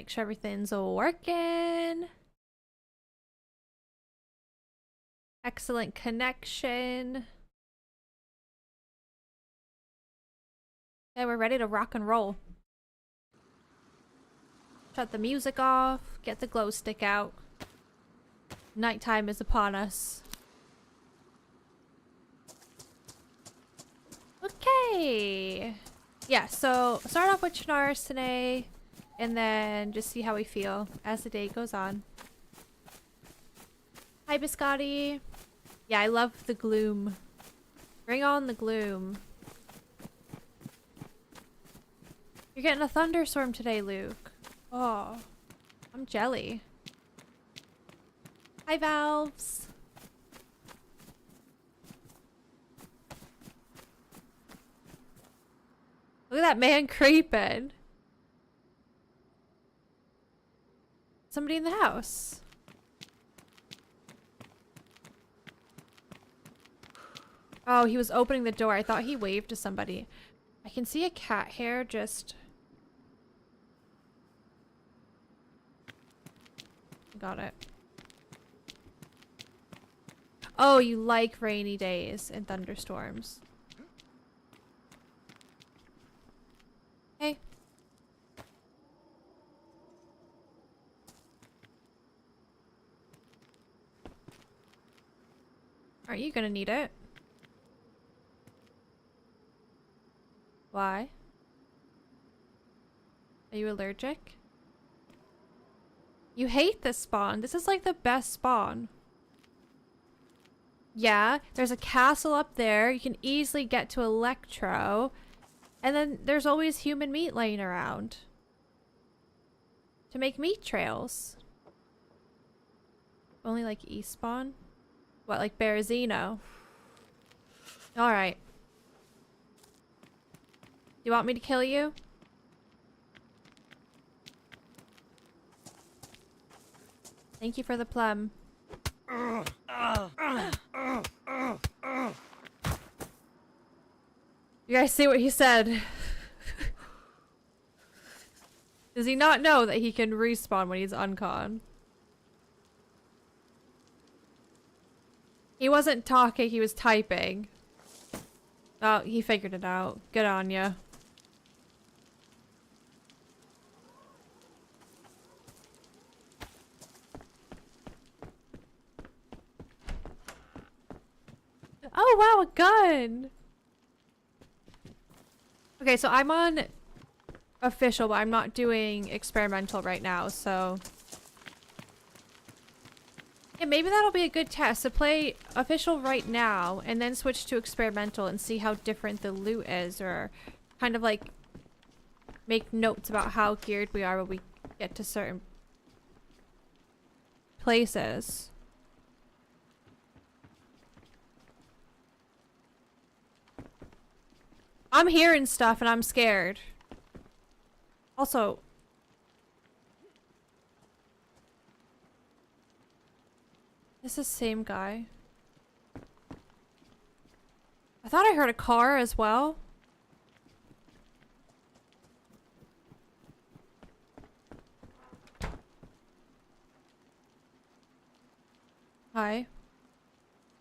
Make sure everything's working. Excellent connection. Okay, we're ready to rock and roll. Shut the music off. Get the glow stick out. Nighttime is upon us. Okay. Yeah, so start off with Chinaris today, and then just see how we feel as the day goes on. Hi, Biscotti. Yeah, I love the gloom. Bring on the gloom. You're getting a thunderstorm today, Luke. Oh, I'm jelly. Hi, Valves. Look at that man creeping. Somebody in the house. Oh, he was opening the door. I thought he waved to somebody. I can see a cat hair just... Got it. Oh, you like rainy days and thunderstorms. Hey. Aren't you gonna need it? Why? Are you allergic? You hate this spawn. This is like the best spawn. Yeah, there's a castle up there. You can easily get to Electro. And then there's always human meat laying around. To make meat trails. Only like East spawn? What, like Berezino? Alright. You want me to kill you? Thank you for the plum. You guys see what he said? Does he not know that he can respawn when he's uncon? He wasn't talking, he was typing. Oh, he figured it out. Good on ya. Oh wow, a gun! Okay, so I'm on official, but I'm not doing experimental right now, so... Yeah, maybe that'll be a good test, to play official right now, and then switch to experimental and see how different the loot is, or kind of like make notes about how geared we are when we get to certain places. I'm hearing stuff and I'm scared. Also, this is the same guy. I thought I heard a car as well. Hi.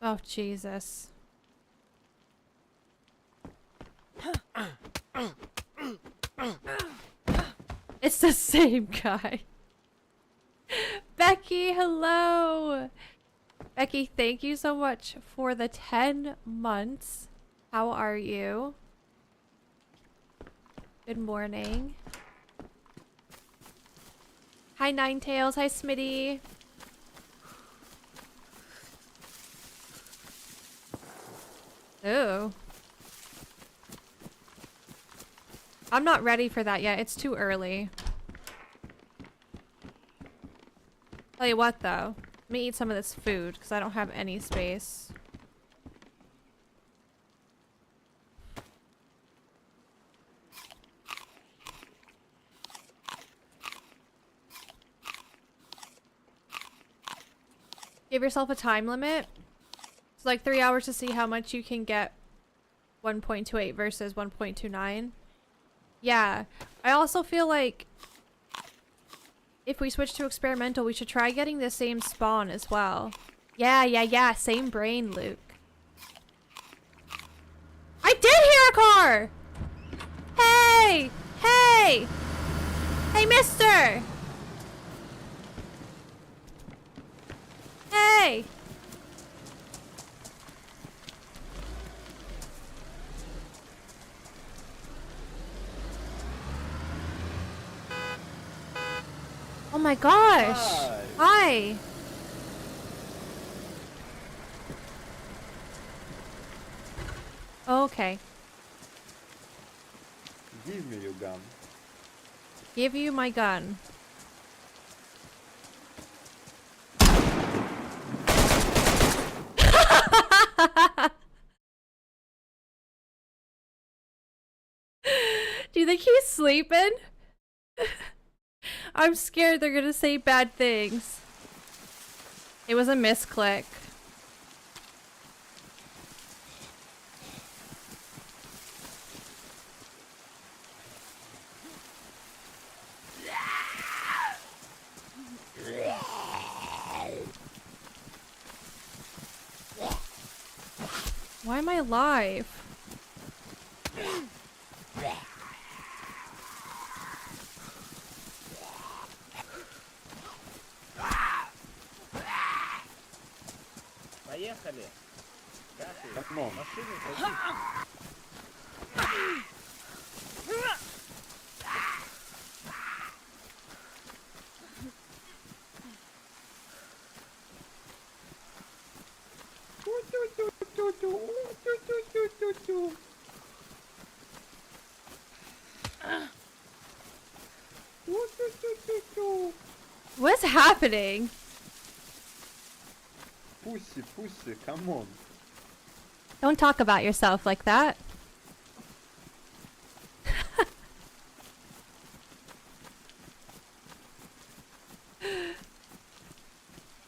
Oh, Jesus. It's the same guy. Becky, hello. Becky, thank you so much for the 10 months. How are you? Good morning. Hi, Ninetails. Hi, Smitty. Ooh. I'm not ready for that yet. It's too early. Tell you what, though. Let me eat some of this food, because I don't have any space. Give yourself a time limit. It's like 3 hours to see how much you can get 1.28 versus 1.29. Yeah. I also feel like if we switch to experimental, we should try getting the same spawn as well. Yeah. Same brain, Luke. I did hear a car! Hey! Hey! Hey, mister! Hey! Oh my gosh! Hi! Okay. Give me your gun. Give you my gun. Do you think he's sleeping? I'm scared they're gonna say bad things. It was a misclick. Why am I alive? Поехали. Come on. Машину What's happening? Pussy, come on. Don't talk about yourself like that.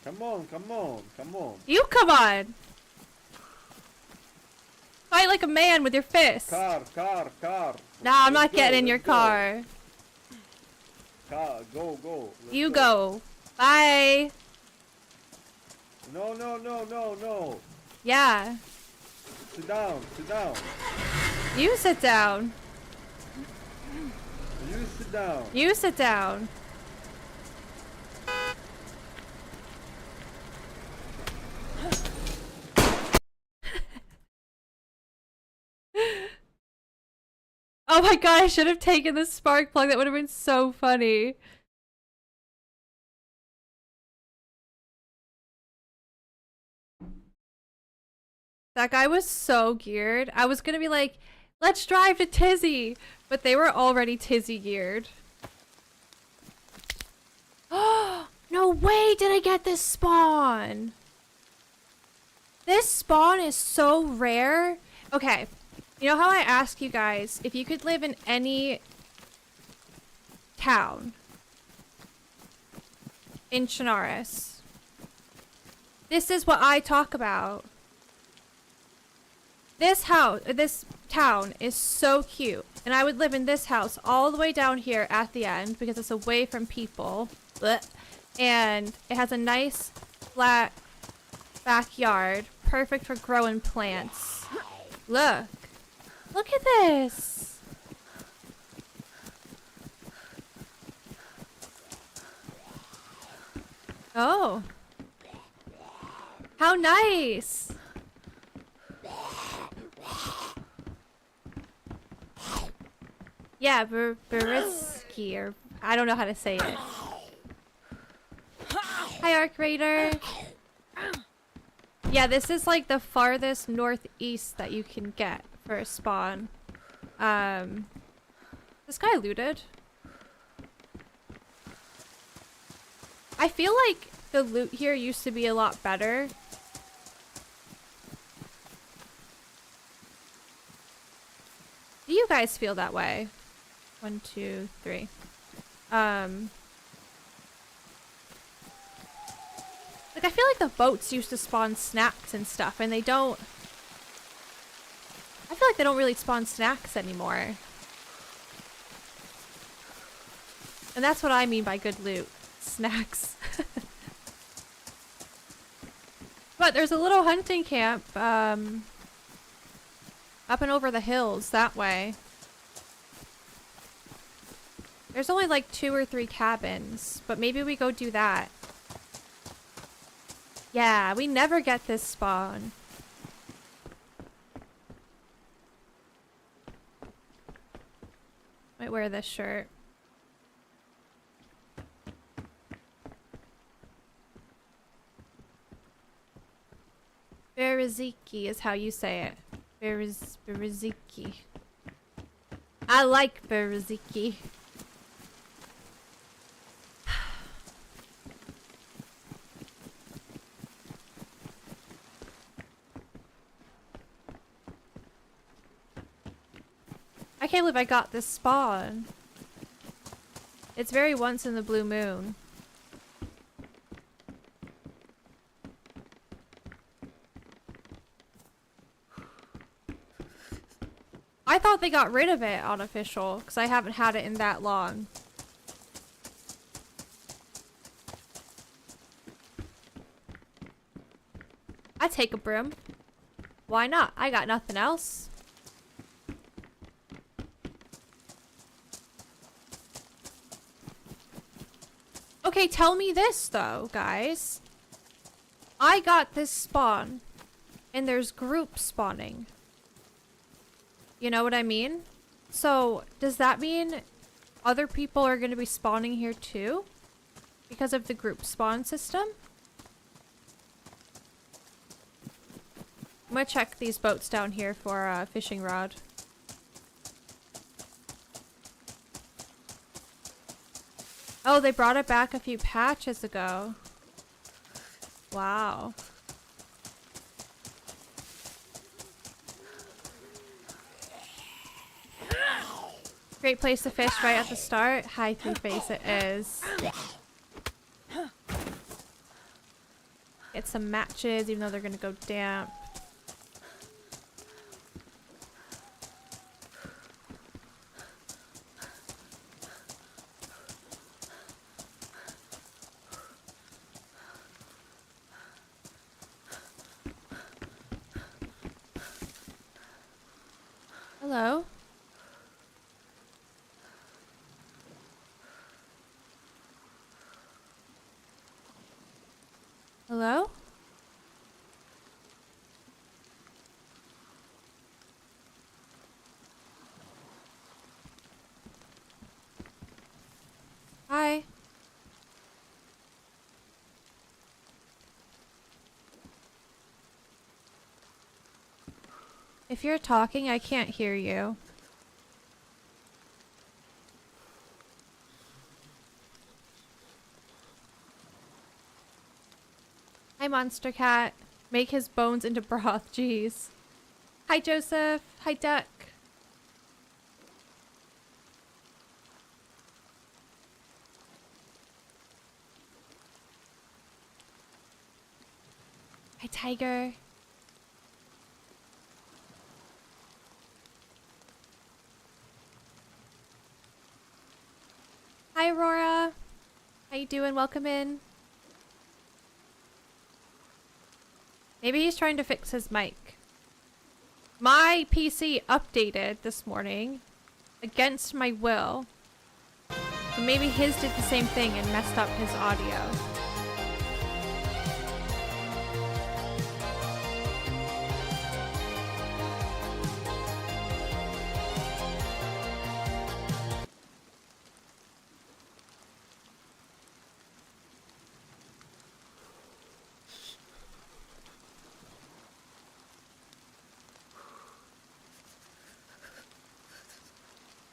Come on. You come on! Fight like a man with your fists. Car. Nah, I'm not Let's getting in your let's go. car. Car, go. Let's You go. Bye. No. Yeah. Sit down. You sit down. You sit down. You sit down. Oh my god, I should have taken the spark plug. That would have been so funny. That guy was so geared. I was gonna be like, let's drive to Tisy, but they were already Tisy geared. Oh, no way did I get this spawn. This spawn is so rare. Okay, you know how I asked you guys if you could live in any town in Chernarus? This is what I talk about. This town is so cute, and I would live in this house all the way down here at the end because it's away from people. Blech. And it has a nice flat backyard, perfect for growing plants. Look at this. Oh, how nice. Yeah, Berisky, or I don't know how to say it. Hi, Arc Raider. Yeah, this is like the farthest northeast that you can get for a spawn. This guy looted. I feel like the loot here used to be a lot better. Do you guys feel that way? 1, 2, 3. Like, I feel like the boats used to spawn snacks and stuff, and they don't... I feel like they don't really spawn snacks anymore. And that's what I mean by good loot. snacks. But there's a little hunting camp, up and over the hills that way. There's only like 2 or 3 cabins, but maybe we go do that. Yeah, we never get this spawn. Might wear this shirt. Beriziki is how you say it. Beriziki. I like Beriziki. I can't believe I got this spawn. It's very once in the blue moon. I thought they got rid of it on official, because I haven't had it in that long. I take a broom. Why not? I got nothing else. Okay, tell me this though, guys. I got this spawn, and there's group spawning. You know what I mean? So, does that mean other people are going to be spawning here too? Because of the group spawn system? I'm gonna check these boats down here for a fishing rod. Oh, they brought it back a few patches ago. Wow. Great place to fish right at the start. Hi, Three-Face, it is. Get some matches, even though they're gonna go damp. Hello? Hello? Hi. If you're talking, I can't hear you. Hi, Monster Cat. Make his bones into broth. Jeez. Hi, Joseph. Hi, Duck. Hi, Tiger. Hi, Aurora. How you doing? Welcome in. Maybe he's trying to fix his mic. My PC updated this morning against my will. So maybe his did the same thing and messed up his audio.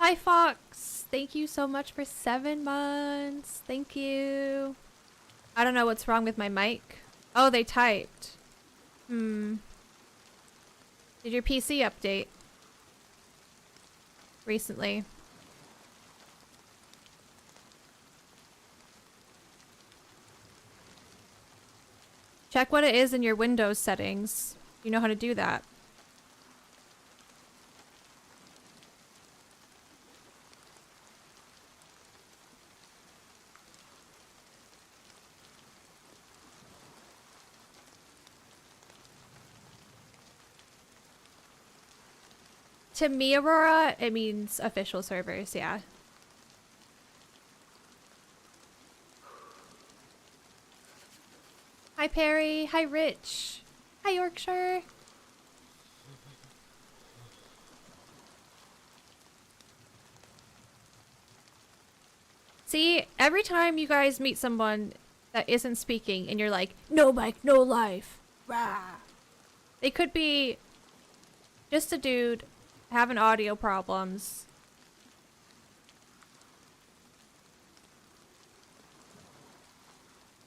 Hi, Fox. Thank you so much for 7 months. Thank you. I don't know what's wrong with my mic. Oh, they typed. Did your PC update recently? Check what it is in your Windows settings. You know how to do that. To me, Aurora, it means official servers, yeah. Hi, Perry. Hi, Rich. Hi, Yorkshire. See, every time you guys meet someone that isn't speaking and you're like, no mic, no life. Rah. They could be just a dude having audio problems.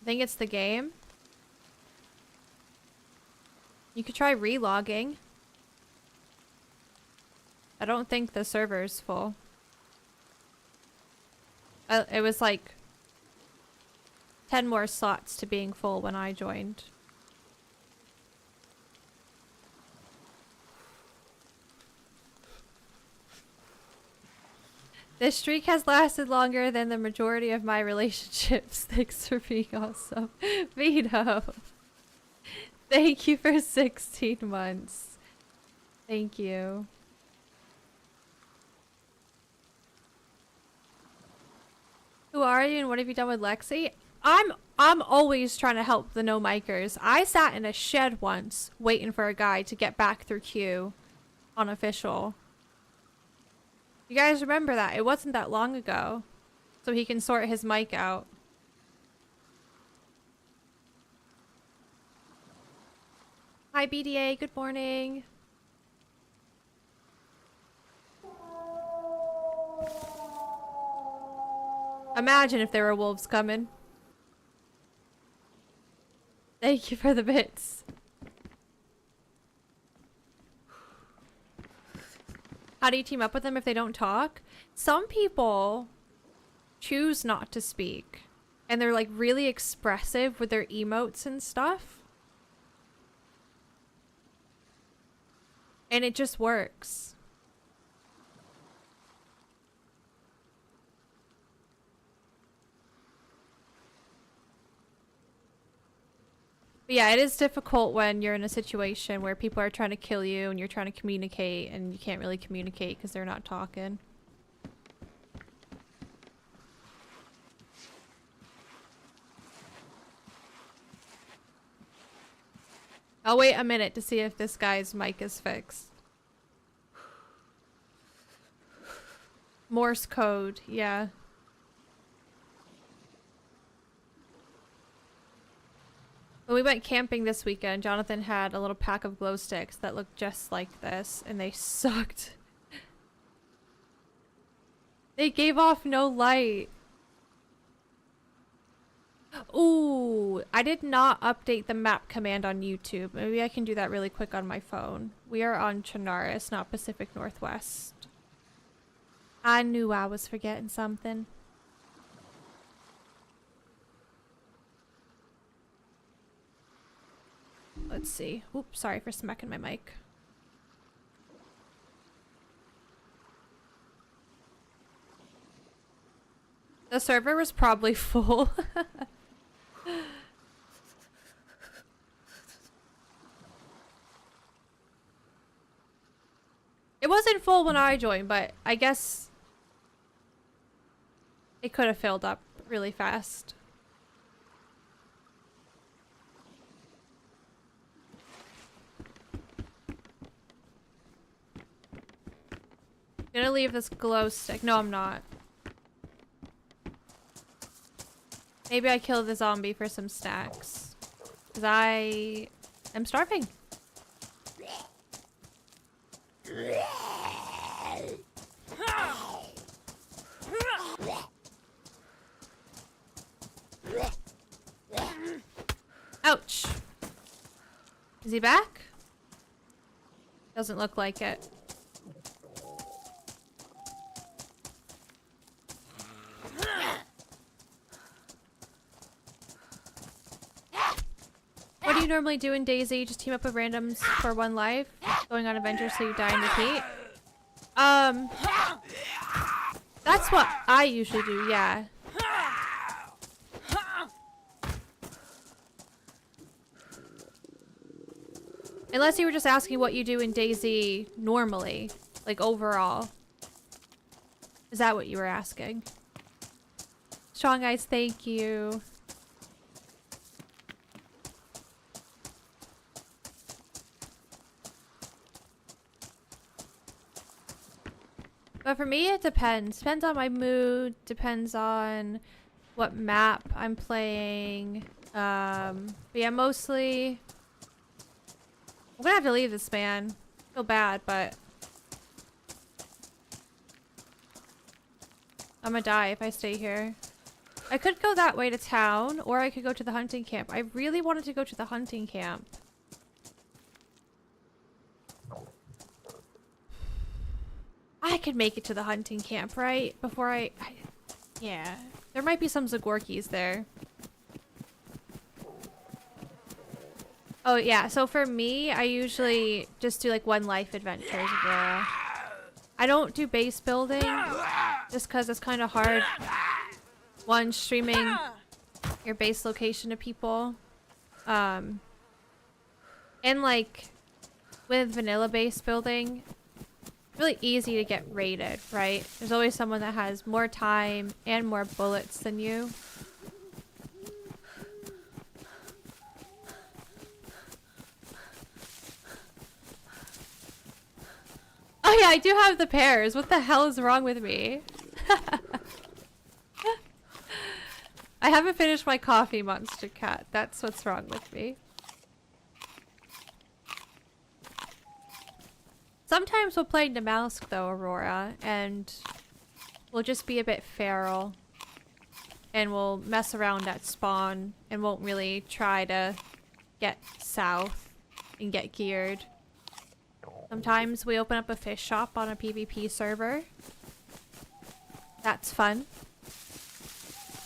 I think it's the game. You could try relogging. I don't think the server's full. It was like 10 more slots to being full when I joined. This streak has lasted longer than the majority of my relationships. Thanks for being awesome. Vito. Thank you for 16 months. Thank you. Who are you and what have you done with Lexi? I'm always trying to help the no-micers. I sat in a shed once waiting for a guy to get back through queue on official. You guys remember that? It wasn't that long ago. So he can sort his mic out. Hi BDA, good morning. Imagine if there were wolves coming. Thank you for the bits. How do you team up with them if they don't talk? Some people choose not to speak. And they're like really expressive with their emotes and stuff. And it just works. But yeah, it is difficult when you're in a situation where people are trying to kill you and you're trying to communicate and you can't really communicate because they're not talking. I'll wait a minute to see if this guy's mic is fixed. Morse code, yeah. When we went camping this weekend, Jonathan had a little pack of glow sticks that looked just like this, and they sucked. They gave off no light. Ooh, I did not update the map command on YouTube. Maybe I can do that really quick on my phone. We are on Chinaris, not Pacific Northwest. I knew I was forgetting something. Let's see. Oops, sorry for smacking my mic. The server was probably full. It wasn't full when I joined, but I guess it could have filled up really fast. I'm gonna leave this glow stick. No, I'm not. Maybe I kill the zombie for some snacks. Because I am starving. Ouch. Is he back? Doesn't look like it. What do you normally do in DayZ? Just team up with randoms for one life? Going on adventures so you die and repeat? That's what I usually do, yeah. Unless you were just asking what you do in DayZ normally. Like overall. Is that what you were asking? Strong Eyes, thank you. But for me, it depends. Depends on my mood. Depends on what map I'm playing. But yeah, mostly... I'm gonna have to leave this, man. I feel bad, but... I'm gonna die if I stay here. I could go that way to town, or I could go to the hunting camp. I really wanted to go to the hunting camp. I could make it to the hunting camp, right? Before yeah. There might be some Zagorkis there. Oh, yeah. So for me, I usually just do like one life adventures, Aurora. I don't do base building just because it's kind of hard. One, streaming your base location to people. And like with vanilla base building, really easy to get raided, right? There's always someone that has more time and more bullets than you. Oh yeah, I do have the pears. What the hell is wrong with me? I haven't finished my coffee, Monster Cat. That's what's wrong with me. Sometimes we'll play Namalsk though, Aurora, and we'll just be a bit feral. And we'll mess around at spawn and won't really try to get south and get geared. Sometimes we open up a fish shop on a PvP server. That's fun.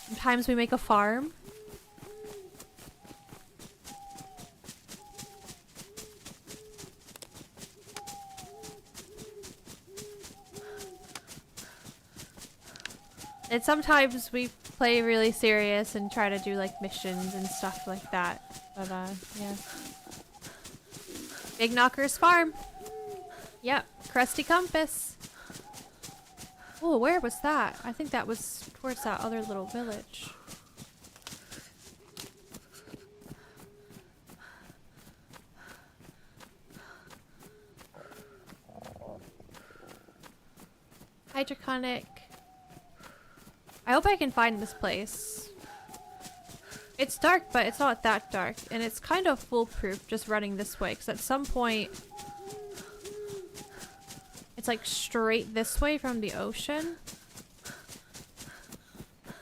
Sometimes we make a farm. And sometimes we play really serious and try to do like missions and stuff like that. But yeah. Big Knocker's farm. Yep, Crusty Compass. Oh, where was that? I think that was towards that other little village. Hydroconic. I hope I can find this place. It's dark, but it's not that dark. And it's kind of foolproof just running this way. Because at some point... it's like straight this way from the ocean.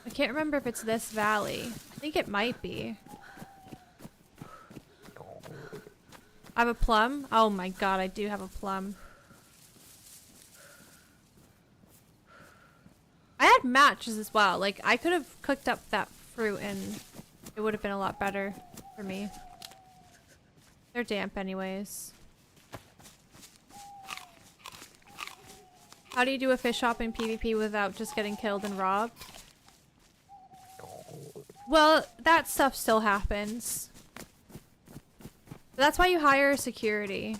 I can't remember if it's this valley. I think it might be. I have a plum. Oh my god, I do have a plum. I had matches as well. Like, I could have cooked up that fruit and it would have been a lot better for me. They're damp anyways. How do you do a fish shop in PvP without just getting killed and robbed? Well, that stuff still happens. That's why you hire security.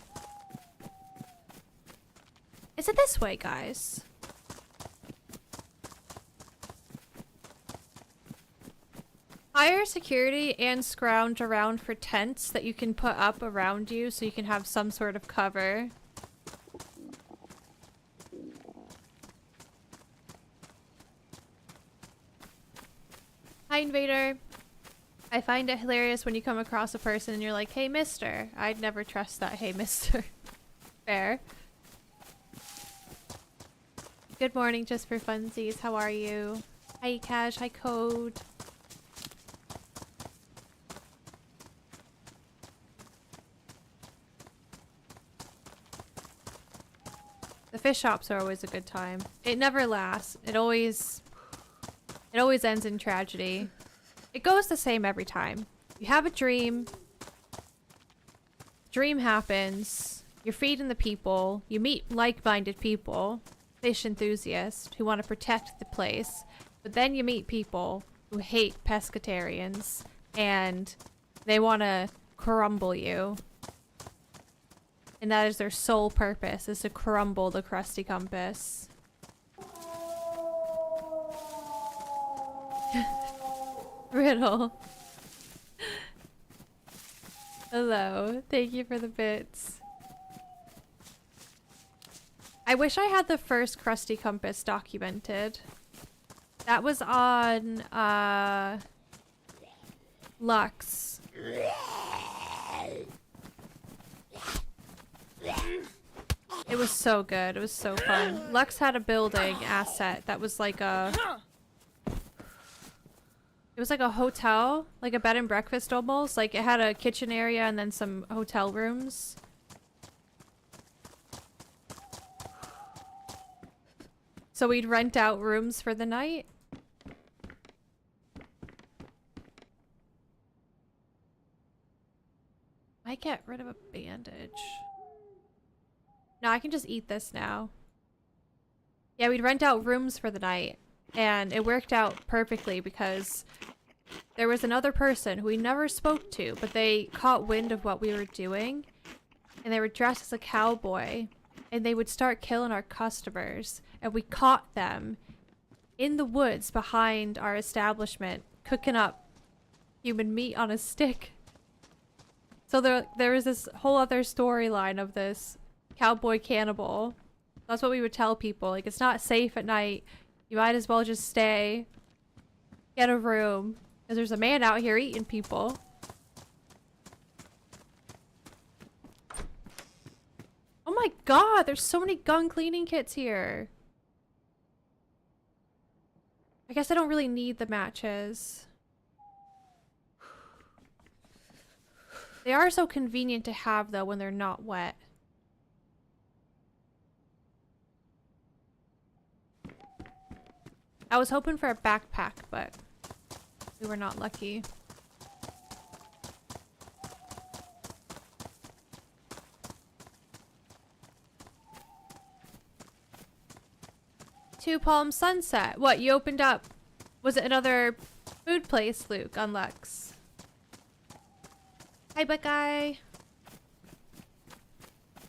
Is it this way, guys? Hire security and scrounge around for tents that you can put up around you so you can have some sort of cover. Hi, Invader. I find it hilarious when you come across a person and you're like, hey, mister. I'd never trust that, hey, mister. Fair. Good morning, just for funsies. How are you? Hi, Cash. Hi, Code. The fish shops are always a good time. It never lasts. It always ends in tragedy. It goes the same every time. You have a dream. Dream happens. You're feeding the people. You meet like-minded people, fish enthusiasts who want to protect the place. But then you meet people who hate pescatarians and they want to crumble you. And that is their sole purpose, is to crumble the crusty compass. Riddle. Hello. Thank you for the bits. I wish I had the first crusty compass documented. That was on Lux. It was so good. It was so fun. Lux had a building asset that was like a... It was like a hotel, like a bed and breakfast almost. Like it had a kitchen area and then some hotel rooms. So we'd rent out rooms for the night. I get rid of a bandage. No, I can just eat this now. Yeah, we'd rent out rooms for the night. And it worked out perfectly because there was another person who we never spoke to, but they caught wind of what we were doing. And they were dressed as a cowboy. And they would start killing our customers. And we caught them in the woods behind our establishment, cooking up human meat on a stick. So there was this whole other storyline of this cowboy cannibal. That's what we would tell people. Like, it's not safe at night. You might as well just stay. Get a room. Because there's a man out here eating people. Oh my god, there's so many gun cleaning kits here. I guess I don't really need the matches. They are so convenient to have, though, when they're not wet. I was hoping for a backpack, but we were not lucky. Two Palm Sunset. What, you opened up? Was it another food place, Luke, on Lux? Hi, Buckeye.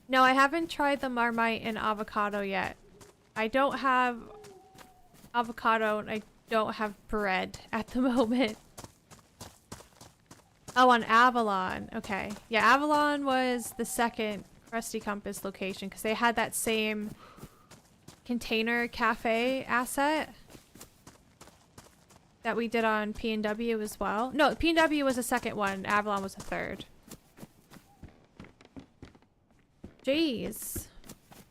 No, I haven't tried the Marmite and avocado yet. I don't have avocado and I don't have bread at the moment. Oh, on Avalon. Okay. Yeah, Avalon was the second Crusty Compass location because they had that same container cafe asset that we did on P&W as well. No, P&W was the second one. Avalon was the third. Jeez.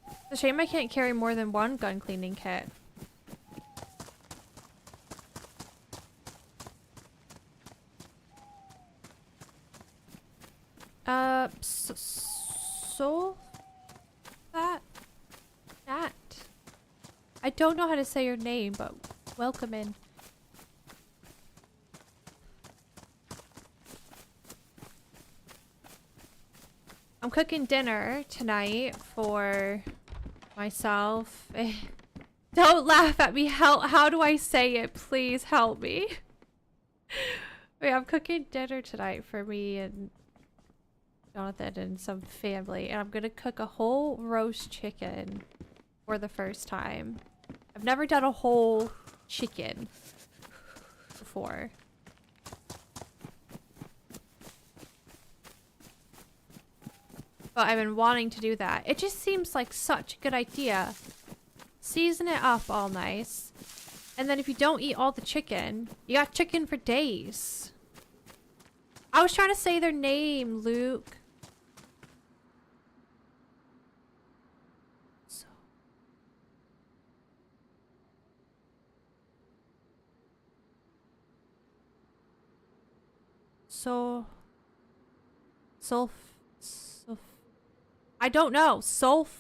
It's a shame I can't carry more than one gun cleaning kit. So that I don't know how to say your name, but welcome in. I'm cooking dinner tonight for myself. Don't laugh at me. How do I say it? Please help me. Wait, I'm cooking dinner tonight for me and Jonathan and some family, and I'm gonna cook a whole roast chicken for the first time. I've never done a whole chicken before. But I've been wanting to do that. It just seems like such a good idea. Season it up all nice. And then if you don't eat all the chicken, you got chicken for days. I was trying to say their name, Luke. I don't know. Sulfa.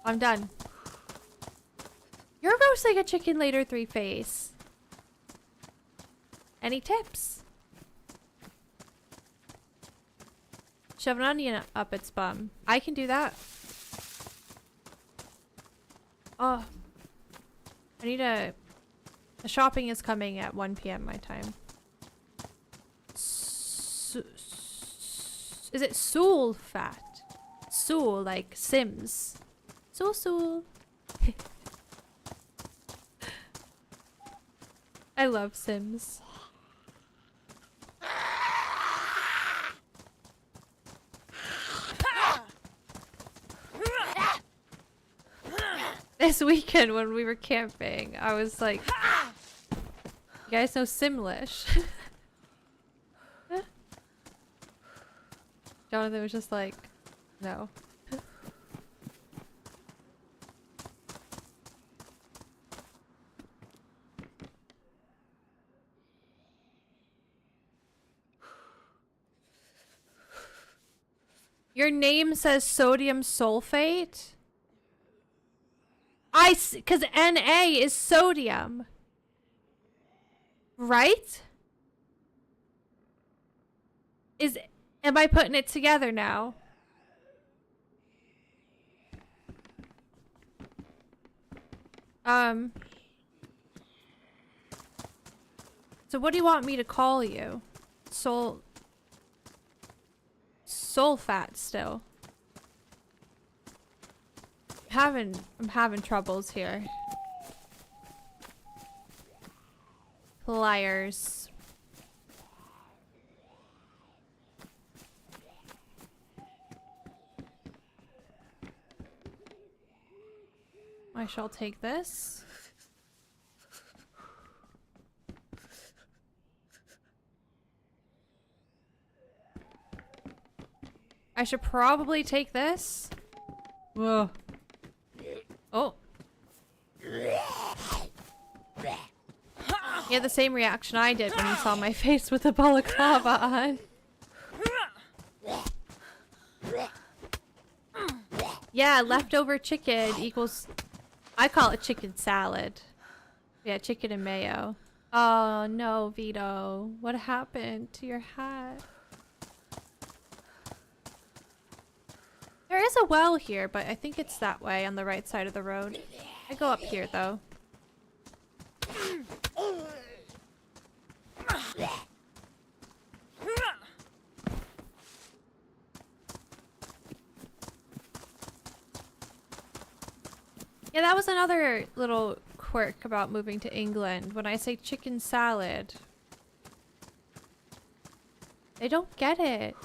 I'm done. You're roasting a chicken later, Three Face. Any tips? Shove an onion up its bum. I can do that. Oh. I need a The shopping is coming at 1 p.m. my time. Is it Soul Fat? Soul, like Sims. Soul. I love Sims. This weekend when we were camping, I was like, you guys know Simlish? Jonathan was just like, no. Your name says sodium sulfate? Cause Na is sodium. Right? Am I putting it together now? So what do you want me to call you? Soul fat still. I'm having troubles here. Pliers. I shall take this. I should probably take this. Whoa. Oh. He had the same reaction I did when he saw my face with the balaclava on. Yeah, leftover chicken equals... I call it chicken salad. Yeah, chicken and mayo. Oh no, Vito. What happened to your hat? There is a well here, but I think it's that way on the right side of the road. I go up here though. Yeah, that was another little quirk about moving to England. When I say chicken salad, they don't get it.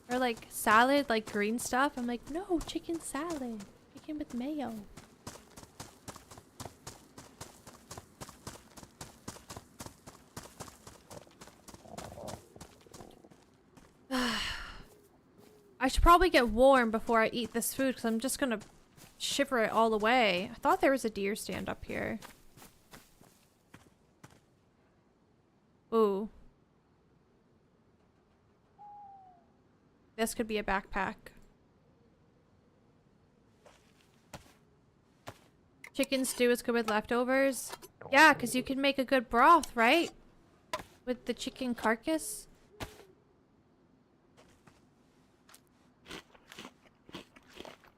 Or like salad, like green stuff. I'm like, no, chicken salad. Chicken with mayo. I should probably get warm before I eat this food because I'm just gonna shiver it all away. I thought there was a deer stand up here. Ooh. This could be a backpack. Chicken stew is good with leftovers. Yeah, because you can make a good broth, right? With the chicken carcass.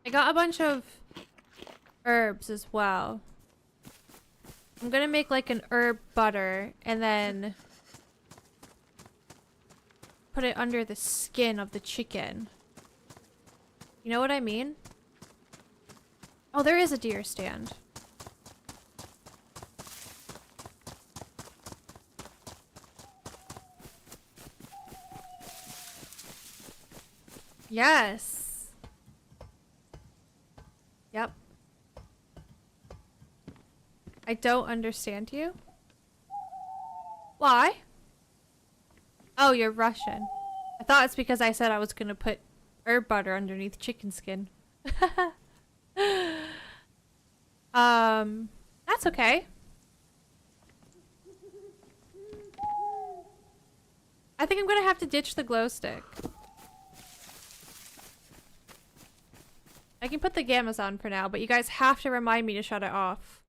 I got a bunch of herbs as well. I'm gonna make like an herb butter and then put it under the skin of the chicken. You know what I mean? Oh, there is a deer stand. Yes. Yep. I don't understand you. Why? Oh, you're Russian. I thought it's because I said I was gonna put herb butter underneath chicken skin. That's okay. I think I'm gonna have to ditch the glow stick. I can put the gammas on for now, but you guys have to remind me to shut it off.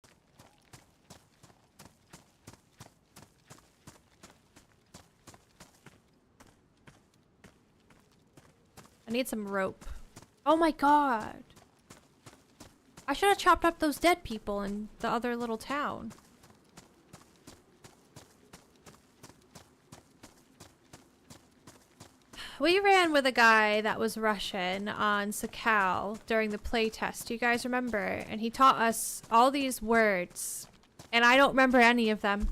I need some rope. Oh my god. I should have chopped up those dead people in the other little town. We ran with a guy that was Russian on Sakal during the playtest. Do you guys remember? And he taught us all these words. And I don't remember any of them.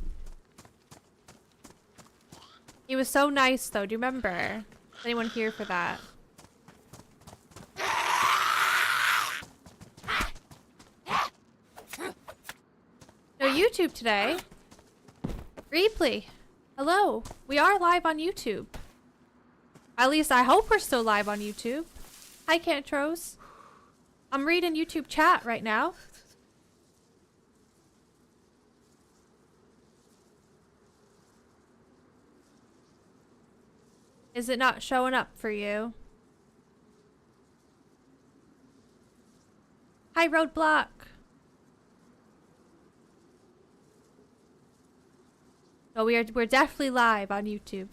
He was so nice though. Do you remember? Is anyone here for that? No YouTube today. Replay. Hello. We are live on YouTube. At least I hope we're still live on YouTube. Hi, Cantros. I'm reading YouTube chat right now. Is it not showing up for you? Hi, Roadblock. Oh, we're definitely live on YouTube.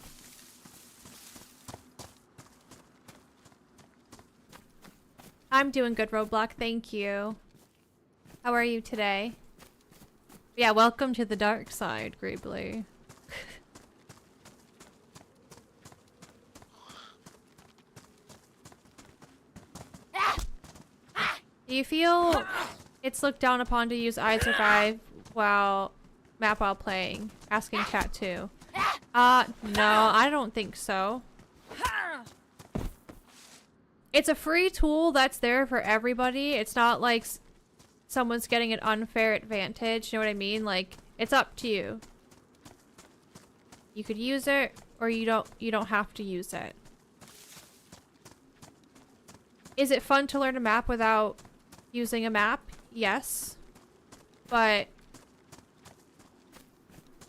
I'm doing good, Roadblock. Thank you. How are you today? Yeah, welcome to the dark side, Greebly. Do you feel it's looked down upon to use I Survive while playing? Asking chat too. No, I don't think so. It's a free tool that's there for everybody. It's not like someone's getting an unfair advantage. You know what I mean? Like, it's up to you. You could use it or you don't have to use it. Is it fun to learn a map without using a map? Yes. But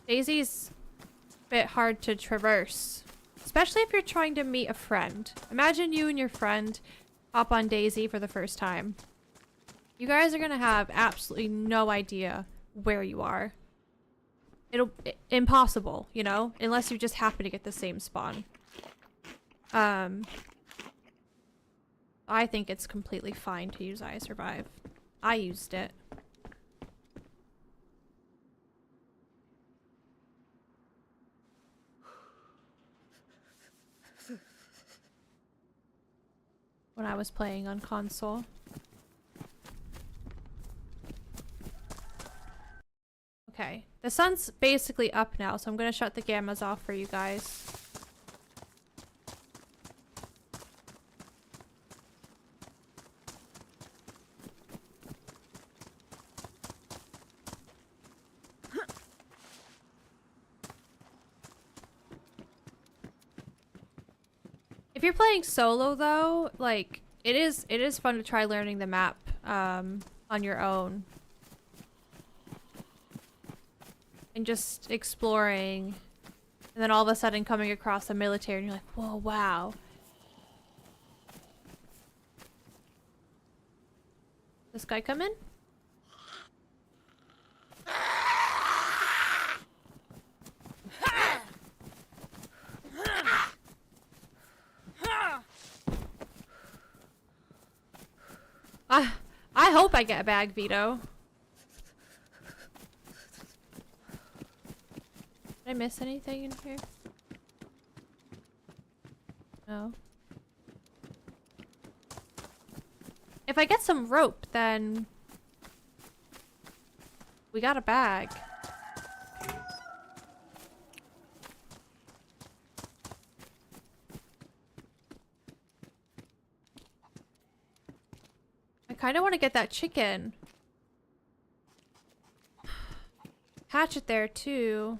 DayZ's a bit hard to traverse. Especially if you're trying to meet a friend. Imagine you and your friend hop on DayZ for the first time. You guys are gonna have absolutely no idea where you are. Impossible, you know? Unless you just happen to get the same spawn. I think it's completely fine to use I Survive. I used it. When I was playing on console. Okay. The sun's basically up now, so I'm gonna shut the gammas off for you guys. If you're playing solo though, like it is fun to try learning the map on your own. And just exploring. And then all of a sudden coming across a military and you're like, whoa, wow. This guy come in? I hope I get a bag, Vito. Did I miss anything in here? No. If I get some rope, then we got a bag. I kind of want to get that chicken. Hatch it there too.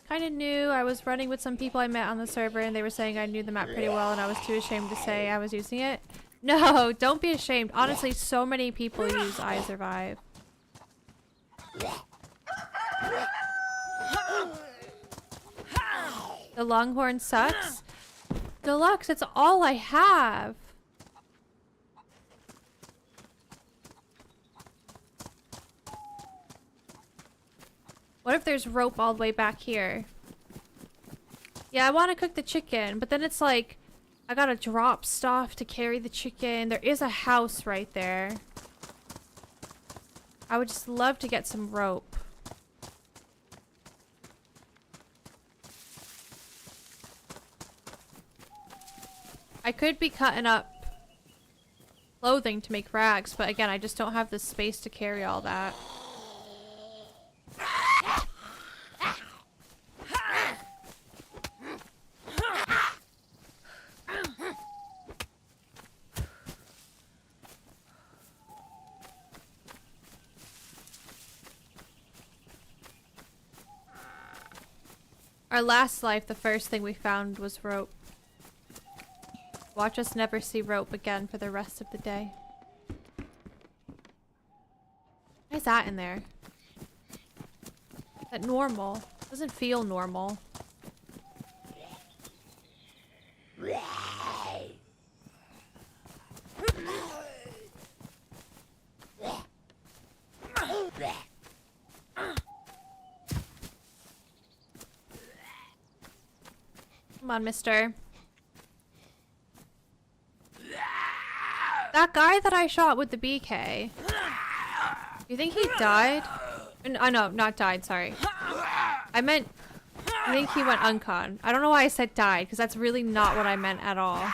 Kind of new. I was running with some people I met on the server and they were saying I knew the map pretty well and I was too ashamed to say I was using it. No, don't be ashamed. Honestly, so many people use I Survive. The Longhorn sucks. Deluxe, it's all I have. What if there's rope all the way back here? Yeah, I want to cook the chicken, but then it's like, I gotta drop stuff to carry the chicken. There is a house right there. I would just love to get some rope. I could be cutting up clothing to make rags, but again, I just don't have the space to carry all that. Our last life, the first thing we found was rope. Watch us never see rope again for the rest of the day. Why is that in there? Is that normal? Doesn't feel normal. Come on, mister. That guy that I shot with the BK. You think he died? I know, not died, sorry. I meant, I think he went uncon. I don't know why I said died, because that's really not what I meant at all.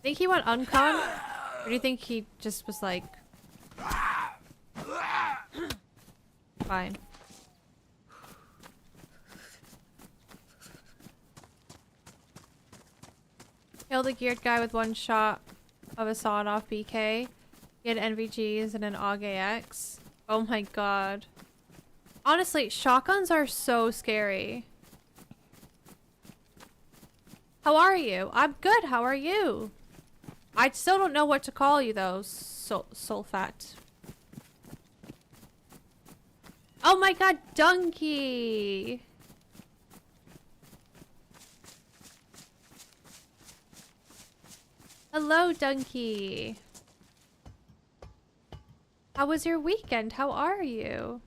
Think he went uncon? Or do you think he just was like... Fine. Killed a geared guy with one shot of a sawed-off BK. He had NVGs and an AUG AX. Oh my god. Honestly, shotguns are so scary. How are you? I'm good, how are you? I still don't know what to call you though, Sulfat. Oh my god, Donkey! Hello, Donkey. How was your weekend? How are you?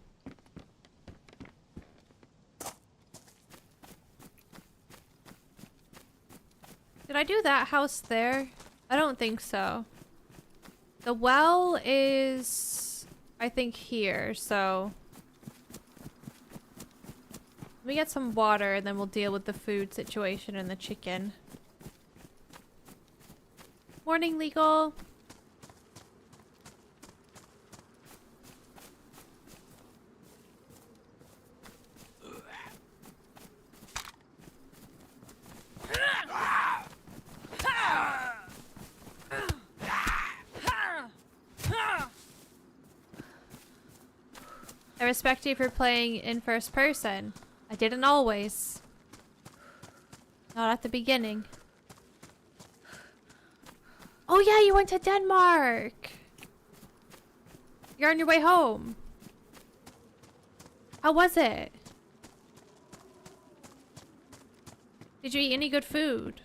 Did I do that house there? I don't think so. The well is, I think, here, so... Let me get some water and then we'll deal with the food situation and the chicken. Morning, Legal. I respect you for playing in first person. I didn't always. Not at the beginning. Oh yeah, you went to Denmark! You're on your way home. How was it? Did you eat any good food?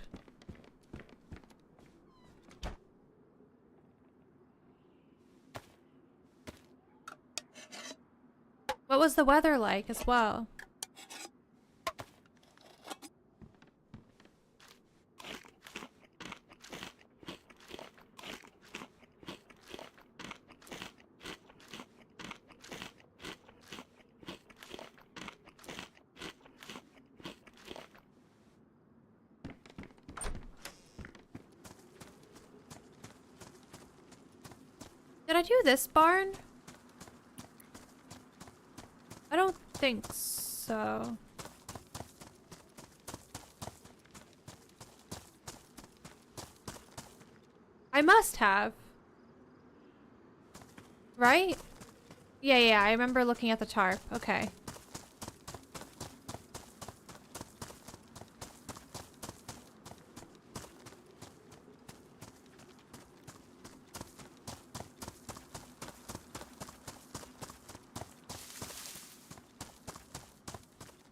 What was the weather like as well? Did I do this barn? I don't think so. I must have. Right? Yeah, I remember looking at the tarp. Okay.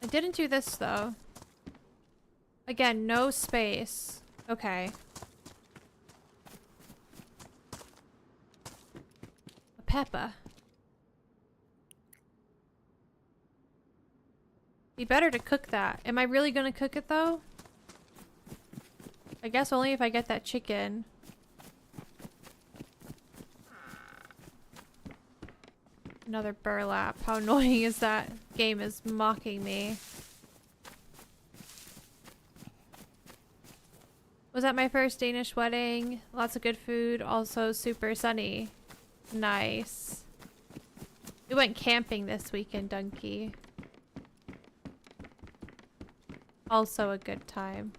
I didn't do this though. Again, no space. Okay. A pepper. Be better to cook that. Am I really gonna cook it though? I guess only if I get that chicken. Another burlap. How annoying is that? Game is mocking me. Was at my first Danish wedding. Lots of good food. Also super sunny. Nice. We went camping this weekend, Donkey. Also a good time.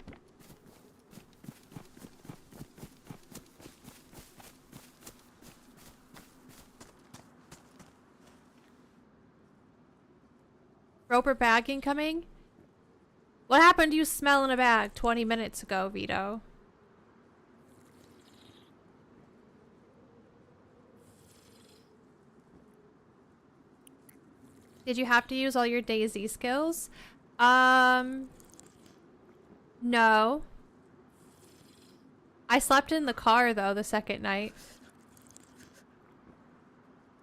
Roper bag incoming? What happened to you smelling a bag 20 minutes ago, Vito? Did you have to use all your DayZ skills? No. I slept in the car though the second night.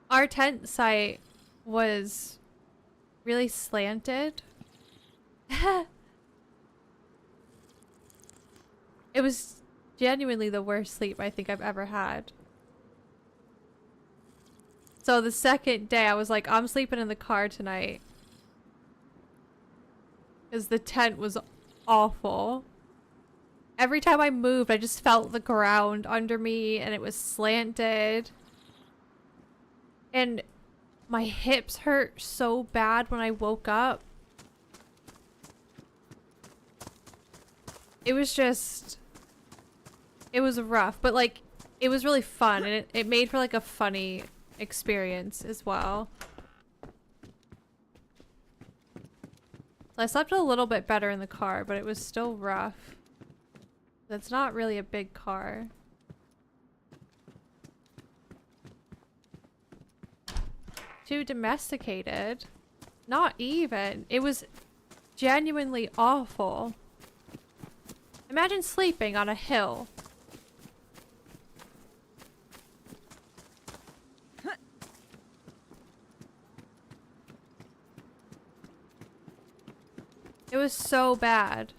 Our tent site was really slanted. It was genuinely the worst sleep I think I've ever had. So the second day I was like, I'm sleeping in the car tonight. Because the tent was awful. Every time I moved, I just felt the ground under me and it was slanted. And my hips hurt so bad when I woke up. It was just... It was rough, but like, it was really fun and it made for like a funny experience as well. I slept a little bit better in the car, but it was still rough. That's not really a big car. Too domesticated. Not even. It was genuinely awful. Imagine sleeping on a hill. It was so bad.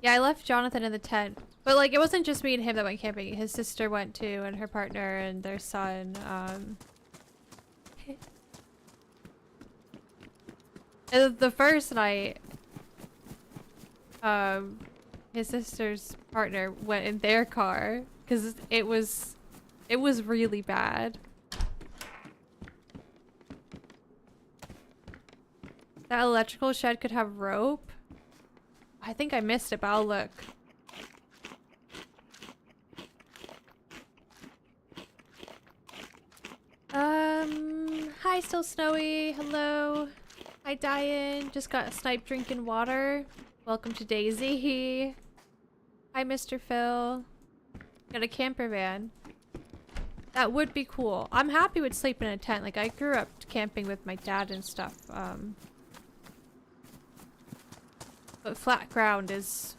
Yeah, I left Jonathan in the tent. But like, it wasn't just me and him that went camping. His sister went too, and her partner and their son. And the first night, his sister's partner went in their car because it was really bad. That electrical shed could have rope. I think I missed it, but I'll look. Hi, Still Snowy. Hello. Hi, Diane. Just got sniped drinking water. Welcome to DayZ. Hi, Mr. Phil. Got a camper van. That would be cool. I'm happy with sleeping in a tent. Like, I grew up camping with my dad and stuff. But flat ground is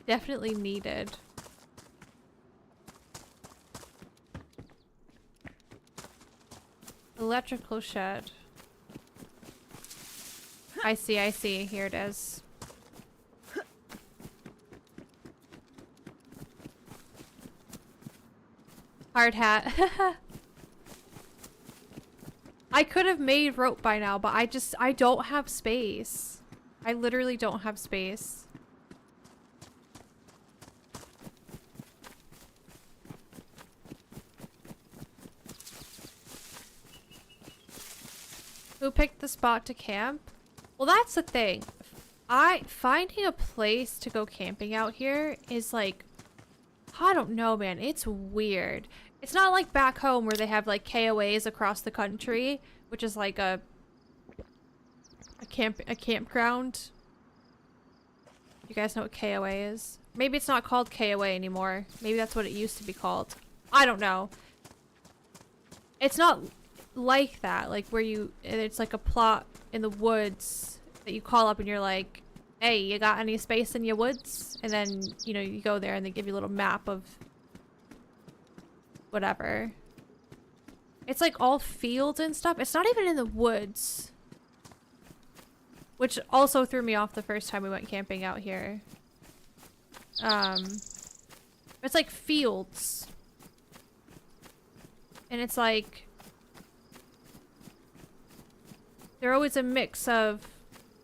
definitely needed. Electrical shed. I see. Here it is. Hard hat. I could have made rope by now, but I don't have space. I literally don't have space. Who picked the spot to camp? Well, that's the thing. Finding a place to go camping out here is like, I don't know, man. It's weird. It's not like back home where they have like KOAs across the country, which is like a campground. You guys know what KOA is? Maybe it's not called KOA anymore. Maybe that's what it used to be called. I don't know. It's not like that, like where it's like a plot in the woods that you call up and you're like, hey, you got any space in your woods? And then, you know, you go there and they give you a little map of whatever. It's like all fields and stuff. It's not even in the woods. which also threw me off the first time we went camping out here. It's like fields. And it's like they're always a mix of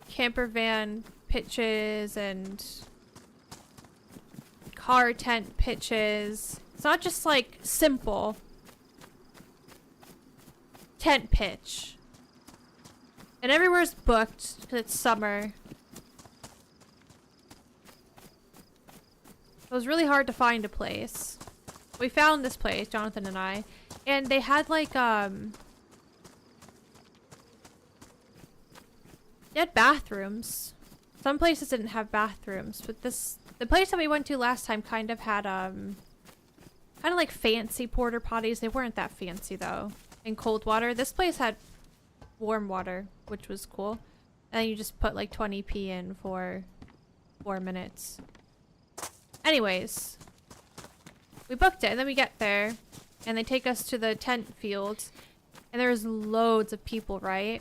camper van pitches and car tent pitches. It's not just like simple tent pitch. And everywhere's booked because it's summer. It was really hard to find a place. We found this place, Jonathan and I, and they had like they had bathrooms. Some places didn't have bathrooms, but the place that we went to last time kind of had kind of like fancy porta potties. They weren't that fancy though. In cold water, this place had warm water, which was cool. And then you just put like 20p in for 4 minutes. Anyways, we booked it, and then we get there, and they take us to the tent fields, and there's loads of people, right?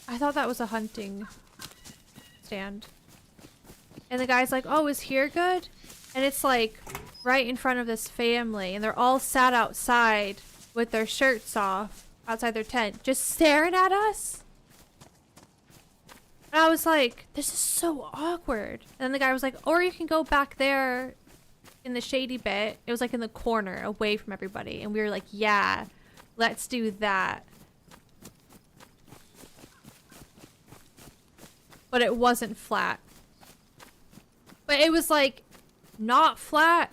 I thought that was a hunting stand. And the guy's like, oh, is here good? And it's like right in front of this family, and they're all sat outside with their shirts off outside their tent, just staring at us. And I was like, this is so awkward. And then the guy was like, or you can go back there in the shady bit. It was like in the corner away from everybody. And we were like, yeah, let's do that. But it wasn't flat. But it was like not flat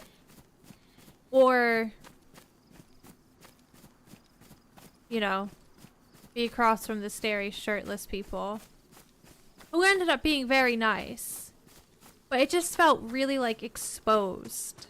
or, you know, be across from the stary shirtless people. Who ended up being very nice. But it just felt really, like, exposed.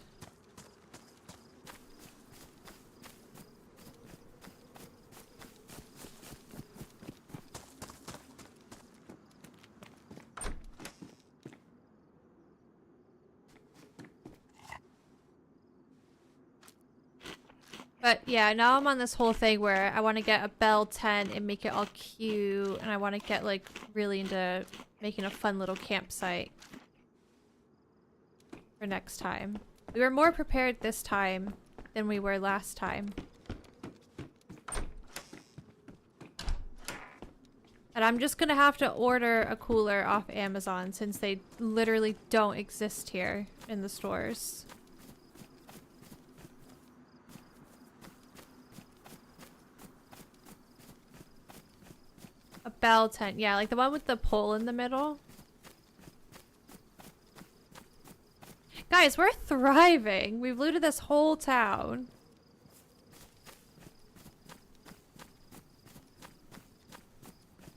But yeah, now I'm on this whole thing where I want to get a bell tent and make it all cute, and I want to get like really into making a fun little campsite for next time. We were more prepared this time than we were last time. And I'm just gonna have to order a cooler off Amazon since they literally don't exist here in the stores. A bell tent, yeah, like the one with the pole in the middle. Guys, we're thriving. We've looted this whole town.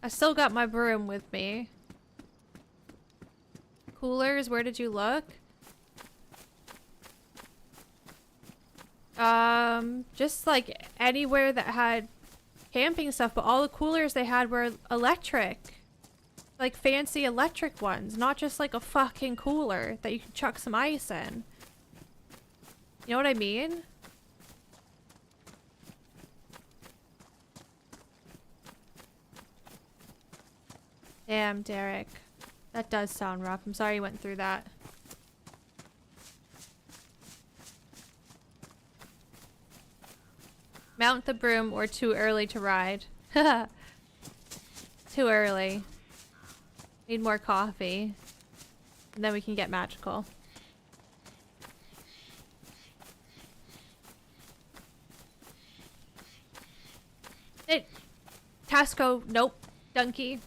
I still got my broom with me. Coolers, where did you look? Just like anywhere that had camping stuff, but all the coolers they had were electric. Like fancy electric ones, not just like a fucking cooler that you can chuck some ice in. You know what I mean? Damn, Derek. That does sound rough. I'm sorry you went through that. Mount the broom or too early to ride. Too early. Need more coffee. And then we can get magical. Tasco, nope. Donkey.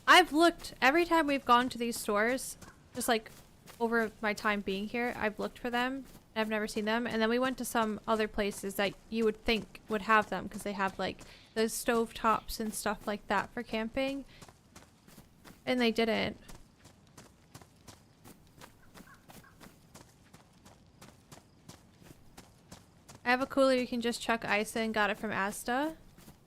I've looked every time we've gone to these stores, just like over my time being here, I've looked for them. I've never seen them. And then we went to some other places that you would think would have them because they have like the stove tops and stuff like that for camping. And they didn't. I have a cooler you can just chuck ice in. Got it from Asda.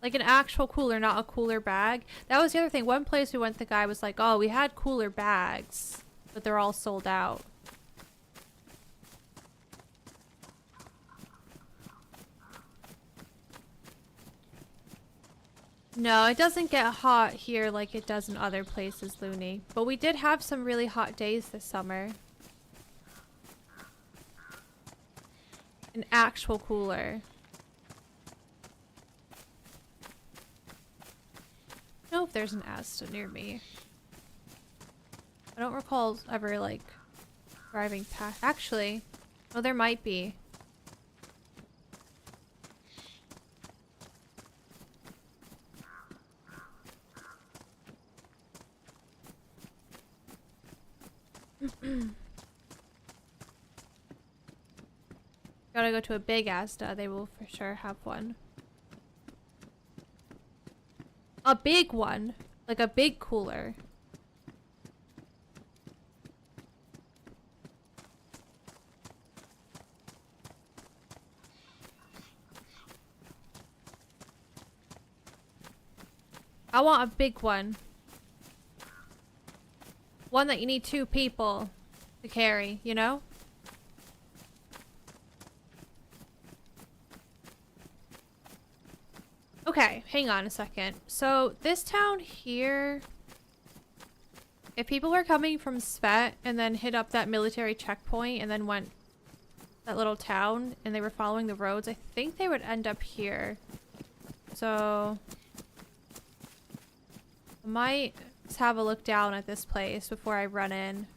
Like an actual cooler, not a cooler bag. That was the other thing. One place we went, the guy was like, oh, we had cooler bags, but they're all sold out. No, it doesn't get hot here like it does in other places, Looney. But we did have some really hot days this summer. An actual cooler. I don't know if there's an Asta near me. I don't recall ever, like, driving past. Actually, oh, there might be. Gotta go to a big Asda. They will for sure have one. A big one. Like a big cooler. I want a big one. One that you need 2 people to carry, you know? Okay, hang on a second. So, this town here... If people were coming from Svet and then hit up that military checkpoint and then went that little town and they were following the roads, I think they would end up here. So... I might just have a look down at this place before I run in.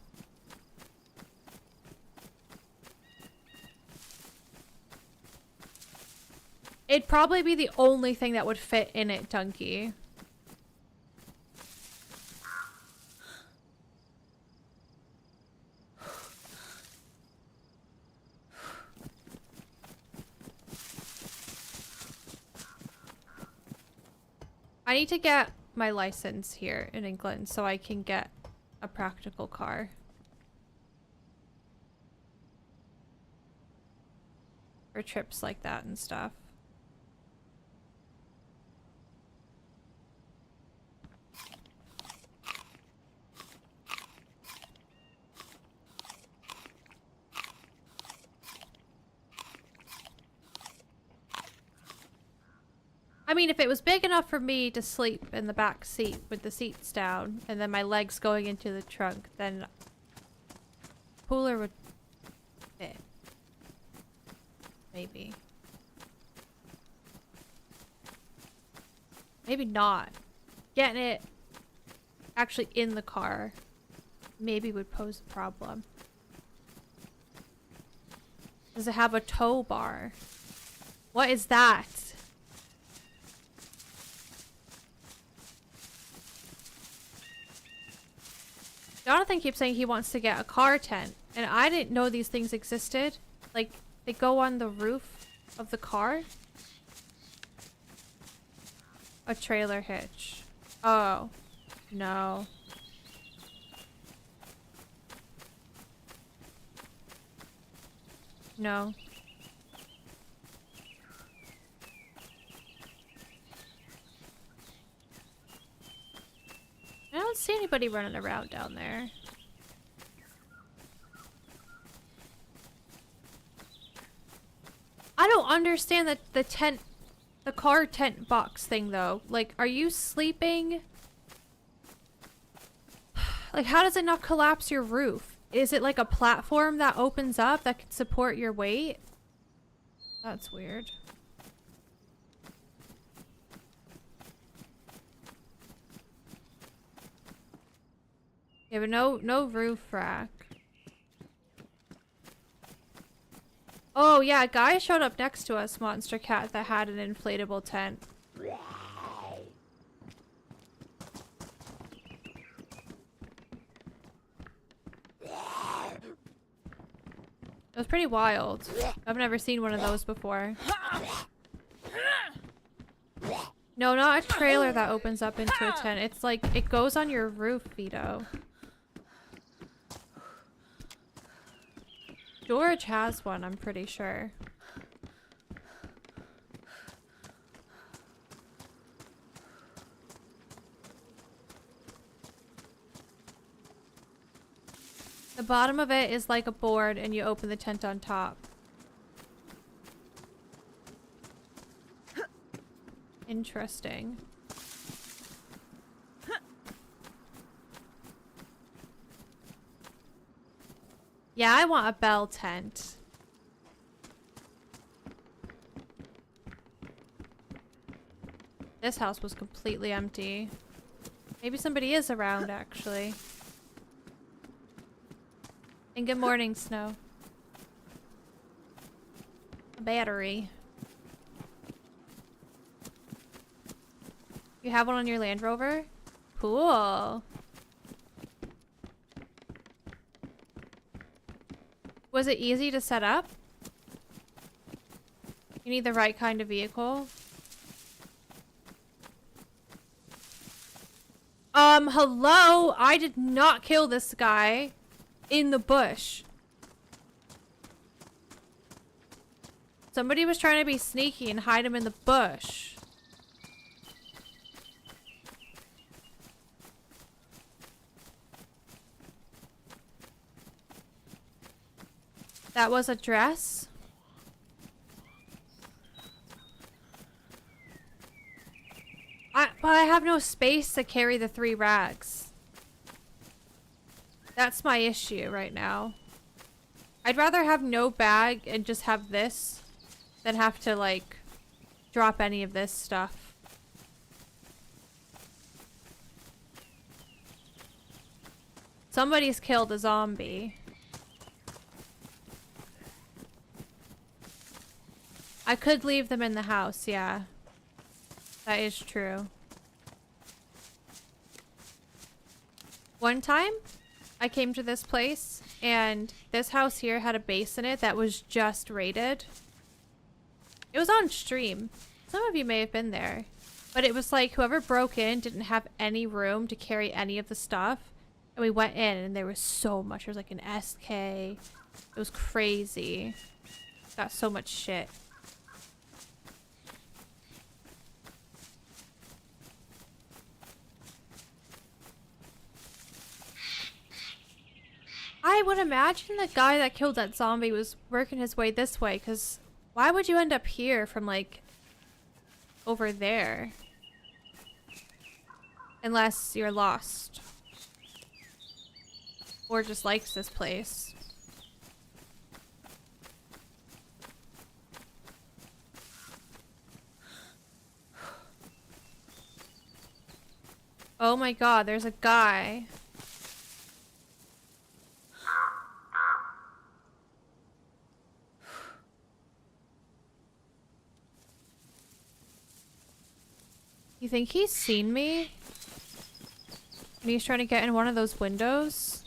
It'd probably be the only thing that would fit in it, Dunky. I need to get my license here in England so I can get a practical car. For trips like that and stuff. I mean, if it was big enough for me to sleep in the back seat with the seats down and then my legs going into the trunk, then cooler would fit. Maybe. Maybe not. Getting it actually in the car maybe would pose a problem. Does it have a tow bar? What is that? Jonathan keeps saying he wants to get a car tent, and I didn't know these things existed. Like, they go on the roof of the car? A trailer hitch. Oh. No. No. I don't see anybody running around down there. I don't understand the tent, the car tent box thing though. Like, are you sleeping? Like, how does it not collapse your roof? Is it like a platform that opens up that can support your weight? That's weird. Yeah, but no roof rack. Oh yeah, a guy showed up next to us, Monster Cat, that had an inflatable tent. It was pretty wild. I've never seen one of those before. No, not a trailer that opens up into a tent. It's like, it goes on your roof, Vito. George has one, I'm pretty sure. The bottom of it is like a board and you open the tent on top. Interesting. Yeah, I want a bell tent. This house was completely empty. Maybe somebody is around, actually. And good morning, Snow. A battery. You have one on your Land Rover? Cool. Was it easy to set up? You need the right kind of vehicle. Hello? I did not kill this guy in the bush. Somebody was trying to be sneaky and hide him in the bush. That was a dress? But I have no space to carry the 3 rags. That's my issue right now. I'd rather have no bag and just have this than have to, like, drop any of this stuff. Somebody's killed a zombie. I could leave them in the house, yeah. That is true. One time, I came to this place, and this house here had a base in it that was just raided. It was on stream. Some of you may have been there. But it was like whoever broke in didn't have any room to carry any of the stuff. And we went in, and there was so much. There was like an SK. It was crazy. Got so much shit. I would imagine the guy that killed that zombie was working his way this way, because why would you end up here from, like, over there? Unless you're lost. Or just likes this place. Oh my god, there's a guy. You think he's seen me? And he's trying to get in one of those windows?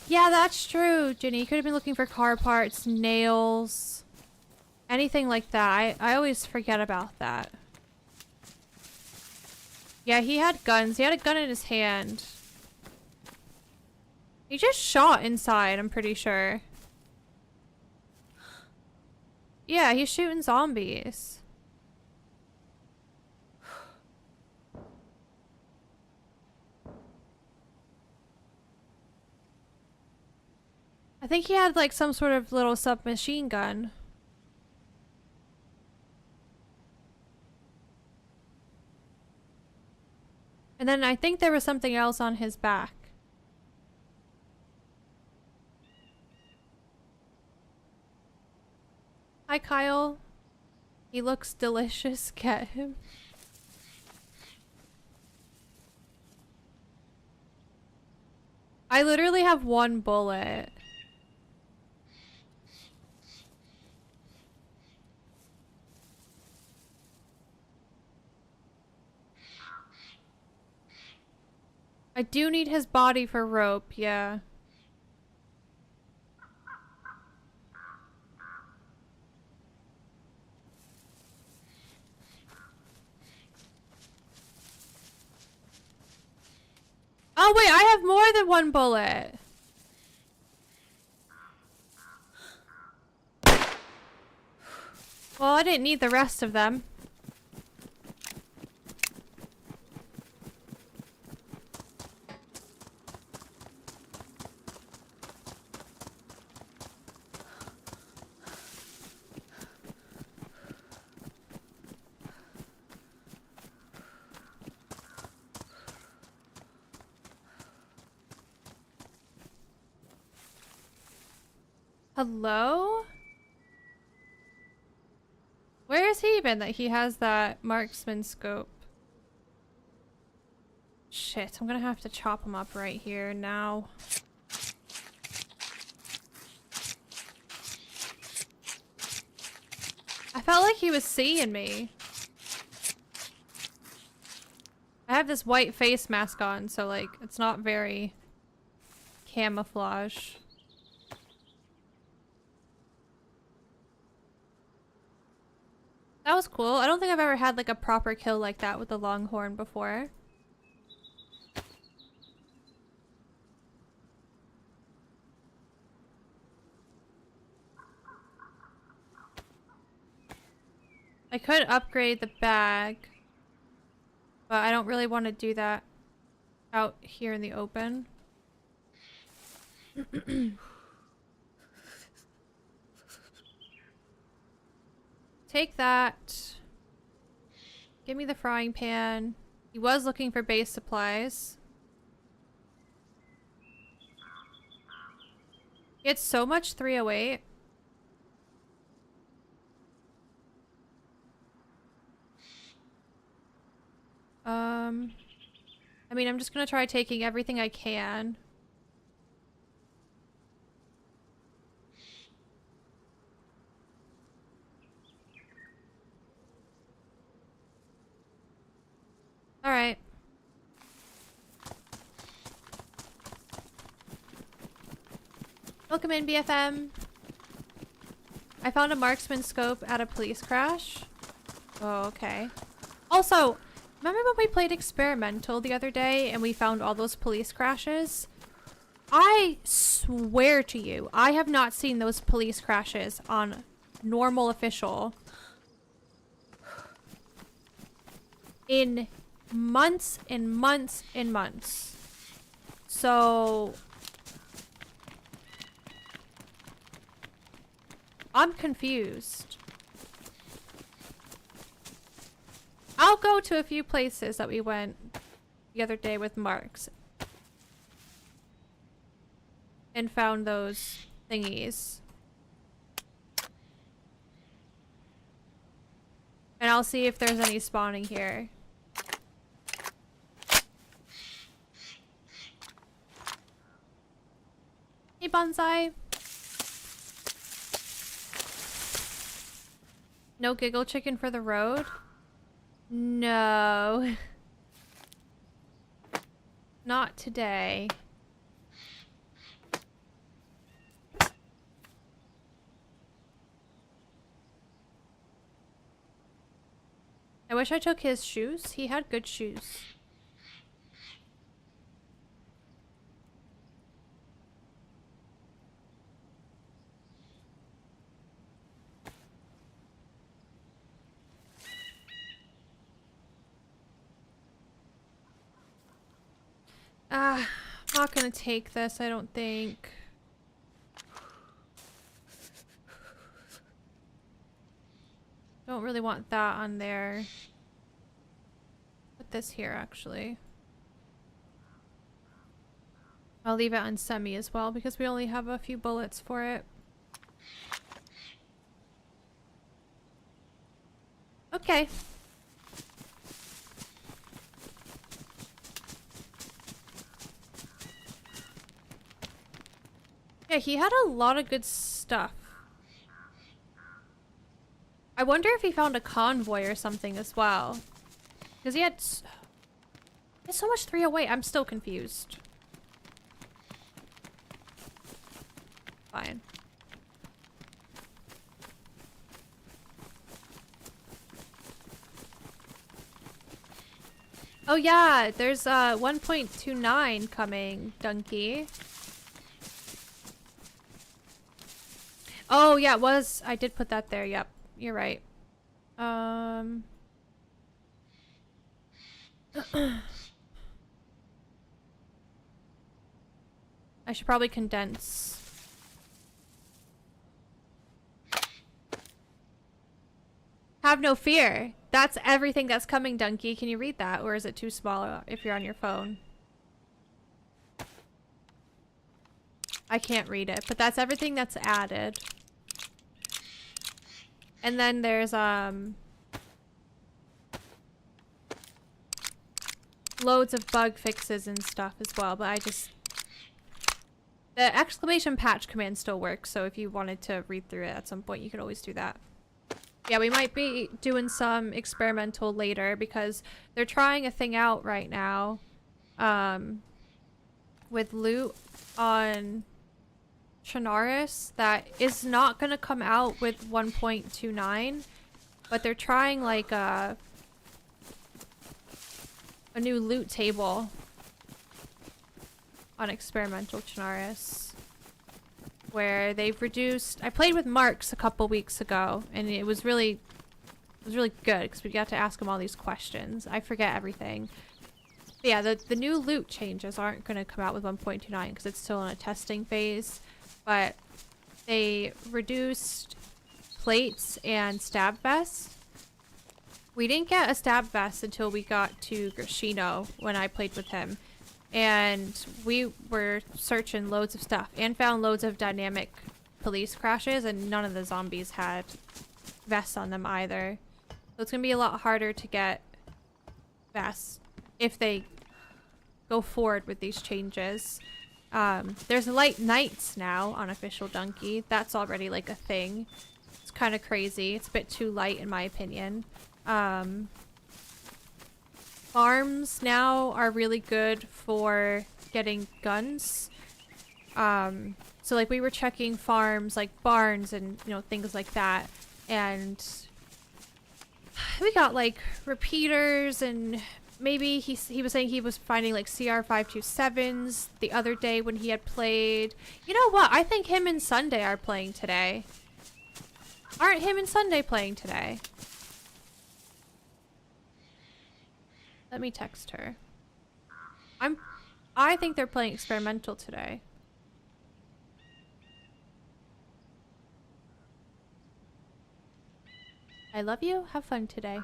Yeah, that's true, Ginny. You could have been looking for car parts, nails, anything like that. I always forget about that. Yeah, he had guns. He had a gun in his hand. He just shot inside, I'm pretty sure. Yeah, he's shooting zombies. I think he had like some sort of little submachine gun. And then I think there was something else on his back. Hi, Kyle. He looks delicious. Get him. I literally have 1 bullet. I do need his body for rope, yeah. Oh wait, I have more than 1 bullet. Well, I didn't need the rest of them. Hello? Where has he been that he has that marksman scope? Shit, I'm gonna have to chop him up right here now. I felt like he was seeing me. I have this white face mask on, so like, it's not very camouflage. That was cool. I don't think I've ever had like a proper kill like that with the longhorn before. I could upgrade the bag, but I don't really want to do that out here in the open. Take that. Give me the frying pan. He was looking for base supplies. He had so much 308. I mean, I'm just gonna try taking everything I can. Alright. Welcome in, BFM. I found a marksman scope at a police crash. Oh, okay. Also, remember when we played Experimental the other day and we found all those police crashes? I swear to you, I have not seen those police crashes on normal official in months and months and months. So I'm confused. I'll go to a few places that we went the other day with Marks and found those thingies. And I'll see if there's any spawning here. Hey, Bonsai. No giggle chicken for the road? No. Not today. I wish I took his shoes. He had good shoes. I'm not gonna take this, I don't think. Don't really want that on there. Put this here, actually. I'll leave it on semi as well because we only have a few bullets for it. Okay. Yeah, he had a lot of good stuff. I wonder if he found a convoy or something as well. Because he had so much 308. I'm still confused. Fine. Oh yeah, there's 1.29 coming, Donkey. Oh yeah, it was. I did put that there. Yep, you're right. I should probably condense. Have no fear. That's everything that's coming, Donkey. Can you read that? Or is it too small if you're on your phone? I can't read it, but that's everything that's added. And then there's loads of bug fixes and stuff as well, but the exclamation patch command still works, so if you wanted to read through it at some point, you could always do that. Yeah, we might be doing some experimental later because they're trying a thing out right now with loot on Chernarus that is not going to come out with 1.29, but they're trying like a new loot table on experimental Chernarus where they've reduced. I played with Marks a couple weeks ago and it was really good because we got to ask him all these questions. I forget everything. But yeah, the new loot changes aren't going to come out with 1.29 because it's still in a testing phase, but they reduced plates and stab vests. We didn't get a stab vest until we got to Grishino when I played with him. And we were searching loads of stuff and found loads of dynamic police crashes, and none of the zombies had vests on them either. So it's going to be a lot harder to get vests if they go forward with these changes. There's light nights now on Official Donkey. That's already like a thing. It's kind of crazy. It's a bit too light in my opinion. Farms now are really good for getting guns. So like we were checking farms like barns and things like that, and we got like repeaters, and maybe he was saying he was finding like CR527s the other day when he had played. You know what? I think him and Sunday are playing today. Aren't him and Sunday playing today? Let me text her. I think they're playing experimental today. I love you. Have fun today.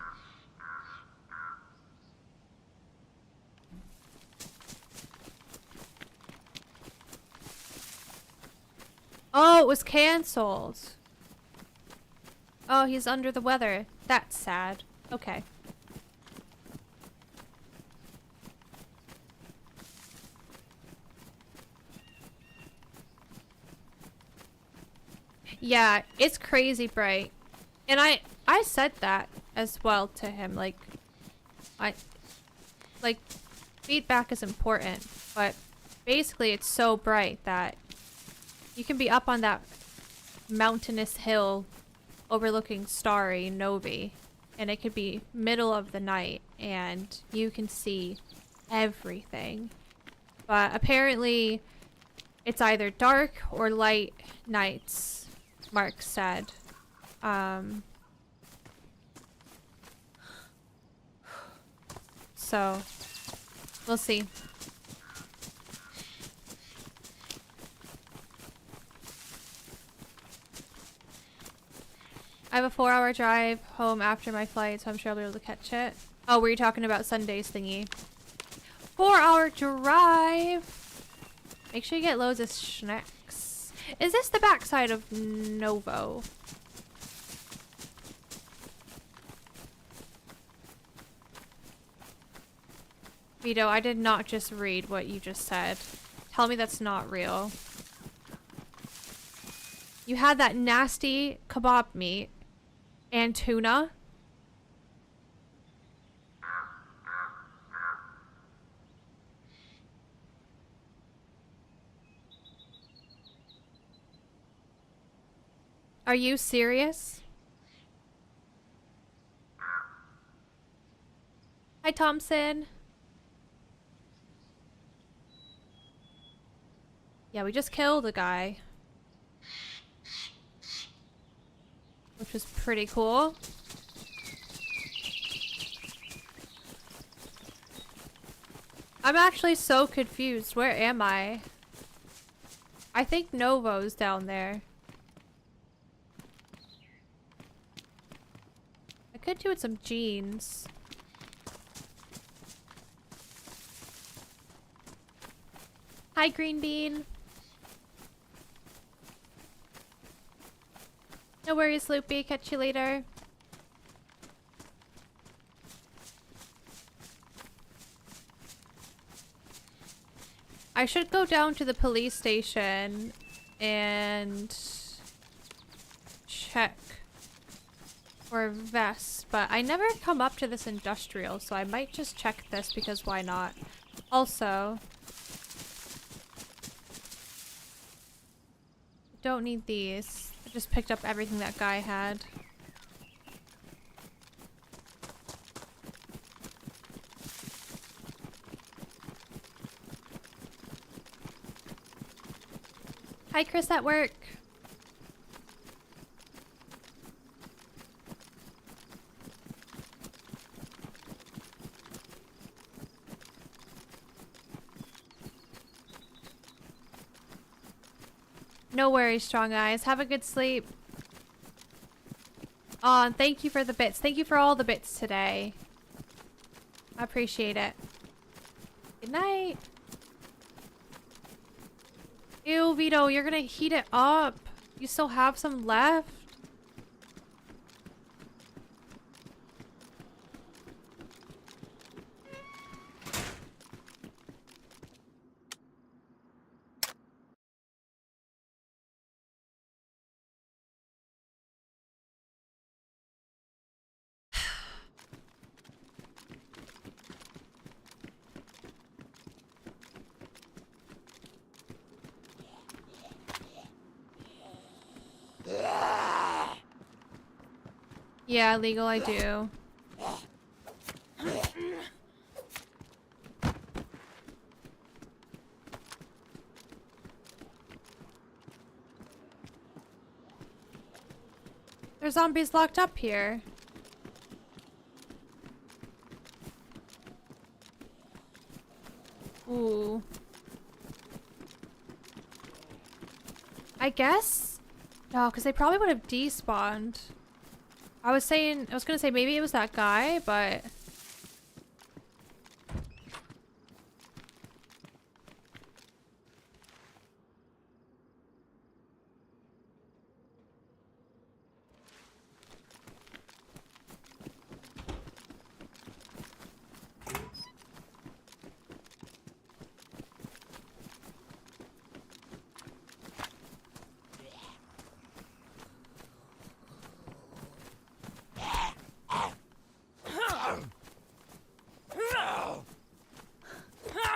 Oh, it was canceled. Oh, he's under the weather. That's sad. Okay. Yeah, it's crazy bright. And I said that as well to him. Like feedback is important, but basically it's so bright that you can be up on that mountainous hill overlooking starry Novi, and it could be middle of the night and you can see everything. But apparently it's either dark or light nights, Mark said. So we'll see. I have a 4-hour drive home after my flight, so I'm sure I'll be able to catch it. Oh, were you talking about Sunday's thingy? 4-hour drive! Make sure you get loads of snacks. Is this the backside of Novo? Vito, I did not just read what you just said. Tell me that's not real. You had that nasty kebab meat and tuna. Are you serious? Hi, Thompson. Yeah, we just killed a guy, which was pretty cool. I'm actually so confused. Where am I? I think Novo's down there. I could do with some jeans. Hi, Green Bean. No worries, Loopy. Catch you later. I should go down to the police station and check for vests, but I never come up to this industrial, so I might just check this because why not? Also, don't need these. I just picked up everything that guy had. Hi, Chris at work. No worries, Strong Eyes. Have a good sleep. Oh, and thank you for the bits. Thank you for all the bits today. I appreciate it. Good night. Ew, Vito, you're gonna heat it up. You still have some left? Yeah, legal, I do. There's zombies locked up here. Ooh. I guess? No, because they probably would have despawned. I was gonna say maybe it was that guy, but...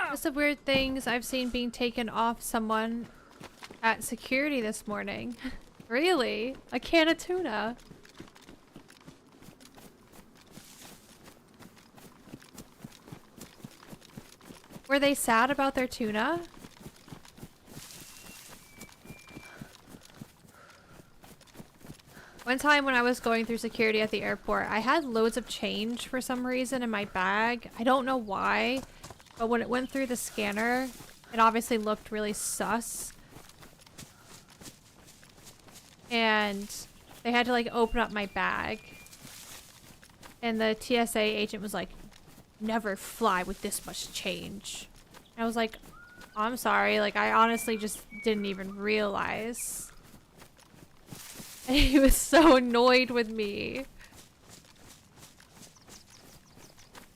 Lots of weird things I've seen being taken off someone at security this morning. Really? A can of tuna. Were they sad about their tuna? One time when I was going through security at the airport, I had loads of change for some reason in my bag. I don't know why, but when it went through the scanner, it obviously looked really sus. And they had to like open up my bag. And the TSA agent was like, "Never fly with this much change." And I was like, "I'm sorry, like I honestly just didn't even realize." And he was so annoyed with me.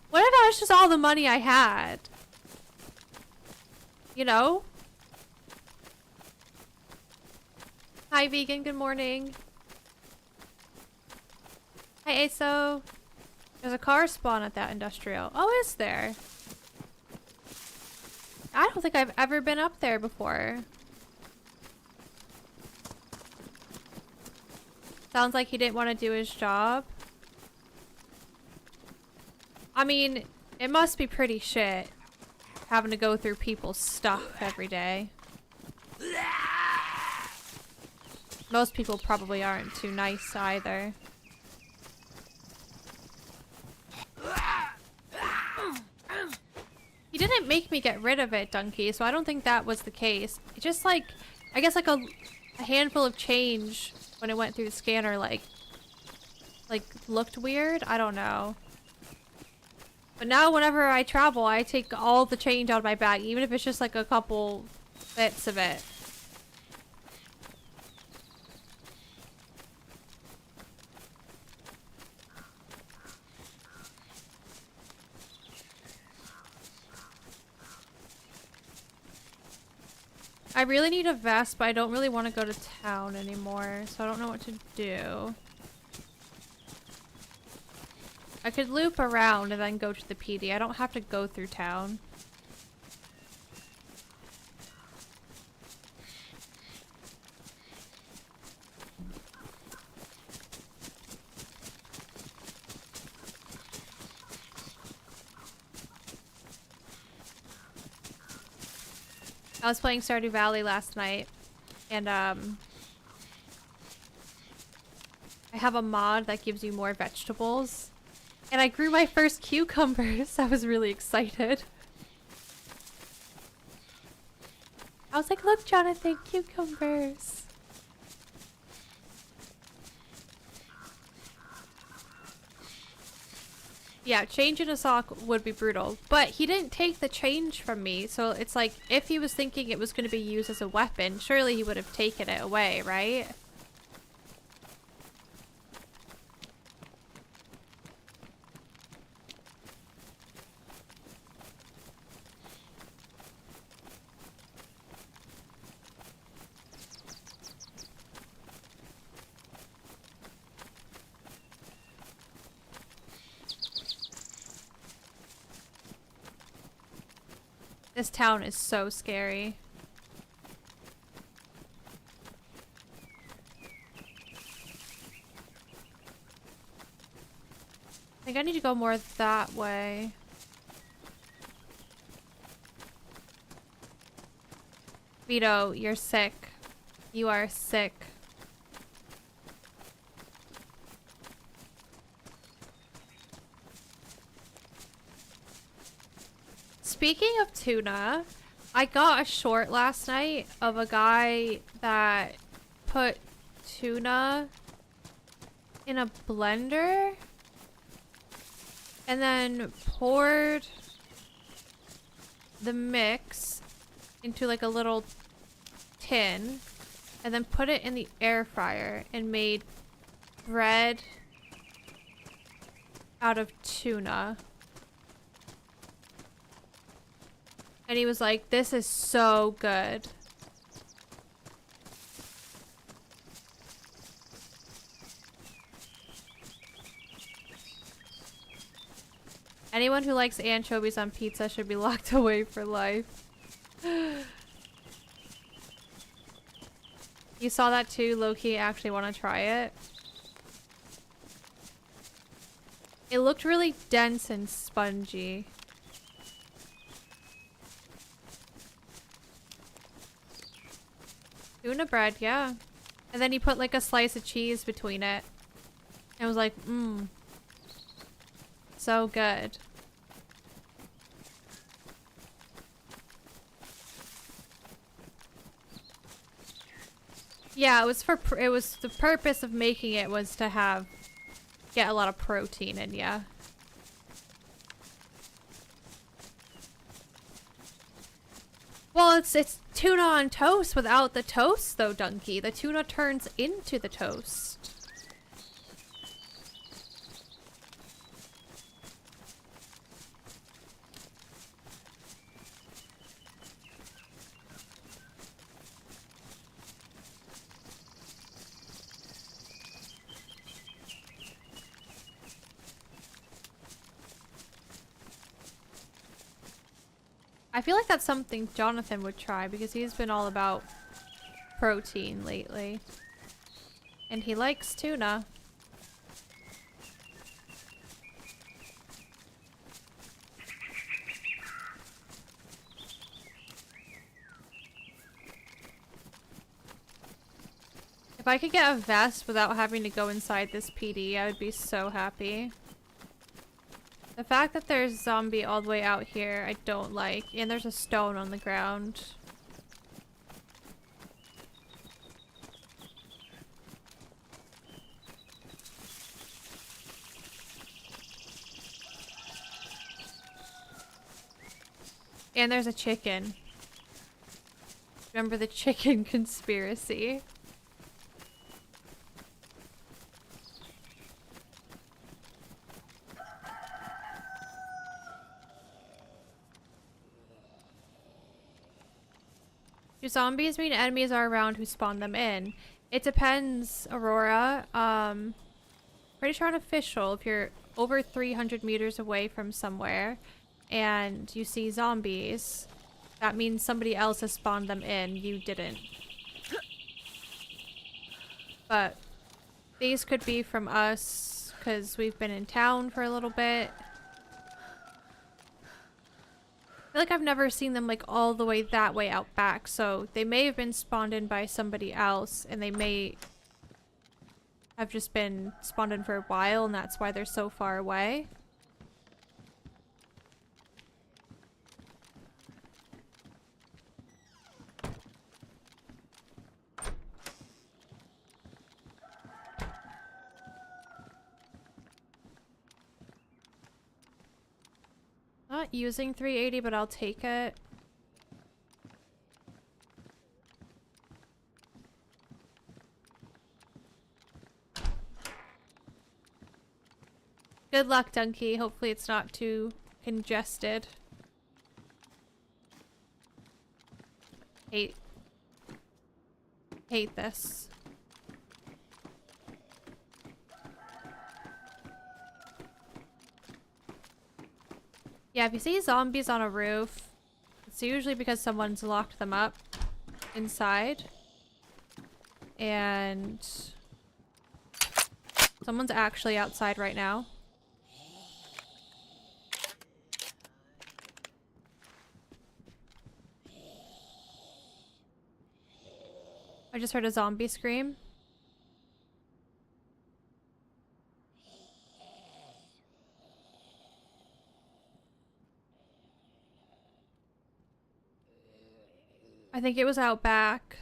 What if that was just all the money I had? You know? Hi, Vegan. Good morning. Hi, Aso. There's a car spawn at that industrial. Oh, is there? I don't think I've ever been up there before. Sounds like he didn't want to do his job. I mean, it must be pretty shit having to go through people's stuff every day. Most people probably aren't too nice either. He didn't make me get rid of it, Donkey, so I don't think that was the case. It just like, I guess like a handful of change when it went through the scanner like looked weird. I don't know. But now whenever I travel, I take all the change out of my bag, even if it's just like a couple bits of it. really need a vest, but I don't really want to go to town anymore, so I don't know what to do. I could loop around and then go to the PD. I don't have to go through town. I was playing Stardew Valley last night, and I have a mod that gives you more vegetables. And I grew my first cucumbers. I was really excited. I was like, look, Jonathan, cucumbers. Yeah, change in a sock would be brutal. But he didn't take the change from me. So it's like, if he was thinking it was going to be used as a weapon, surely he would have taken it away, right? This town is so scary. I think I need to go more that way. Vito, you're sick. You are sick. Speaking of tuna, I got a short last night of a guy that put tuna in a blender and then poured the mix into like a little tin and then put it in the air fryer and made bread out of tuna. And he was like, this is so good. Anyone who likes anchovies on pizza should be locked away for life. You saw that too, Loki? Actually want to try it. It looked really dense and spongy. Tuna bread, yeah. And then he put like a slice of cheese between it. And was like, mmm. So good. Yeah, it was the purpose of making it was to get a lot of protein in ya. Well, it's tuna on toast without the toast, though, Donkey. The tuna turns into the toast. I feel like that's something Jonathan would try because he's been all about protein lately. And he likes tuna. If I could get a vest without having to go inside this PD, I would be so happy. The fact that there's zombie all the way out here, I don't like. And there's a stone on the ground. And there's a chicken. Remember the chicken conspiracy? Do zombies mean enemies are around who spawn them in? It depends, Aurora. Pretty sure on official, if you're over 300 meters away from somewhere and you see zombies, that means somebody else has spawned them in. You didn't. But these could be from us because we've been in town for a little bit. I feel like I've never seen them like all the way that way out back, so they may have been spawned in by somebody else and they may have just been spawned in for a while and that's why they're so far away. Not using 380, but I'll take it. Good luck, Donkey. Hopefully it's not too congested. Hate this. Yeah, if you see zombies on a roof, it's usually because someone's locked them up inside. And someone's actually outside right now. I just heard a zombie scream. I think it was out back.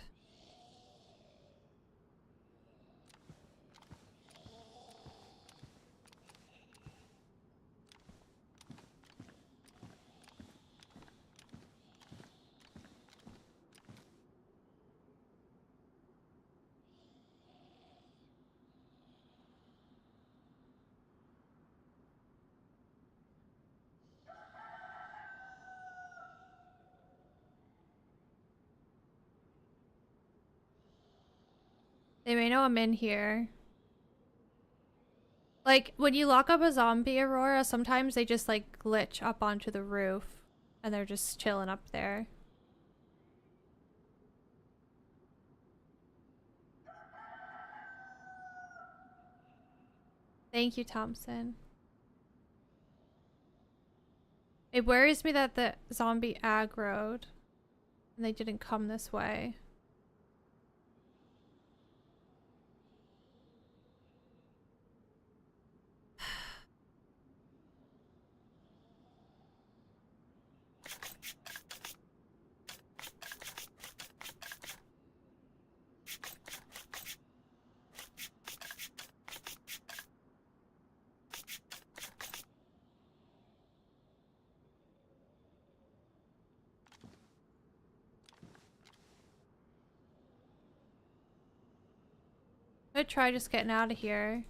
They may know I'm in here. Like, when you lock up a zombie, Aurora, sometimes they just, like, glitch up onto the roof. And they're just chilling up there. Thank you, Thompson. It worries me that the zombie aggroed. And they didn't come this way. I'm gonna try just getting out of here.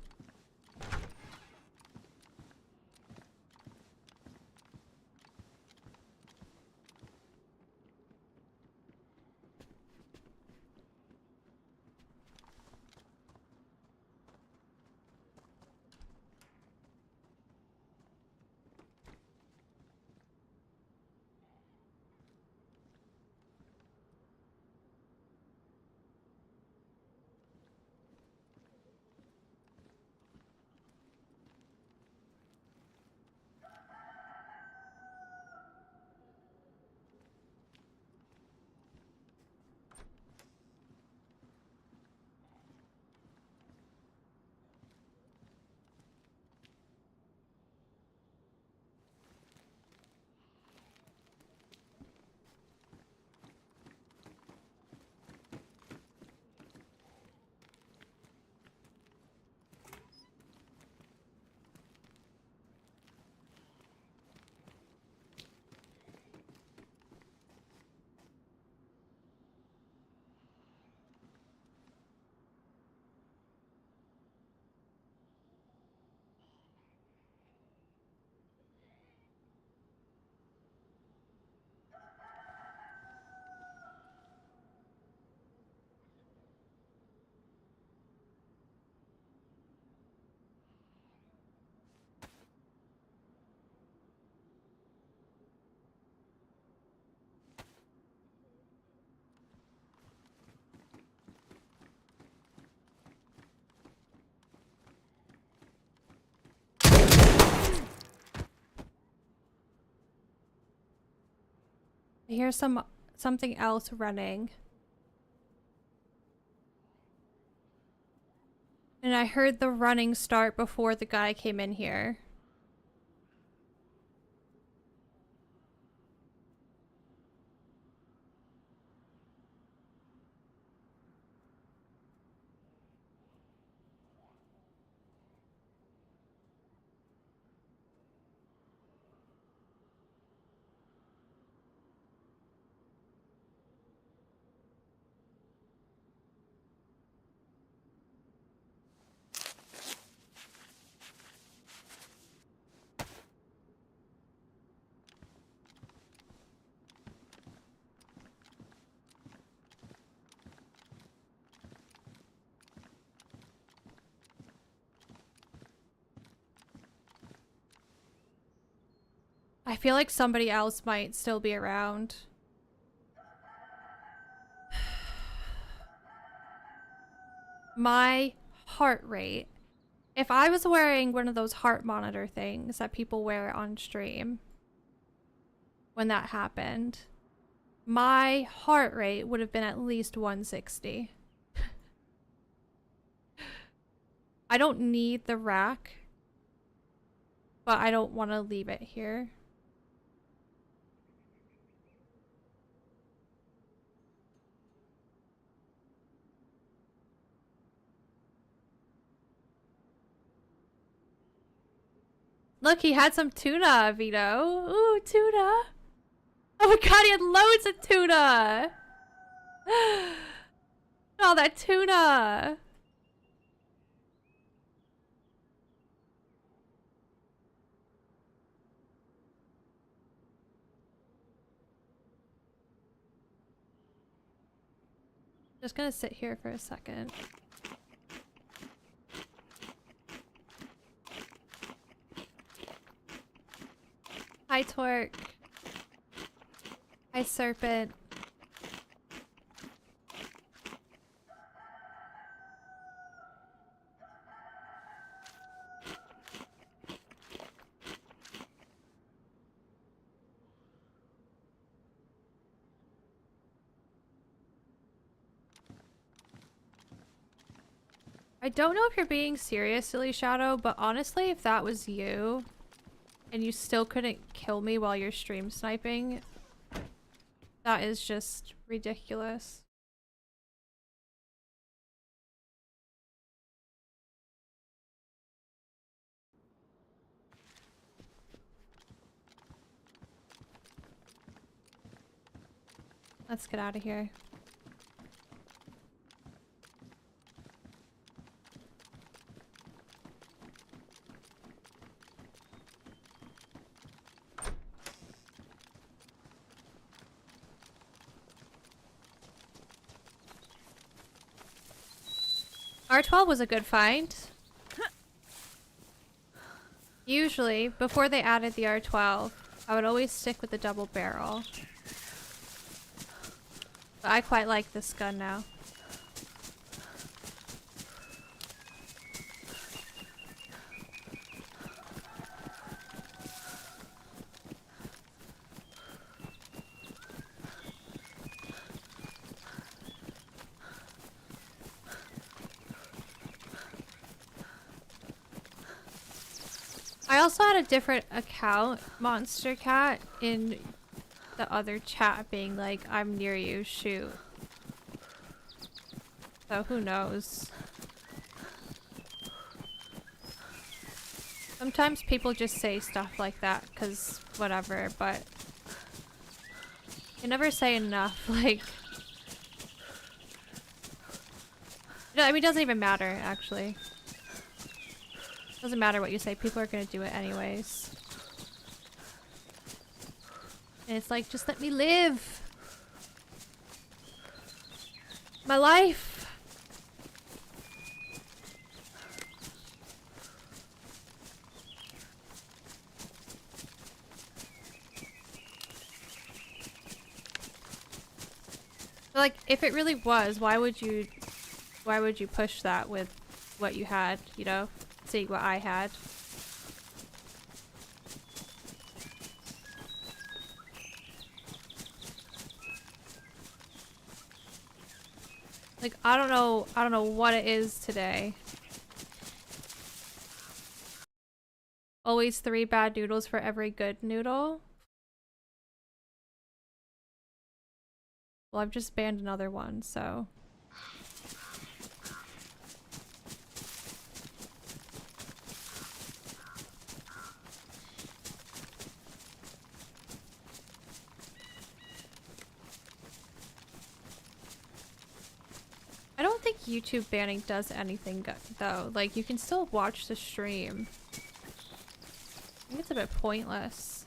I hear something else running. And I heard the running start before the guy came in here. I feel like somebody else might still be around. My heart rate. If I was wearing one of those heart monitor things that people wear on stream when that happened, my heart rate would have been at least 160. I don't need the rack, but I don't want to leave it here. Look, he had some tuna, Vito. Ooh, tuna. Oh my god, he had loads of tuna. All that tuna. Just gonna sit here for a second. Hi, Twerk. Hi, Serpent. I don't know if you're being serious, Silly Shadow, but honestly, if that was you, and you still couldn't kill me while you're stream sniping, that is just ridiculous. Let's get out of here. R12 was a good find. Usually, before they added the R12, I would always stick with the double barrel. But I quite like this gun now. I also had a different account, Monster Cat, in the other chat being like, I'm near you, shoot. So who knows? Sometimes people just say stuff like that because whatever, but you never say enough, like... No, I mean, it doesn't even matter, actually. Doesn't matter what you say, people are gonna do it anyways. And it's like, just let me live! My life! Like, if it really was, why would you push that with what you had, you know? See what I had. Like, I don't know what it is today. Always 3 bad noodles for every good noodle. Well, I've just banned another one, so. I don't think YouTube banning does anything though. Like, you can still watch the stream. I think it's a bit pointless.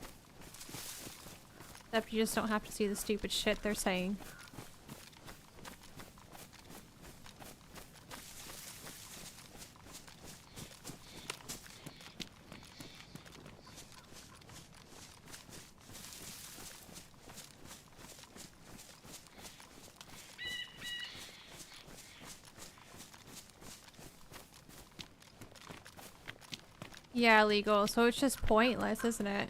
Except you just don't have to see the stupid shit they're saying. Yeah, legal. So it's just pointless, isn't it?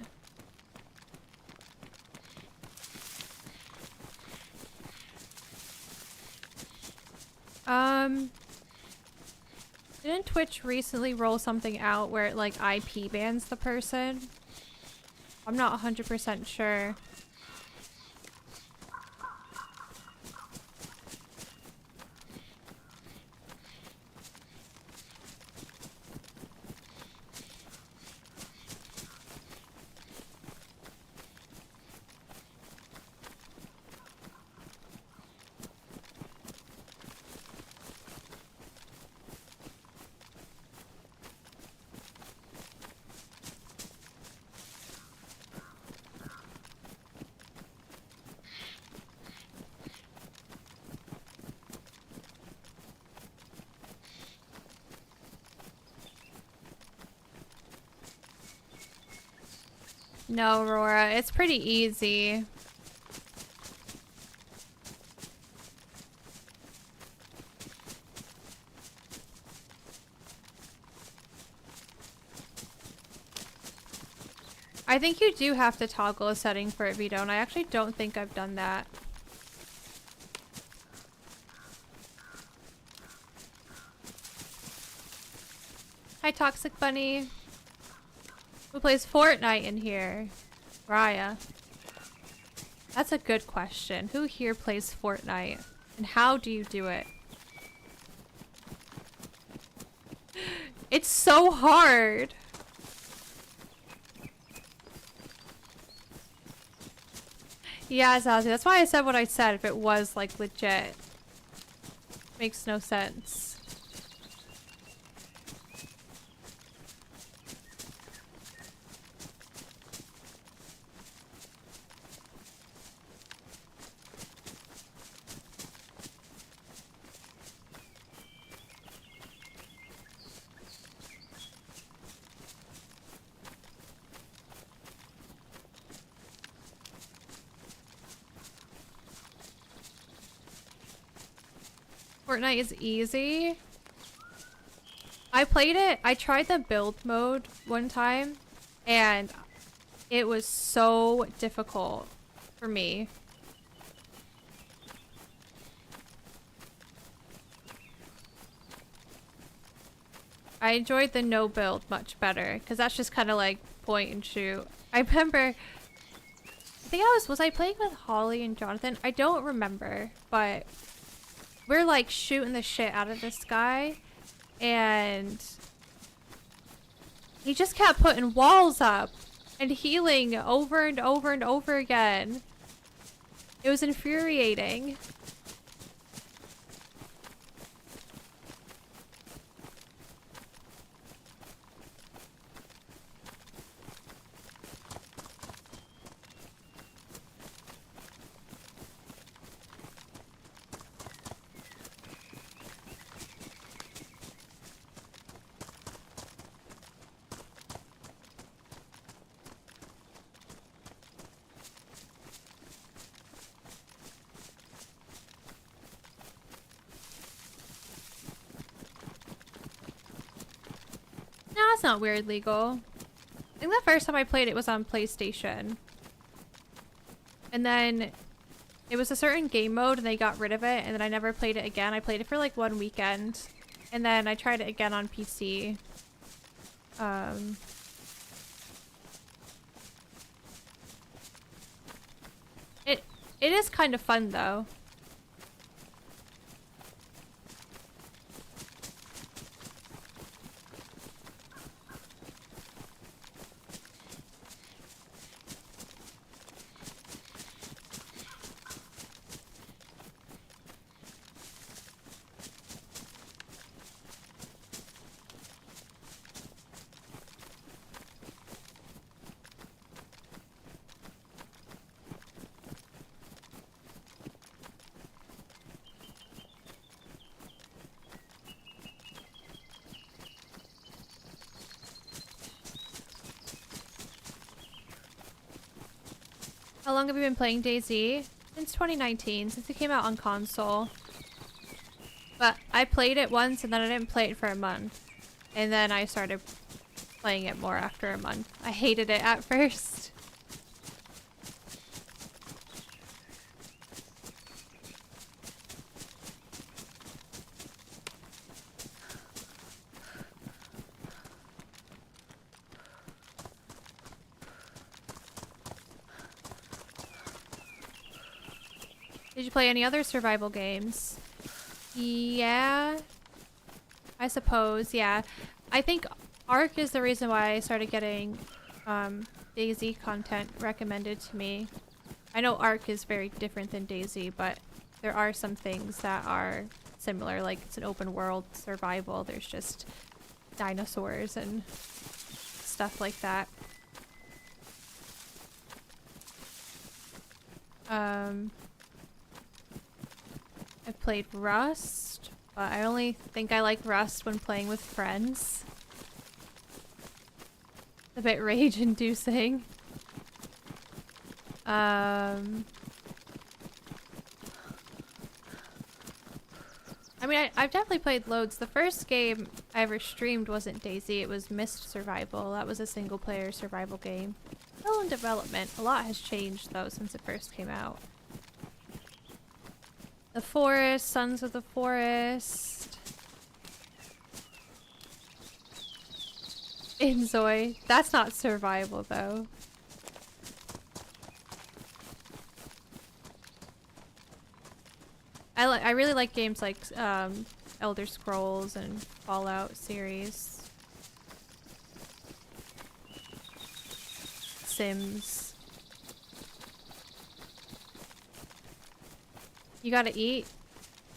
Didn't Twitch recently roll something out where it like IP bans the person? I'm not 100% sure. No, Aurora, it's pretty easy. I think you do have to toggle a setting for it, Vito, and I actually don't think I've done that. Hi, Toxic Bunny. Who plays Fortnite in here? Raya. That's a good question. Who here plays Fortnite? And how do you do it? It's so hard. Yeah, Zazie. That's why I said what I said. If it was like legit. Makes no sense. Fortnite is easy. I played it. I tried the build mode one time and it was so difficult for me. I enjoyed the no build much better because that's just kind of like point and shoot. I remember, I think was I playing with Holly and Jonathan? I don't remember, but we're like shooting the shit out of this guy and he just kept putting walls up and healing over and over and over again. It was infuriating. No, it's not weird, legal. I think the first time I played it was on PlayStation. And then It was a certain game mode and they got rid of it, and then I never played it again. I played it for like one weekend, and then I tried it again on PC. It is kind of fun though. How long have you been playing DayZ? Since 2019, since it came out on console. But I played it once and then I didn't play it for a month. And then I started playing it more after a month. I hated it at first. Did you play any other survival games? Yeah, I suppose, yeah. I think Ark is the reason why I started getting DayZ content recommended to me. I know Ark is very different than DayZ, but there are some things that are similar, like it's an open world survival. There's just dinosaurs and stuff like that. I've played Rust, but I only think I like Rust when playing with friends. It's a bit rage-inducing. I mean, I've definitely played loads. The first game I ever streamed wasn't DayZ, it was Mist Survival. That was a single-player survival game. Still in development. A lot has changed, though, since it first came out. The Forest, Sons of the Forest. Inzoi. That's not survival, though. I really like games like Elder Scrolls and Fallout series. Sims. You gotta eat?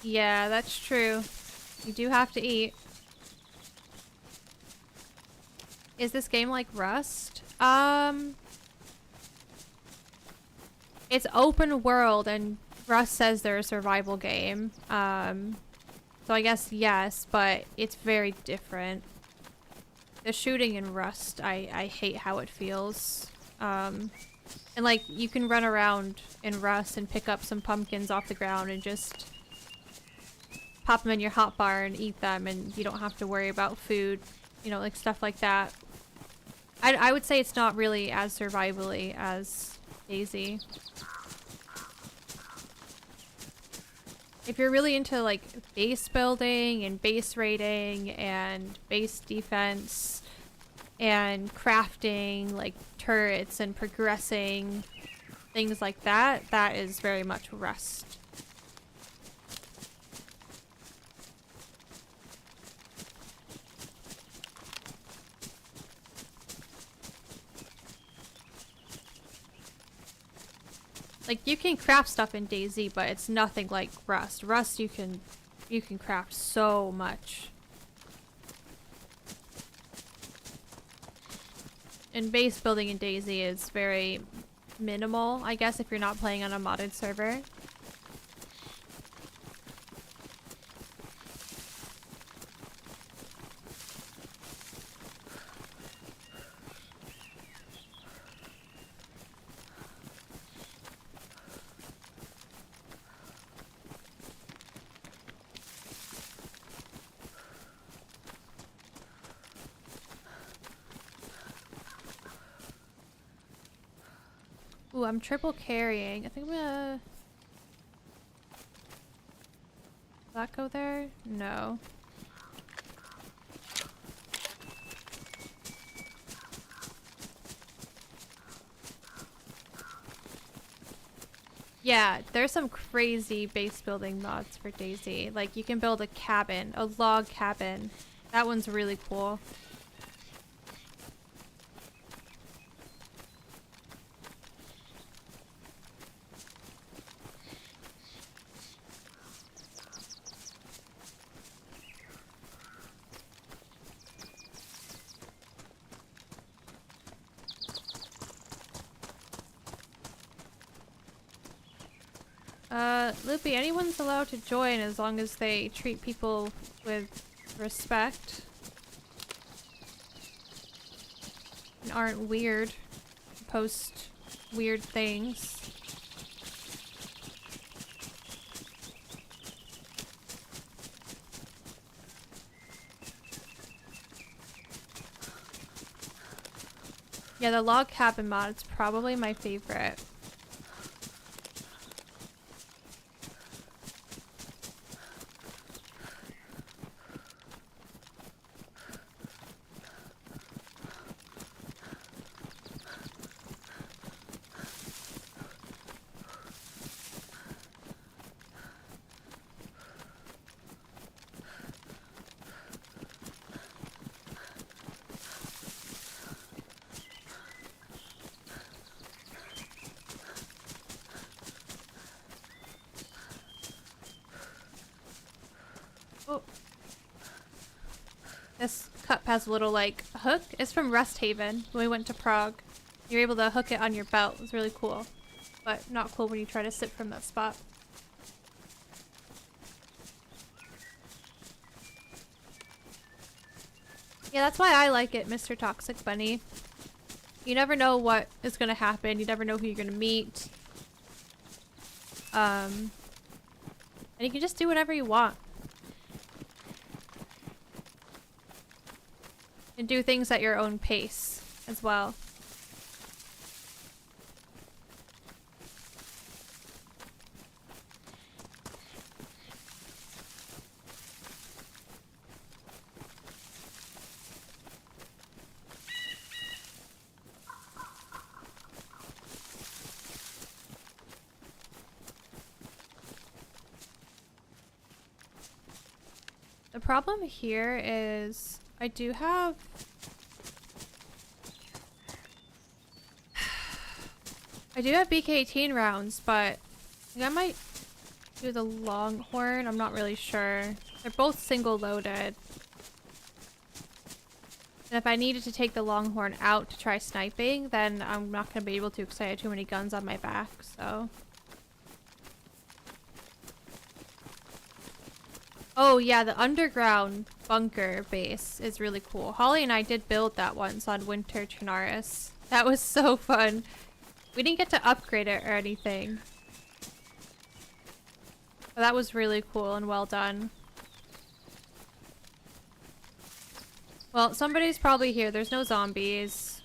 Yeah, that's true. You do have to eat. Is this game like Rust? It's open world and Rust says they're a survival game. So I guess yes, but it's very different. The shooting in Rust, I hate how it feels. And like, you can run around in Rust and pick up some pumpkins off the ground and just pop them in your hotbar and eat them, and you don't have to worry about food, you know, like stuff like that. I would say it's not really as survivally as DayZ. If you're really into like base building and base raiding and base defense and crafting like turrets and progressing, things like that, that is very much Rust. Like, you can craft stuff in DayZ, but it's nothing like Rust. Rust, you can craft so much. And base building in DayZ is very minimal, I guess, if you're not playing on a modded server. Ooh, I'm triple carrying. I think I'm gonna that go there? No. Yeah, there's some crazy base building mods for DayZ. Like, you can build a cabin, a log cabin. That one's really cool. Loopy, anyone's allowed to join as long as they treat people with respect. And aren't weird. Post weird things. Yeah, the log cabin mod is probably my favorite. Oh. This cup has a little, like, hook. It's from Rest Haven when we went to Prague. You're able to hook it on your belt. It's really cool. But not cool when you try to sit from that spot. Yeah, that's why I like it, Mr. Toxic Bunny. You never know what is going to happen. You never know who you're going to meet. And you can just do whatever you want. And do things at your own pace as well. The problem here is I do have BK-18 rounds, but I think I might do the Longhorn. I'm not really sure. They're both single loaded. And if I needed to take the Longhorn out to try sniping, then I'm not going to be able to because I have too many guns on my back, so. Oh yeah, the underground bunker base is really cool. Holly and I did build that once on Winter Chinaris. That was so fun. We didn't get to upgrade it or anything. But that was really cool and well done. Well, somebody's probably here. There's no zombies.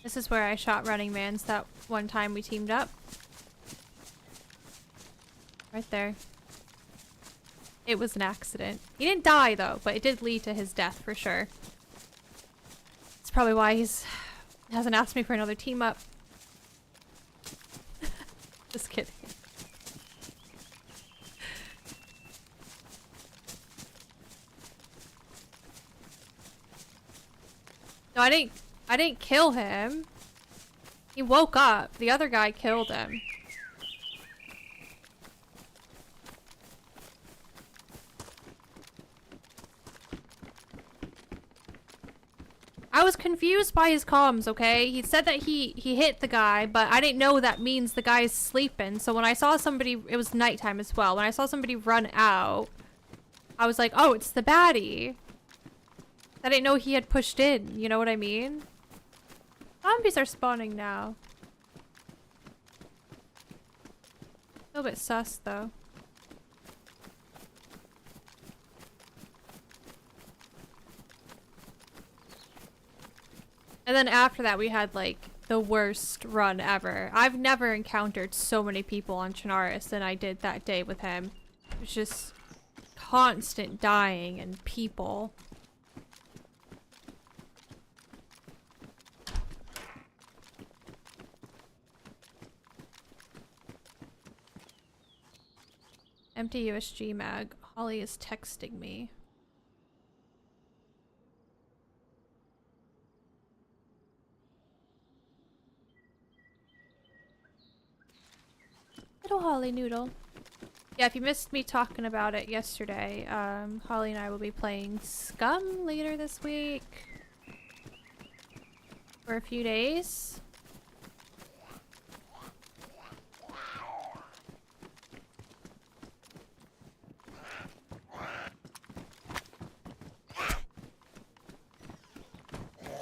This is where I shot Running Man's that one time we teamed up. Right there. It was an accident. He didn't die though, but it did lead to his death for sure. That's probably why he's hasn't asked me for another team up. Just kidding. No, I didn't kill him. He woke up. The other guy killed him. I was confused by his comms, okay? He said that he hit the guy, but I didn't know that means the guy's sleeping. So when I saw somebody, it was nighttime as well. When I saw somebody run out, I was like, oh, it's the baddie. I didn't know he had pushed in, you know what I mean? Zombies are spawning now. A little bit sus though. And then after that we had like the worst run ever. I've never encountered so many people on Chinaris than I did that day with him. It was just constant dying and people. Empty USG mag. Holly is texting me. Little Holly Noodle. Yeah, if you missed me talking about it yesterday, Holly and I will be playing Scum later this week. For a few days.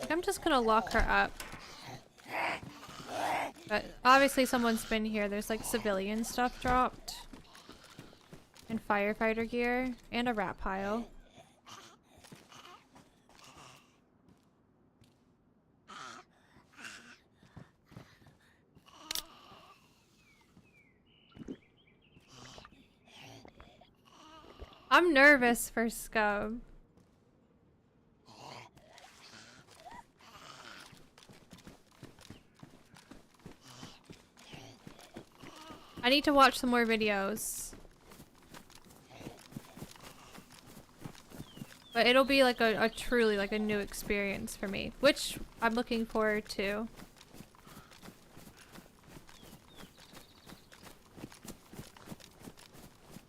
I'm just gonna lock her up. But obviously someone's been here. There's like civilian stuff dropped. And firefighter gear. And a rat pile. I'm nervous for Scum. I need to watch some more videos. But it'll be like a truly like a new experience for me, which I'm looking forward to.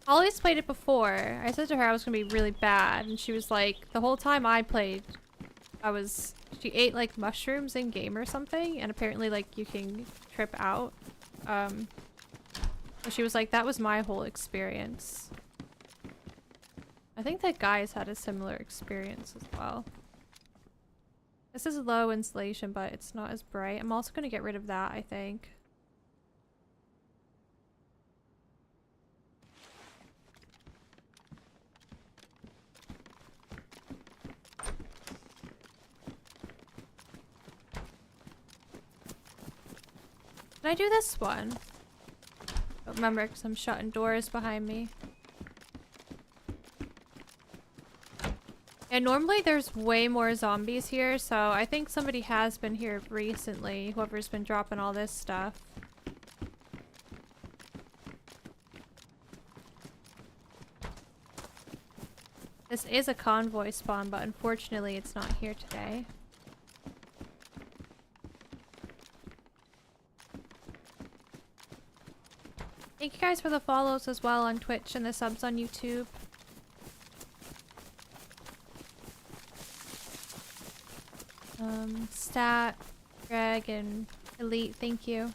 Holly's played it before. I said to her I was gonna be really bad, and she was like, the whole time I played, she ate like mushrooms in game or something, and apparently like you can trip out. So she was like, that was my whole experience. I think that guys had a similar experience as well. This is low insulation, but it's not as bright. I'm also gonna get rid of that, I think. Can I do this one? Don't remember because I'm shutting doors behind me. And normally there's way more zombies here, so I think somebody has been here recently, whoever's been dropping all this stuff. This is a convoy spawn, but unfortunately it's not here today. Thank you guys for the follows as well on Twitch and the subs on YouTube. Stat, Greg, and Elite, thank you.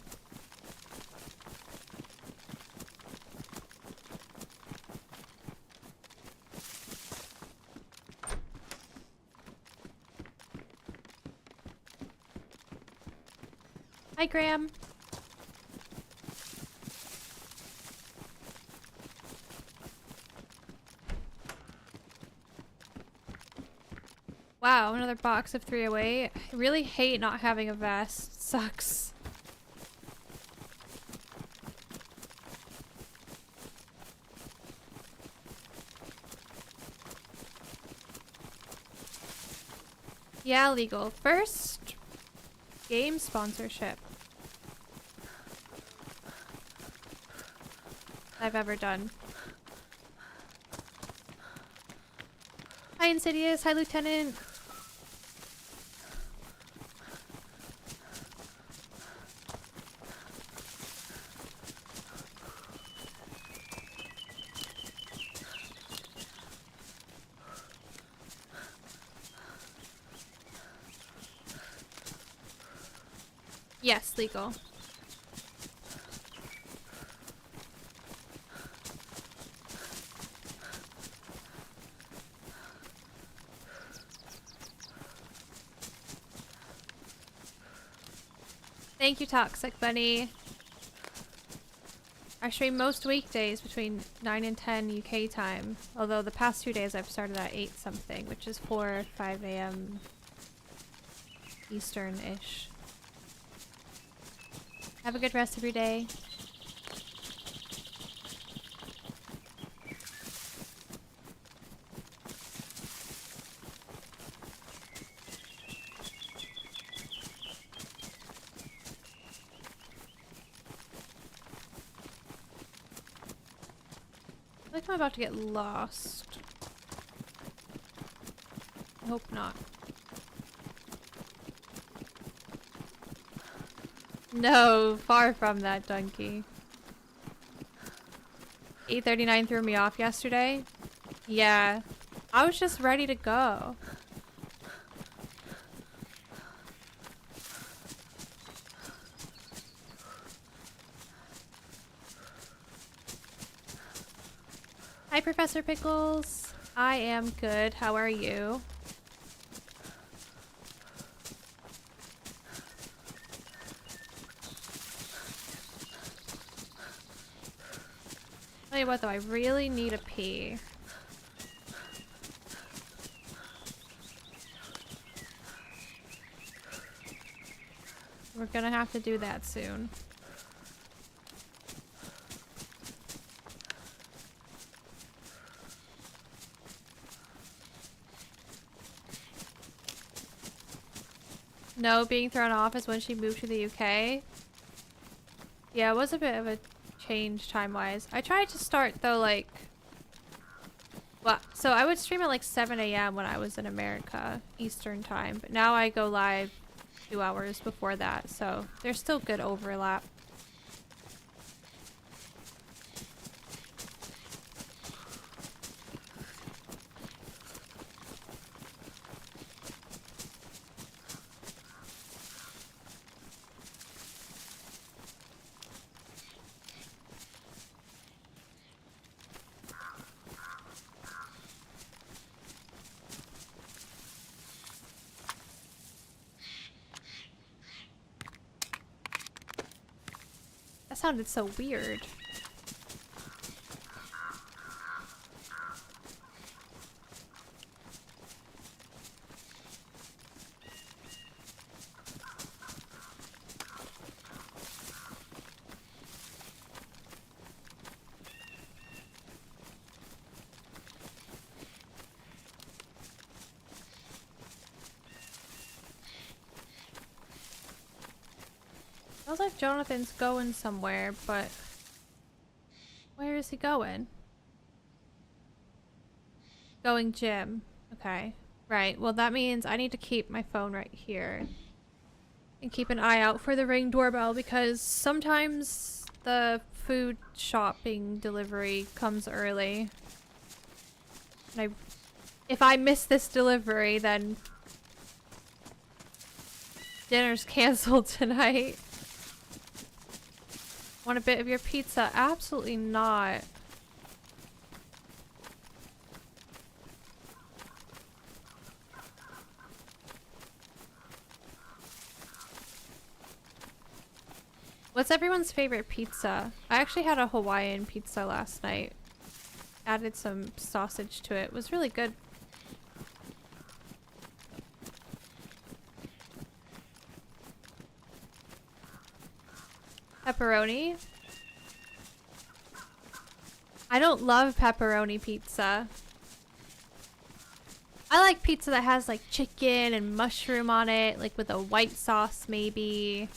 Hi, Graham. Wow, another box of 308. I really hate not having a vest. Sucks. Yeah, legal. First game sponsorship I've ever done. Hi, Insidious. Hi, Lieutenant. Yes, legal. Thank you, Toxic Bunny. I stream most weekdays between 9 and 10 UK time. Although the past 2 days I've started at 8 something, which is 4 or 5 a.m. Eastern-ish. Have a good rest of your day. I feel like I'm about to get lost. I hope not. No, far from that, donkey. 8:39 threw me off yesterday. Yeah, I was just ready to go. Hi, Professor Pickles. I am good. How are you? Tell you what though, I really need a pee. We're gonna have to do that soon. No, being thrown off is when she moved to the UK. Yeah, it was a bit of a change time-wise. I tried to start though, like... Well, so I would stream at like 7 a.m. when I was in America, Eastern time. But now I go live 2 hours before that, so there's still good overlap. That sounded so weird. Sounds like Jonathan's going somewhere, but where is he going? Going gym. Okay. Right. Well, that means I need to keep my phone right here and keep an eye out for the Ring doorbell because sometimes the food shopping delivery comes early. And if I miss this delivery, then dinner's canceled tonight. Want a bit of your pizza? Absolutely not. What's everyone's favorite pizza? I actually had a Hawaiian pizza last night. Added some sausage to it. It was really good. Pepperoni? I don't love pepperoni pizza. I like pizza that has like chicken and mushroom on it, like with a white sauce maybe.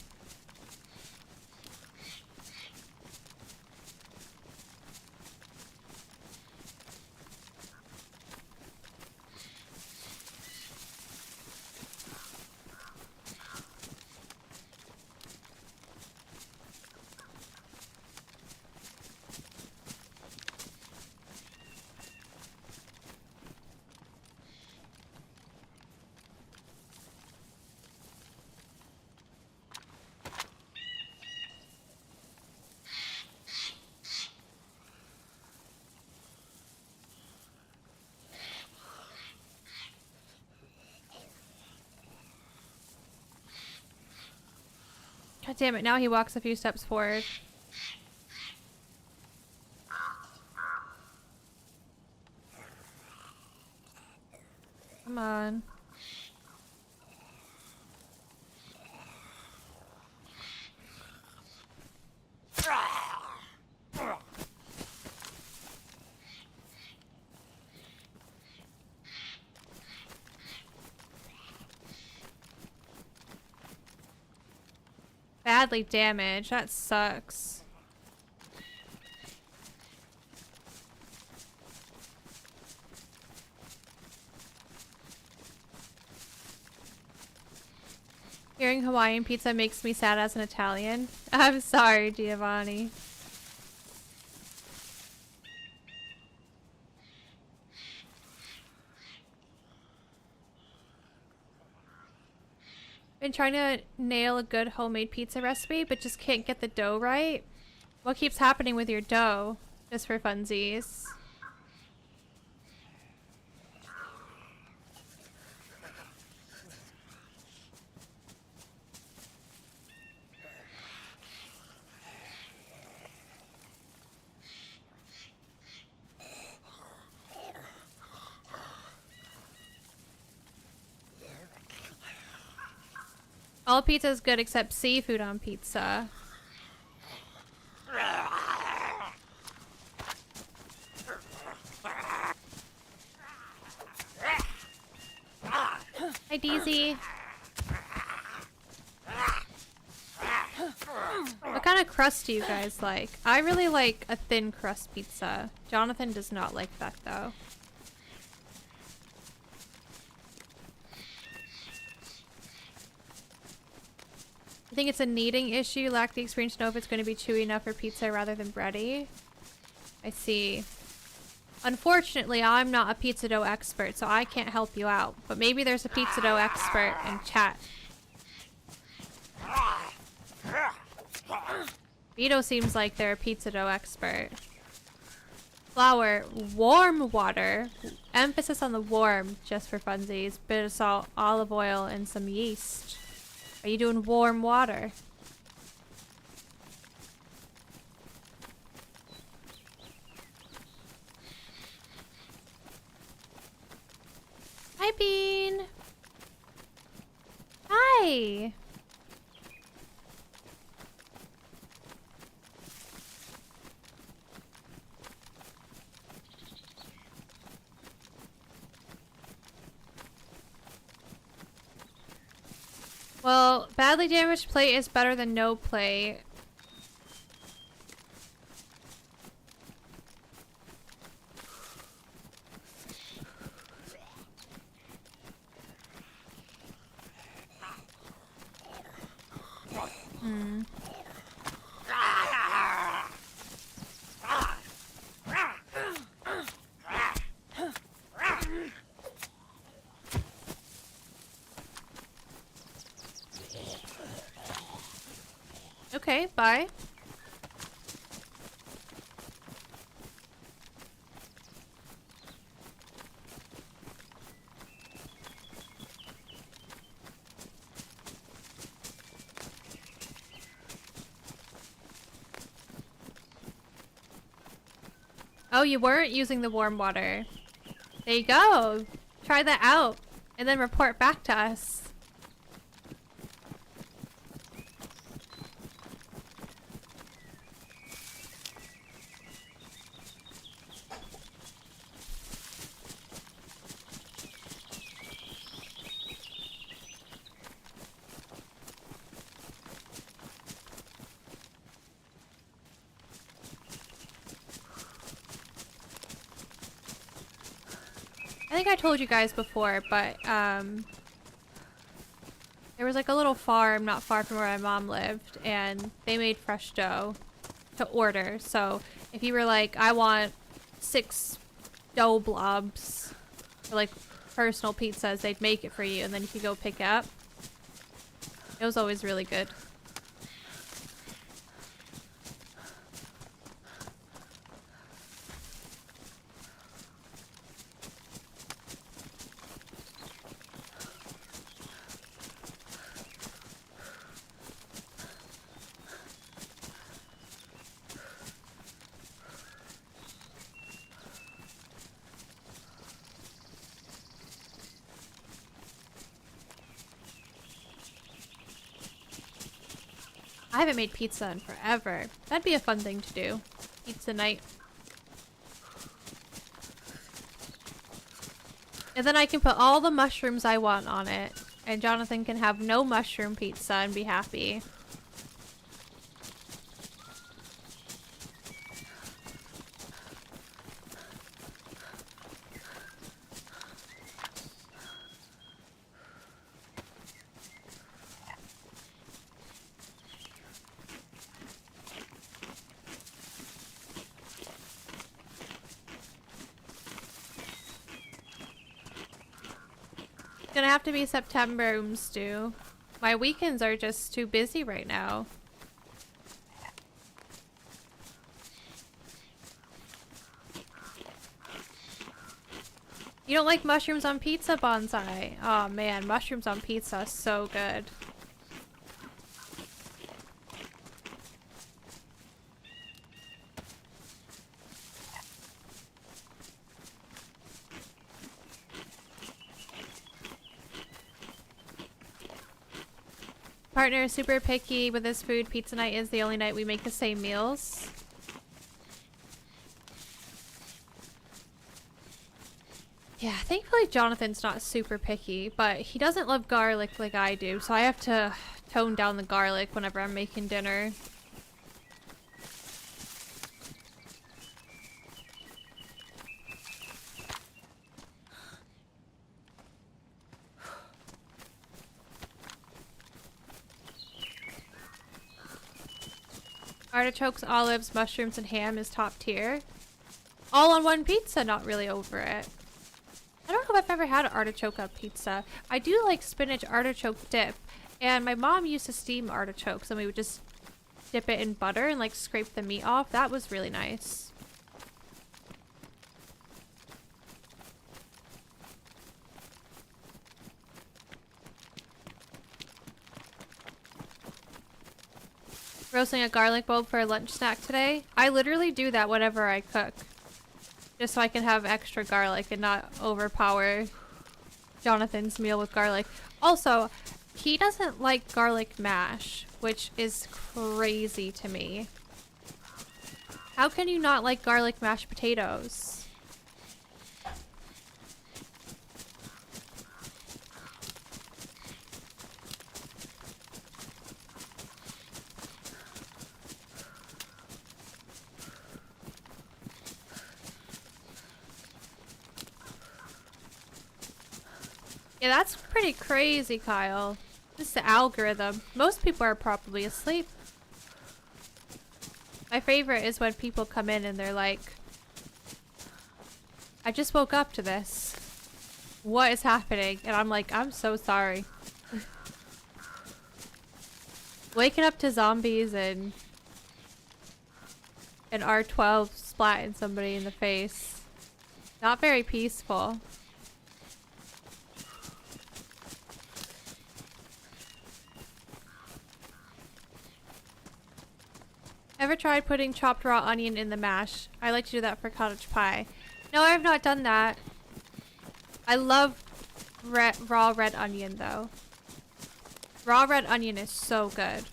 God damn it, now he walks a few steps forward. Come on. Badly damaged. That sucks. Hearing Hawaiian pizza makes me sad as an Italian. I'm sorry, Giovanni. Been trying to nail a good homemade pizza recipe, but just can't get the dough right. What keeps happening with your dough? Just for funsies. All pizza is good except seafood on pizza. Hi, DayZ. What kind of crust do you guys like? I really like a thin crust pizza. Jonathan does not like that, though. I think it's a kneading issue. Lack the experience to know if it's going to be chewy enough for pizza rather than bready. I see. Unfortunately, I'm not a pizza dough expert, so I can't help you out. But maybe there's a pizza dough expert in chat. Vito seems like they're a pizza dough expert. Flour, warm water. Emphasis on the warm, just for funsies. Bit of salt, olive oil, and some yeast. Are you doing warm water? Hi, Bean. Hi. Well, badly damaged plate is better than no plate. Hmm. Okay, bye. Oh, you weren't using the warm water. There you go. Try that out and then report back to us. I think I told you guys before, but there was like a little farm not far from where my mom lived, and they made fresh dough to order. So if you were like, I want 6 dough blobs for like personal pizzas, they'd make it for you, and then you could go pick it up. It was always really good. haven't made pizza in forever. That'd be a fun thing to do. Pizza night. And then I can put all the mushrooms I want on it. And Jonathan can have no mushroom pizza and be happy. Gonna have to be September, Stew. My weekends are just too busy right now. You don't like mushrooms on pizza, Bonsai? Oh man, mushrooms on pizza, so good. Partner is super picky with his food. Pizza night is the only night we make the same meals. Yeah, thankfully Jonathan's not super picky, but he doesn't love garlic like I do, so I have to tone down the garlic whenever I'm making dinner. Artichokes, olives, mushrooms, and ham is top tier. All on one pizza, not really over it. I don't know if I've ever had an artichoke on pizza. I do like spinach artichoke dip, and my mom used to steam artichokes, and we would just dip it in butter and like scrape the meat off. That was really nice. Roasting a garlic bulb for a lunch snack today. I literally do that whenever I cook. Just so I can have extra garlic and not overpower Jonathan's meal with garlic. Also, he doesn't like garlic mash, which is crazy to me. How can you not like garlic mashed potatoes? Yeah, that's pretty crazy, Kyle. This is the algorithm. Most people are probably asleep. My favorite is when people come in and they're like, I just woke up to this. What is happening? And I'm like, I'm so sorry. Waking up to zombies and an R12 splatting somebody in the face. Not very peaceful. Ever tried putting chopped raw onion in the mash? I like to do that for cottage pie. No, I have not done that. I love raw red onion though. Raw red onion is so good.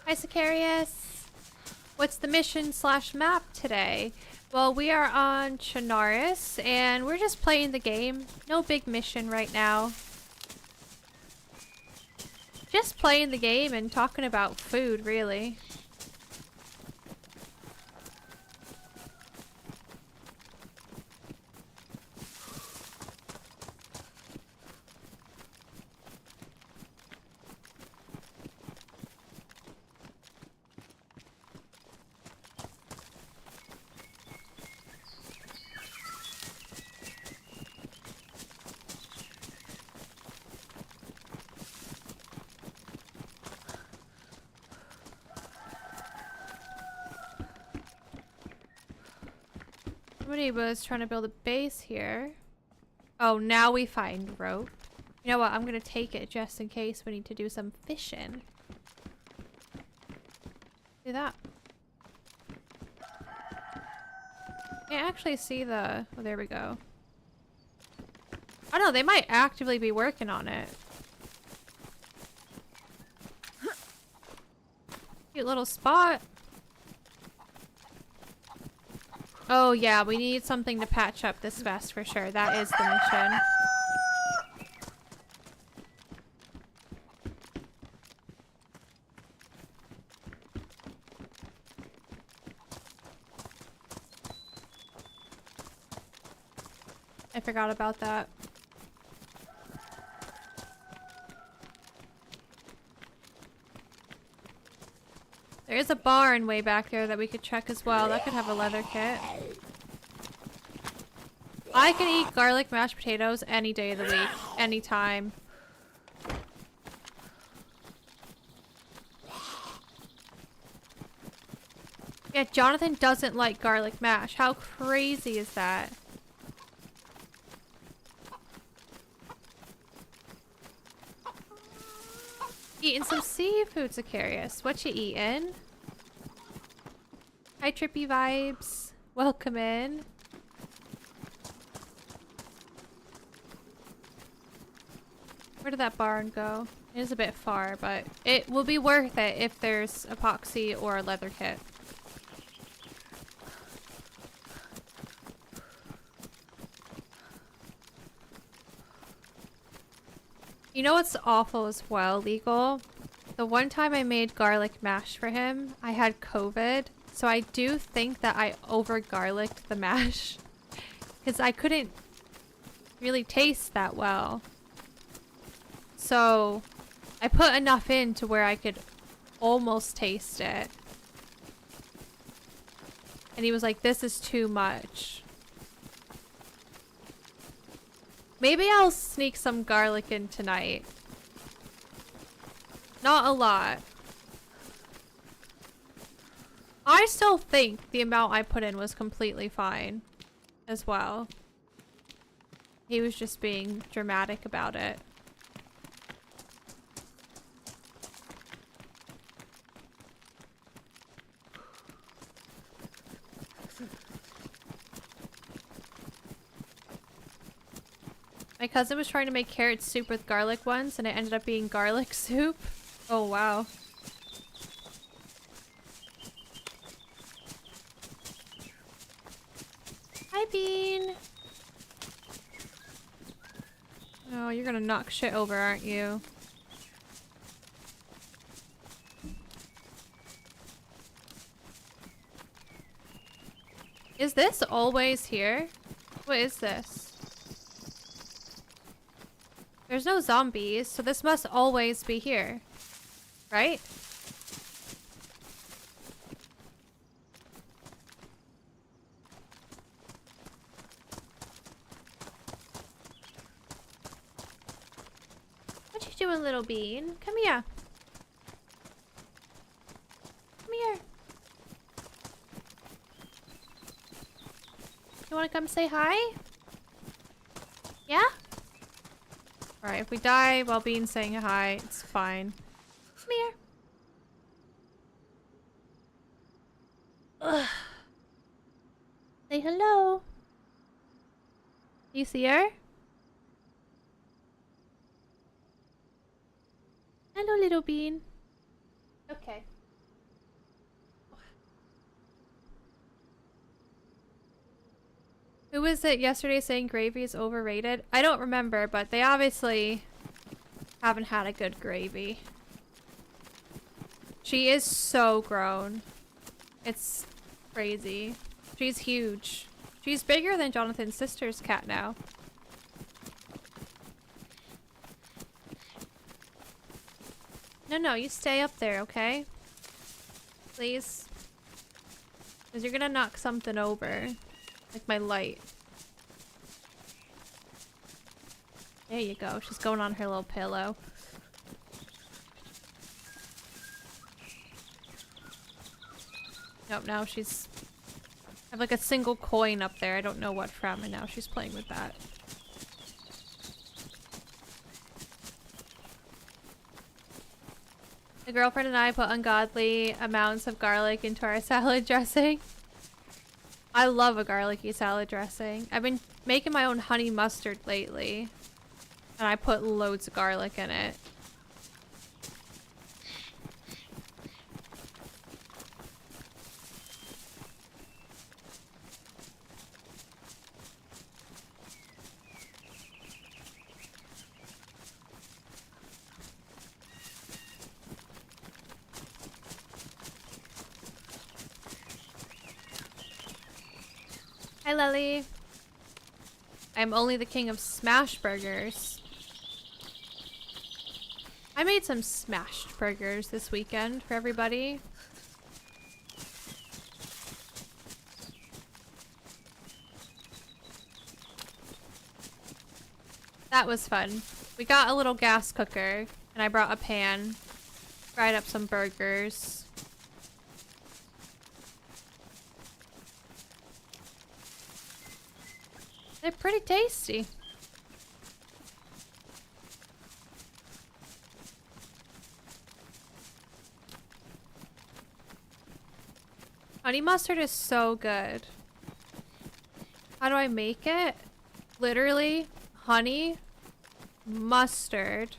Hi, Sicarius. What's the mission / map today? Well, we are on Chinaris, and we're just playing the game. No big mission right now. Just playing the game and talking about food, really. Somebody was trying to build a base here. Oh, now we find rope. You know what? I'm gonna take it just in case we need to do some fishing. Do that. Can't actually see the... Oh, there we go. I don't know, they might actively be working on it. Cute little spot. Oh yeah, we need something to patch up this vest for sure. That is the mission. I forgot about that. There is a barn way back there that we could check as well. That could have a leather kit. I can eat garlic mashed potatoes any day of the week. Anytime. Yeah, Jonathan doesn't like garlic mash. How crazy is that? Eating some seafood, Zacarius. What you eating? Hi, Trippy Vibes. Welcome in. Where did that barn go? It is a bit far, but it will be worth it if there's epoxy or a leather kit. You know what's awful as well, Legal? The one time I made garlic mash for him, I had COVID. So I do think that I over-garlicked the mash. Because I couldn't really taste that well. So I put enough in to where I could almost taste it. And he was like, this is too much. Maybe I'll sneak some garlic in tonight. Not a lot. I still think the amount I put in was completely fine as well. He was just being dramatic about it. My cousin was trying to make carrot soup with garlic once, and it ended up being garlic soup. Oh, wow. Hi, Bean. Oh, you're gonna knock shit over, aren't you? Is this always here? What is this? There's no zombies, so this must always be here. Right? What you doing, little bean? Come here. Come here. You wanna come say hi? Yeah? Alright, if we die while Bean's saying hi, it's fine. Come here. Ugh. Say hello. You see her? Hello, little Bean. Okay. Who was it yesterday saying gravy is overrated? I don't remember, but they obviously haven't had a good gravy. She is so grown. It's crazy. She's huge. She's bigger than Jonathan's sister's cat now. No, you stay up there, okay? Please. Because you're gonna knock something over. Like my light. There you go. She's going on her little pillow. Nope, now she's... I have like a single coin up there. I don't know what from, and now she's playing with that. The girlfriend and I put ungodly amounts of garlic into our salad dressing. I love a garlicky salad dressing. I've been making my own honey mustard lately. And I put loads of garlic in it. Hi, Lily. I'm only the king of smash burgers. I made some smashed burgers this weekend for everybody. That was fun. We got a little gas cooker, and I brought a pan, fried up some burgers. They're pretty tasty. Honey mustard is so good. How do I make it? Literally, honey, mustard.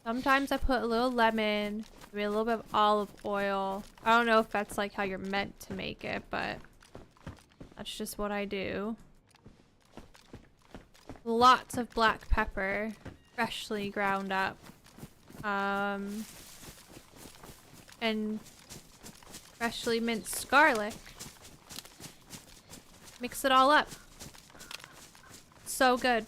Sometimes I put a little lemon, maybe a little bit of olive oil. I don't know if that's like how you're meant to make it, but that's just what I do. Lots of black pepper, freshly ground up. And freshly minced garlic. Mix it all up. So good.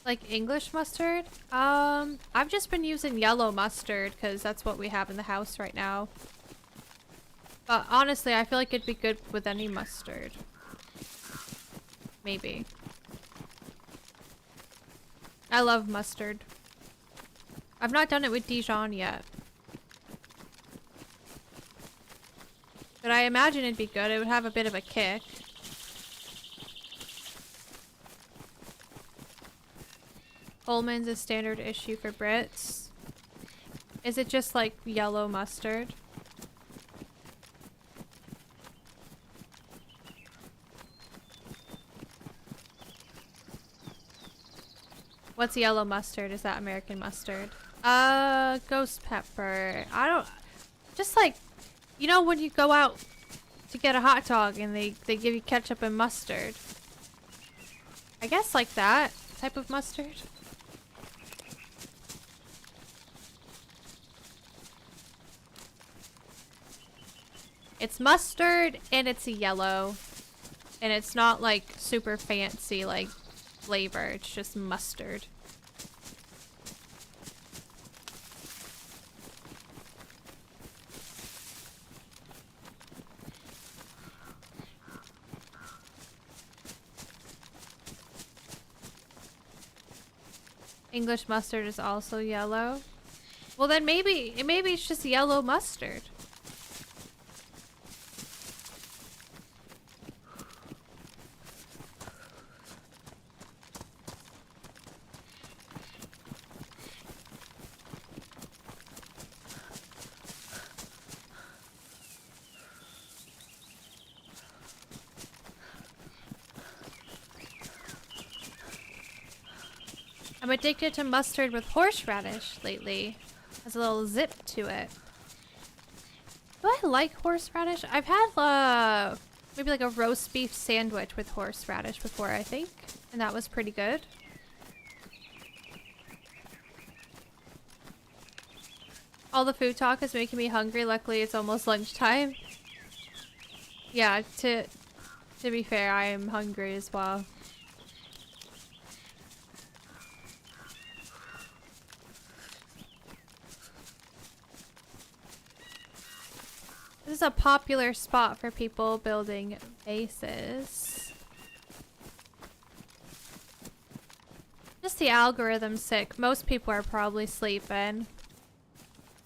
Like English mustard? I've just been using yellow mustard because that's what we have in the house right now. But honestly, I feel like it'd be good with any mustard. Maybe. I love mustard. I've not done it with Dijon yet. But I imagine it'd be good. It would have a bit of a kick. Ullman's a standard issue for Brits. Is it just like yellow mustard? What's yellow mustard? Is that American mustard? Ghost pepper. I don't... Just like... You know when you go out to get a hot dog and they give you ketchup and mustard? I guess like that type of mustard. It's mustard and it's a yellow. And it's not like super fancy like flavor. It's just mustard. English mustard is also yellow. Well then maybe it's just yellow mustard. I'm addicted to mustard with horseradish lately. Has a little zip to it. Do I like horseradish? I've had maybe like a roast beef sandwich with horseradish before, I think. And that was pretty good. All the food talk is making me hungry. Luckily, it's almost lunchtime. Yeah, to be fair, I am hungry as well. This is a popular spot for people building bases. Just the algorithm's sick. Most people are probably sleeping.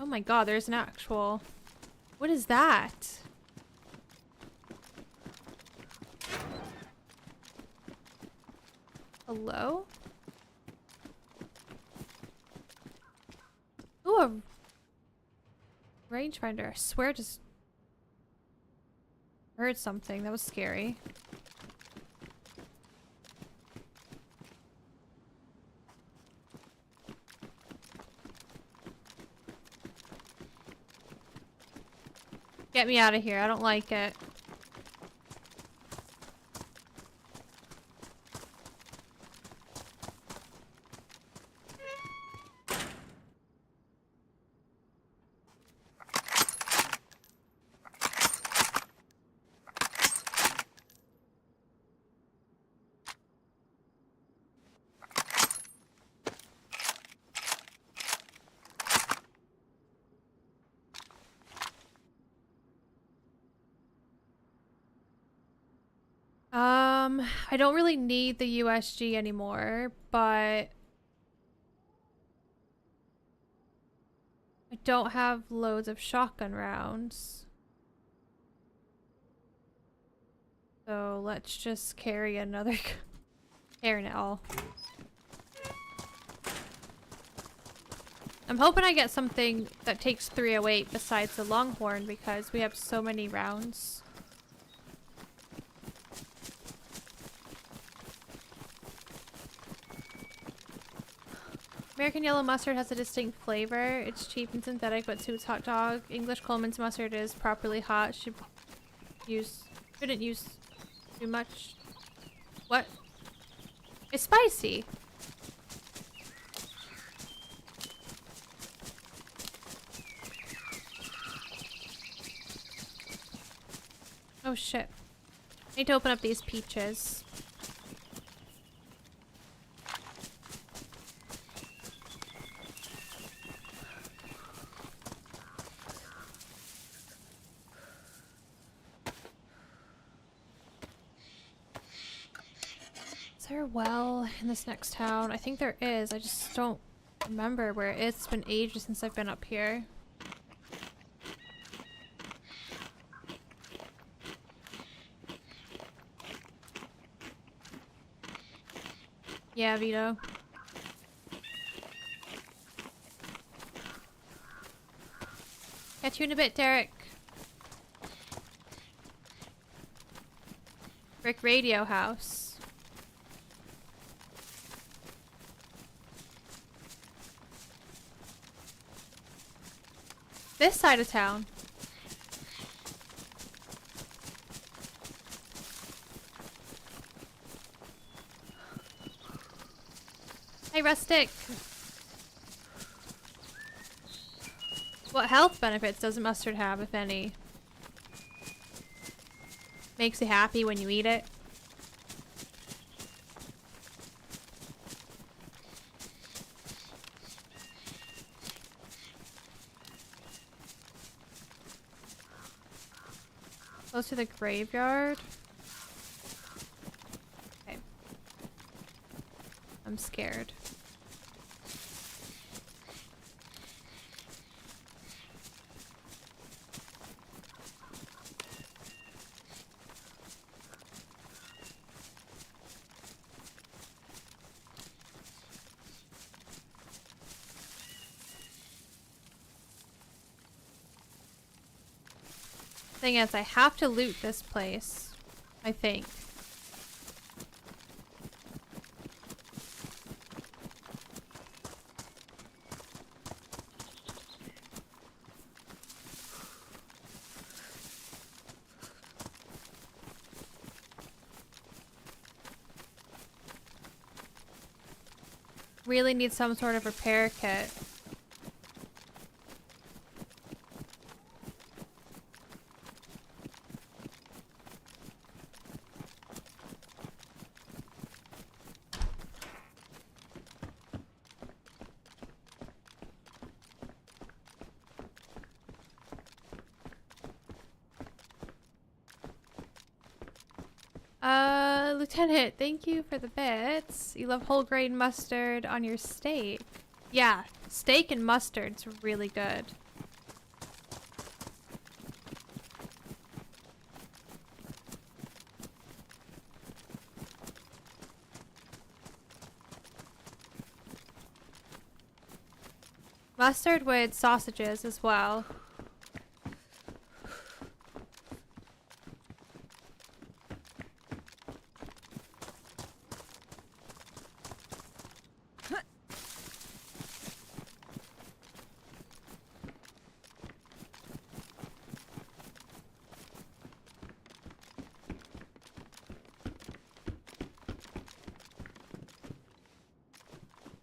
Oh my god, there's an actual... What is that? Hello? Ooh, a rangefinder. I swear I just heard something. That was scary. Get me out of here. I don't like it. I don't really need the USG anymore, but I don't have loads of shotgun rounds. So let's just carry another carrying it all. I'm hoping I get something that takes 308 besides the Longhorn because we have so many rounds. American yellow mustard has a distinct flavor. It's cheap and synthetic, but suits hot dog. English Coleman's mustard is properly hot. Shouldn't use too much. What? It's spicy. Oh shit. I need to open up these peaches. Is there a well in this next town? I think there is. I just don't remember where it is. It's been ages since I've been up here. Yeah, Vito. Catch you in a bit, Derek. Brick Radio House. This side of town. Hey, Rustic. What health benefits does mustard have, if any? Makes you happy when you eat it. Close to the graveyard. Okay. I'm scared. Thing is, I have to loot this place, I think. Really need some sort of repair kit. Lieutenant, thank you for the bits. You love whole grain mustard on your steak. Yeah, steak and mustard's really good. Mustard with sausages as well.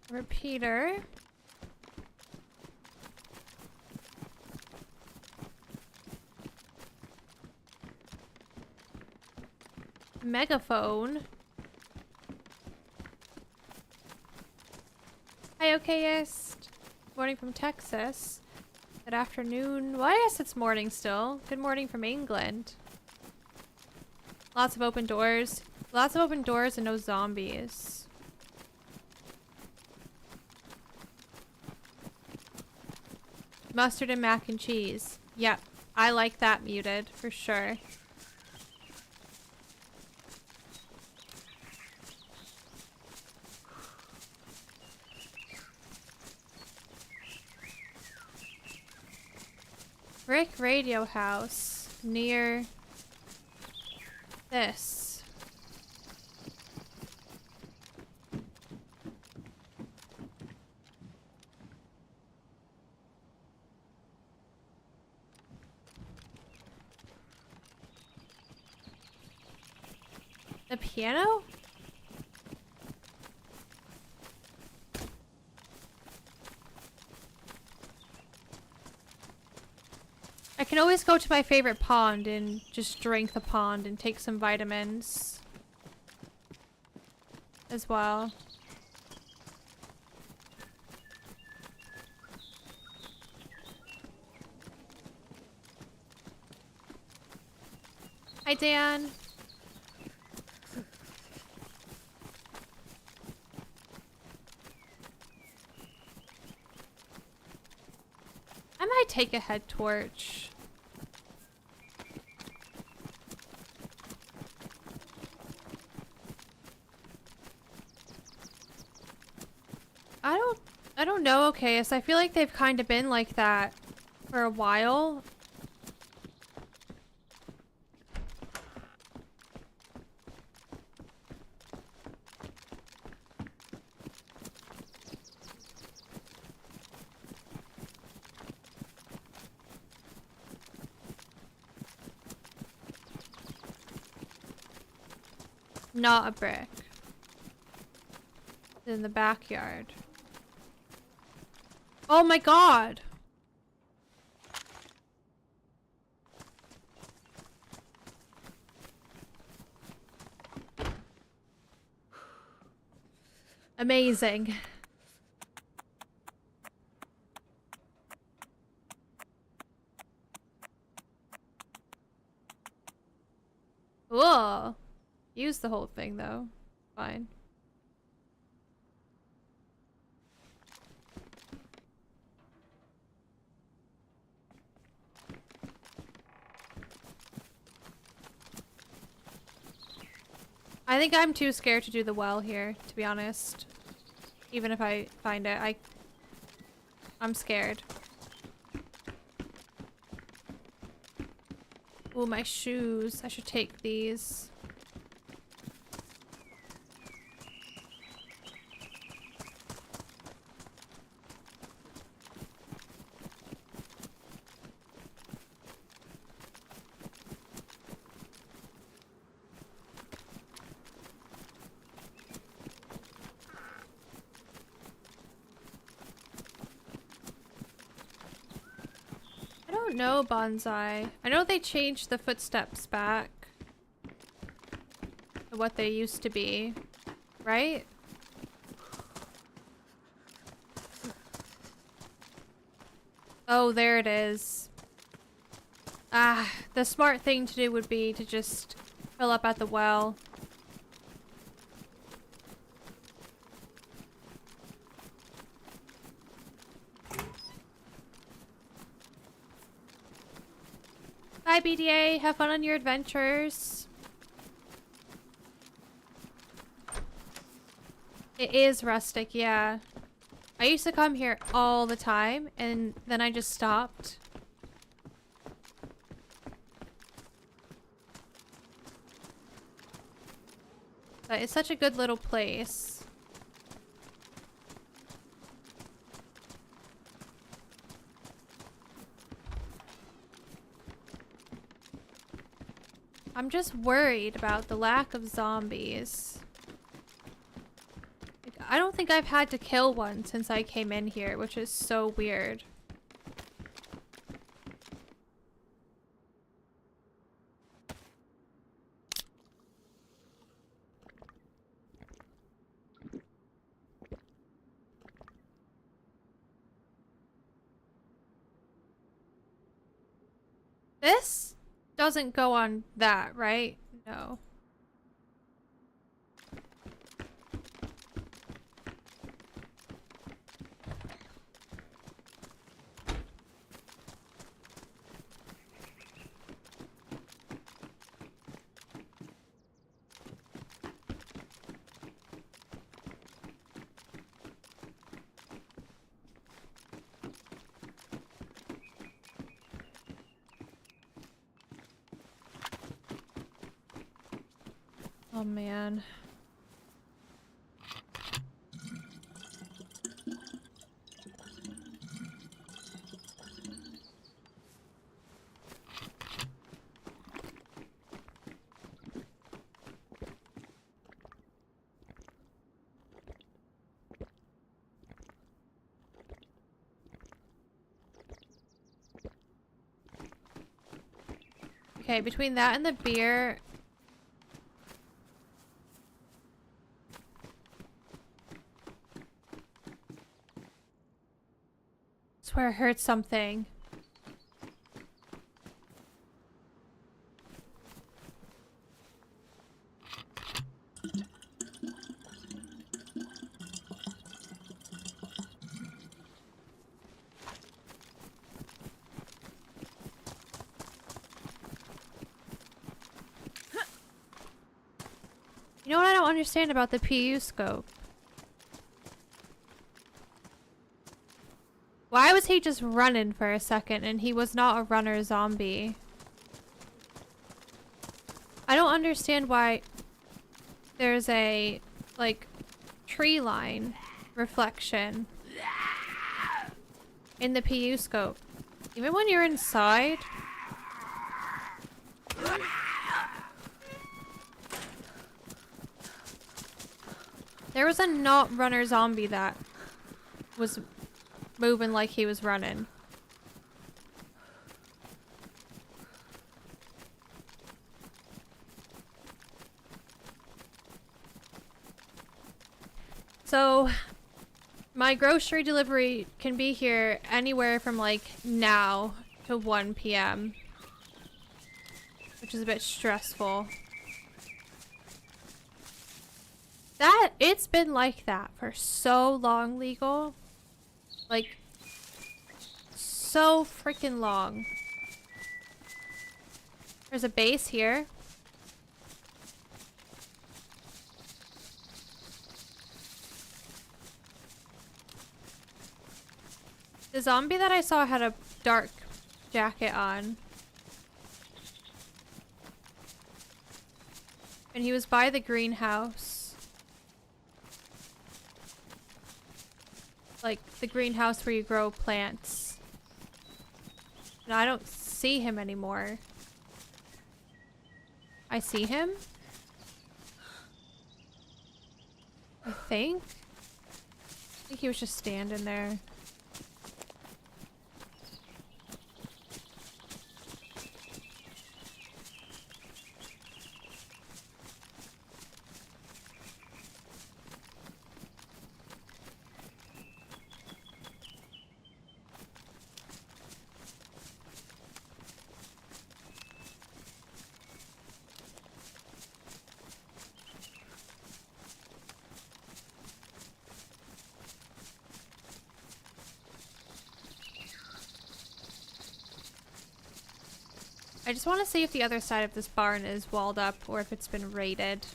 Repeater. Megaphone. Hi, okayist. Morning from Texas. Good afternoon. Well, I guess it's morning still. Good morning from England. Lots of open doors. Lots of open doors and no zombies. Mustard and mac and cheese. Yep. I like that muted for sure. Brick radio house near this. The piano? I can always go to my favorite pond and just drink the pond and take some vitamins as well. Hi, Dan. I might take a head torch. I don't know, okay, so I feel like they've kind of been like that for a while. Not a brick. In the backyard. Oh my god! Amazing. Whoa. Use the whole thing though. Fine. I think I'm too scared to do the well here, to be honest. Even if I find it, I'm scared. Ooh, my shoes. I should take these. No, bonsai. I know they changed the footsteps back to what they used to be, right? Oh, there it is. Ah, the smart thing to do would be to just fill up at the well. Bye, BDA. Have fun on your adventures. It is rustic, yeah. I used to come here all the time, and then I just stopped. But it's such a good little place. I'm just worried about the lack of zombies. Like, I don't think I've had to kill one since I came in here, which is so weird. This doesn't go on that, right? No. Oh man. Okay, between that and the beer, I swear I heard something. You know what I don't understand about the PU scope? Why was he just running for a second and he was not a runner zombie? I don't understand why there's a, like, tree line reflection in the PU scope. Even when you're inside. There was a not runner zombie that was moving like he was running. So, my grocery delivery can be here anywhere from like now to 1 p.m. which is a bit stressful. It's been like that for so long, Legal. Like, so freaking long. There's a base here. The zombie that I saw had a dark jacket on. And he was by the greenhouse. Like the greenhouse where you grow plants. And I don't see him anymore. I see him? I think he was just standing there. I just want to see if the other side of this barn is walled up or if it's been raided.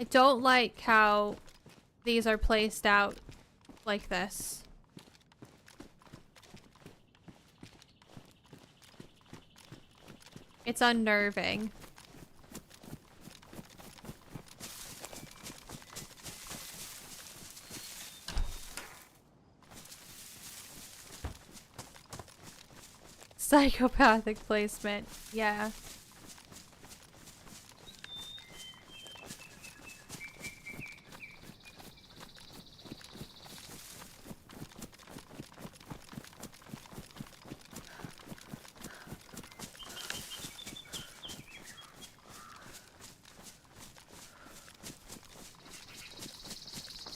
I don't like how these are placed out like this. It's unnerving. Psychopathic placement, yeah.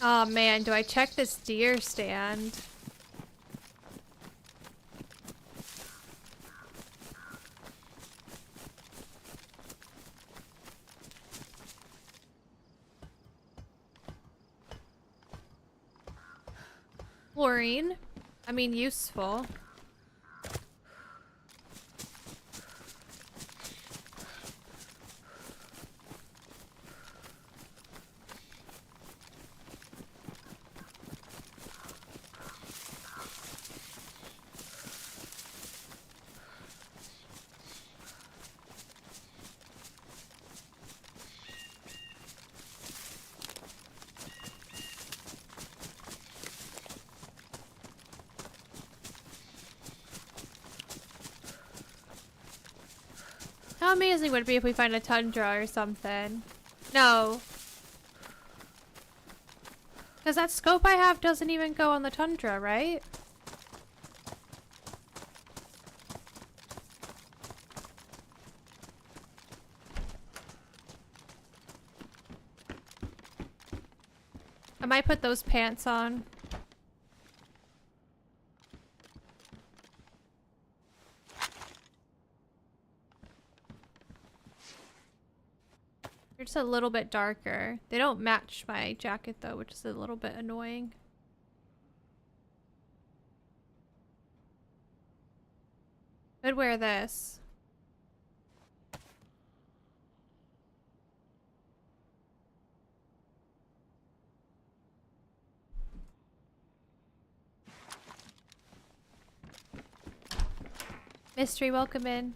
Oh man, do I check this deer stand? Chlorine. I mean, useful. How amazing would it be if we find a tundra or something? No. Because that scope I have doesn't even go on the tundra, right? I might put those pants on. They're just a little bit darker. They don't match my jacket though, which is a little bit annoying. Could wear this. Mystery, welcome in.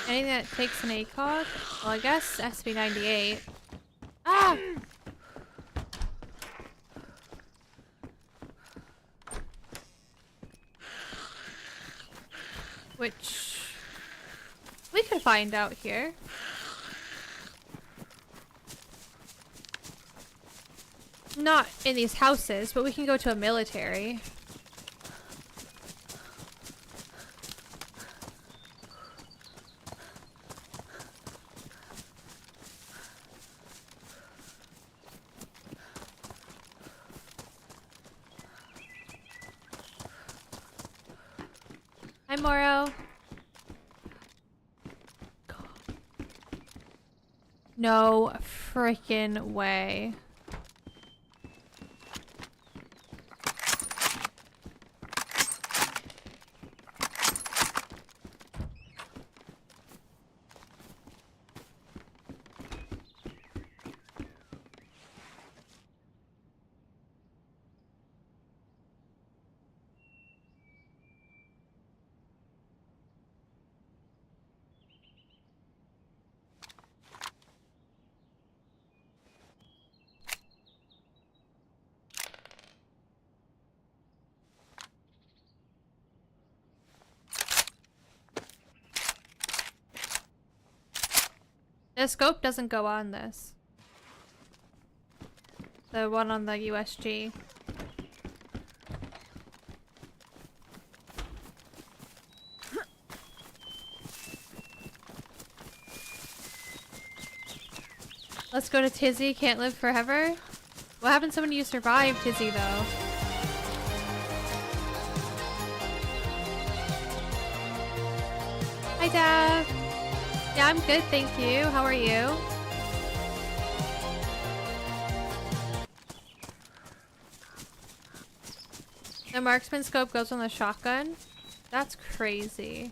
Anything that takes an ACOG? Well, I guess SB98. Ah! Which we could find out here. Not in these houses, but we can go to a military. Hi, Moro. No freaking way. The scope doesn't go on this. The one on the USG. Let's go to Tisy, can't live forever. What happens when you survive Tisy though? Hi Dad. Yeah, I'm good, thank you. How are you? The marksman scope goes on the shotgun? That's crazy.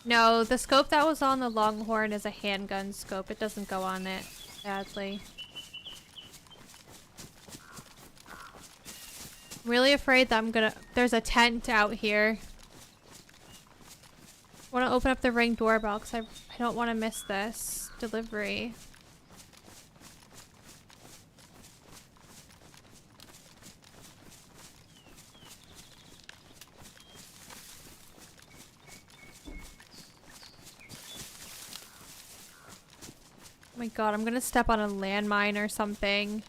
No, the scope that was on the Longhorn is a handgun scope. It doesn't go on it, sadly. I'm really afraid that there's a tent out here. I want to open up the Ring doorbell because I don't want to miss this delivery. Oh my god, I'm gonna step on a landmine or something.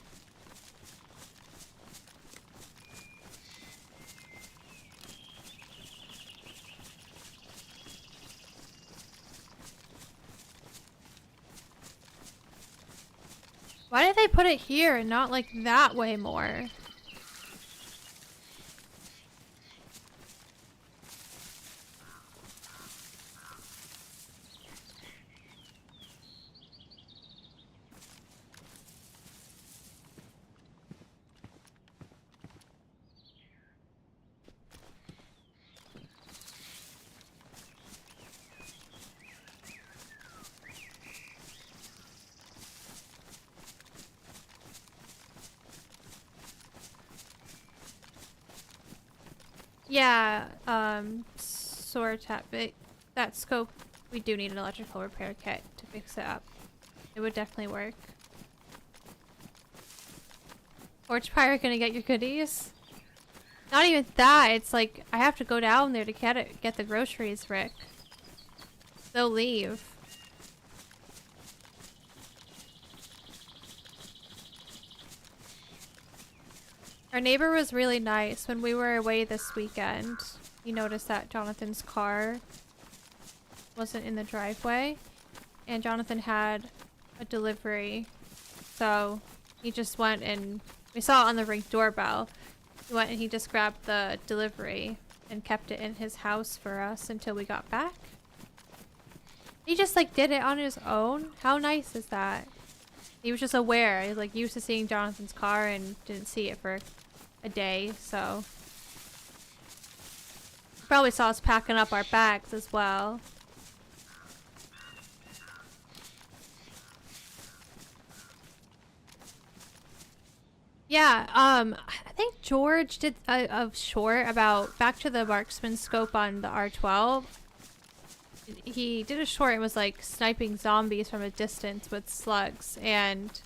Why did they put it here and not like that way more? Yeah, sword tap. That scope, we do need an electrical repair kit to fix it up. It would definitely work. Porch Pirate gonna get your goodies? Not even that, it's like, I have to go down there to get the groceries, Rick. They'll leave. Our neighbor was really nice when we were away this weekend. He noticed that Jonathan's car wasn't in the driveway and Jonathan had a delivery. So he just went and we saw it on the Ring doorbell. He went and he just grabbed the delivery and kept it in his house for us until we got back. He just like did it on his own. How nice is that? He was just aware. He was like used to seeing Jonathan's car and didn't see it for a day, so probably saw us packing up our bags as well. Yeah, I think George did a short about back to the marksman scope on the R12. He did a short and was like sniping zombies from a distance with slugs, and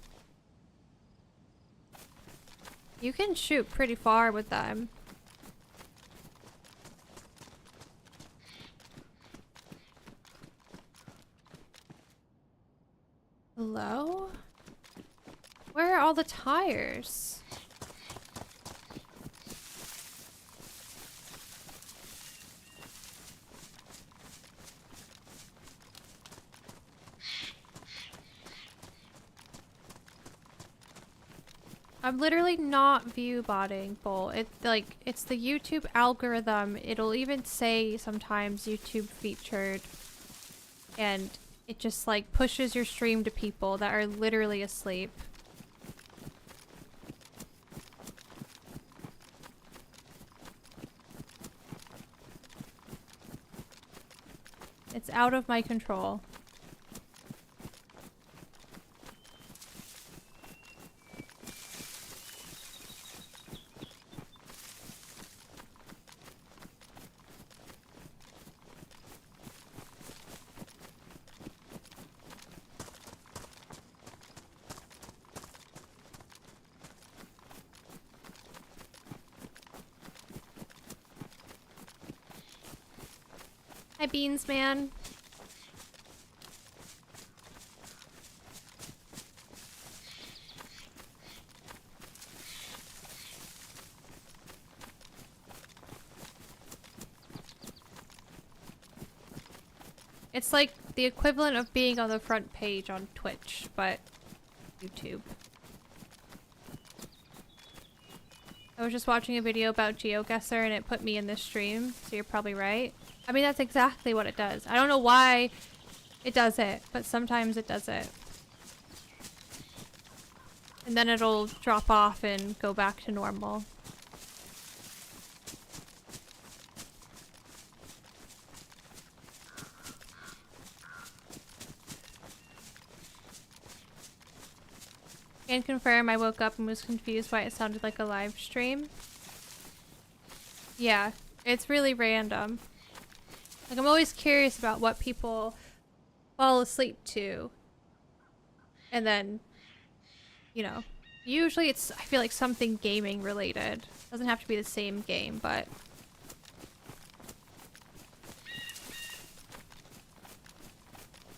you can shoot pretty far with them. Hello? Where are all the tires? I'm literally not view botting, Bull. It's the YouTube algorithm. It'll even say sometimes YouTube featured, and it just like pushes your stream to people that are literally asleep. It's out of my control. Hi, Beans Man. It's like the equivalent of being on the front page on Twitch, but YouTube. I was just watching a video about GeoGuessr and it put me in this stream, so you're probably right. I mean, that's exactly what it does. I don't know why it does it, but sometimes it does it. And then it'll drop off and go back to normal. Can confirm I woke up and was confused why it sounded like a live stream. Yeah, it's really random. Like, I'm always curious about what people fall asleep to. And then, you know, usually it's, I feel like, something gaming related. Doesn't have to be the same game, but...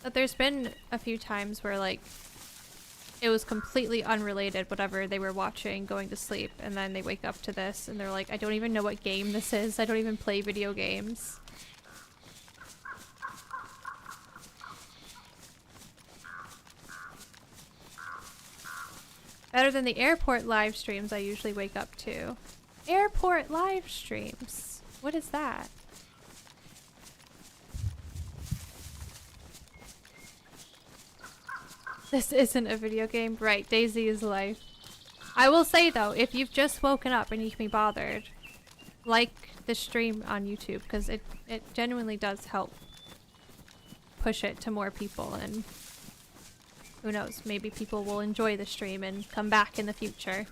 But there's been a few times where, like, it was completely unrelated, whatever they were watching, going to sleep, and then they wake up to this, and they're like, I don't even know what game this is. I don't even play video games. Better than the airport live streams I usually wake up to. Airport live streams? What is that? This isn't a video game. Right, DayZ is life. I will say though, if you've just woken up and you can be bothered, like the stream on YouTube, because it genuinely does help push it to more people, and who knows, maybe people will enjoy the stream and come back in the future.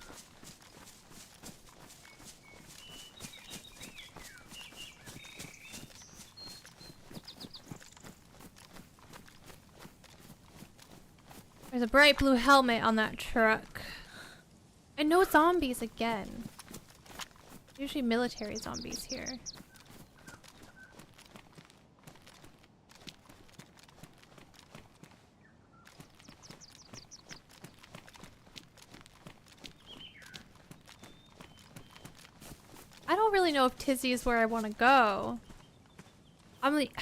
There's a bright blue helmet on that truck. And no zombies again. Usually military zombies here. I don't really know if Tisy is where I want to go. I'm like,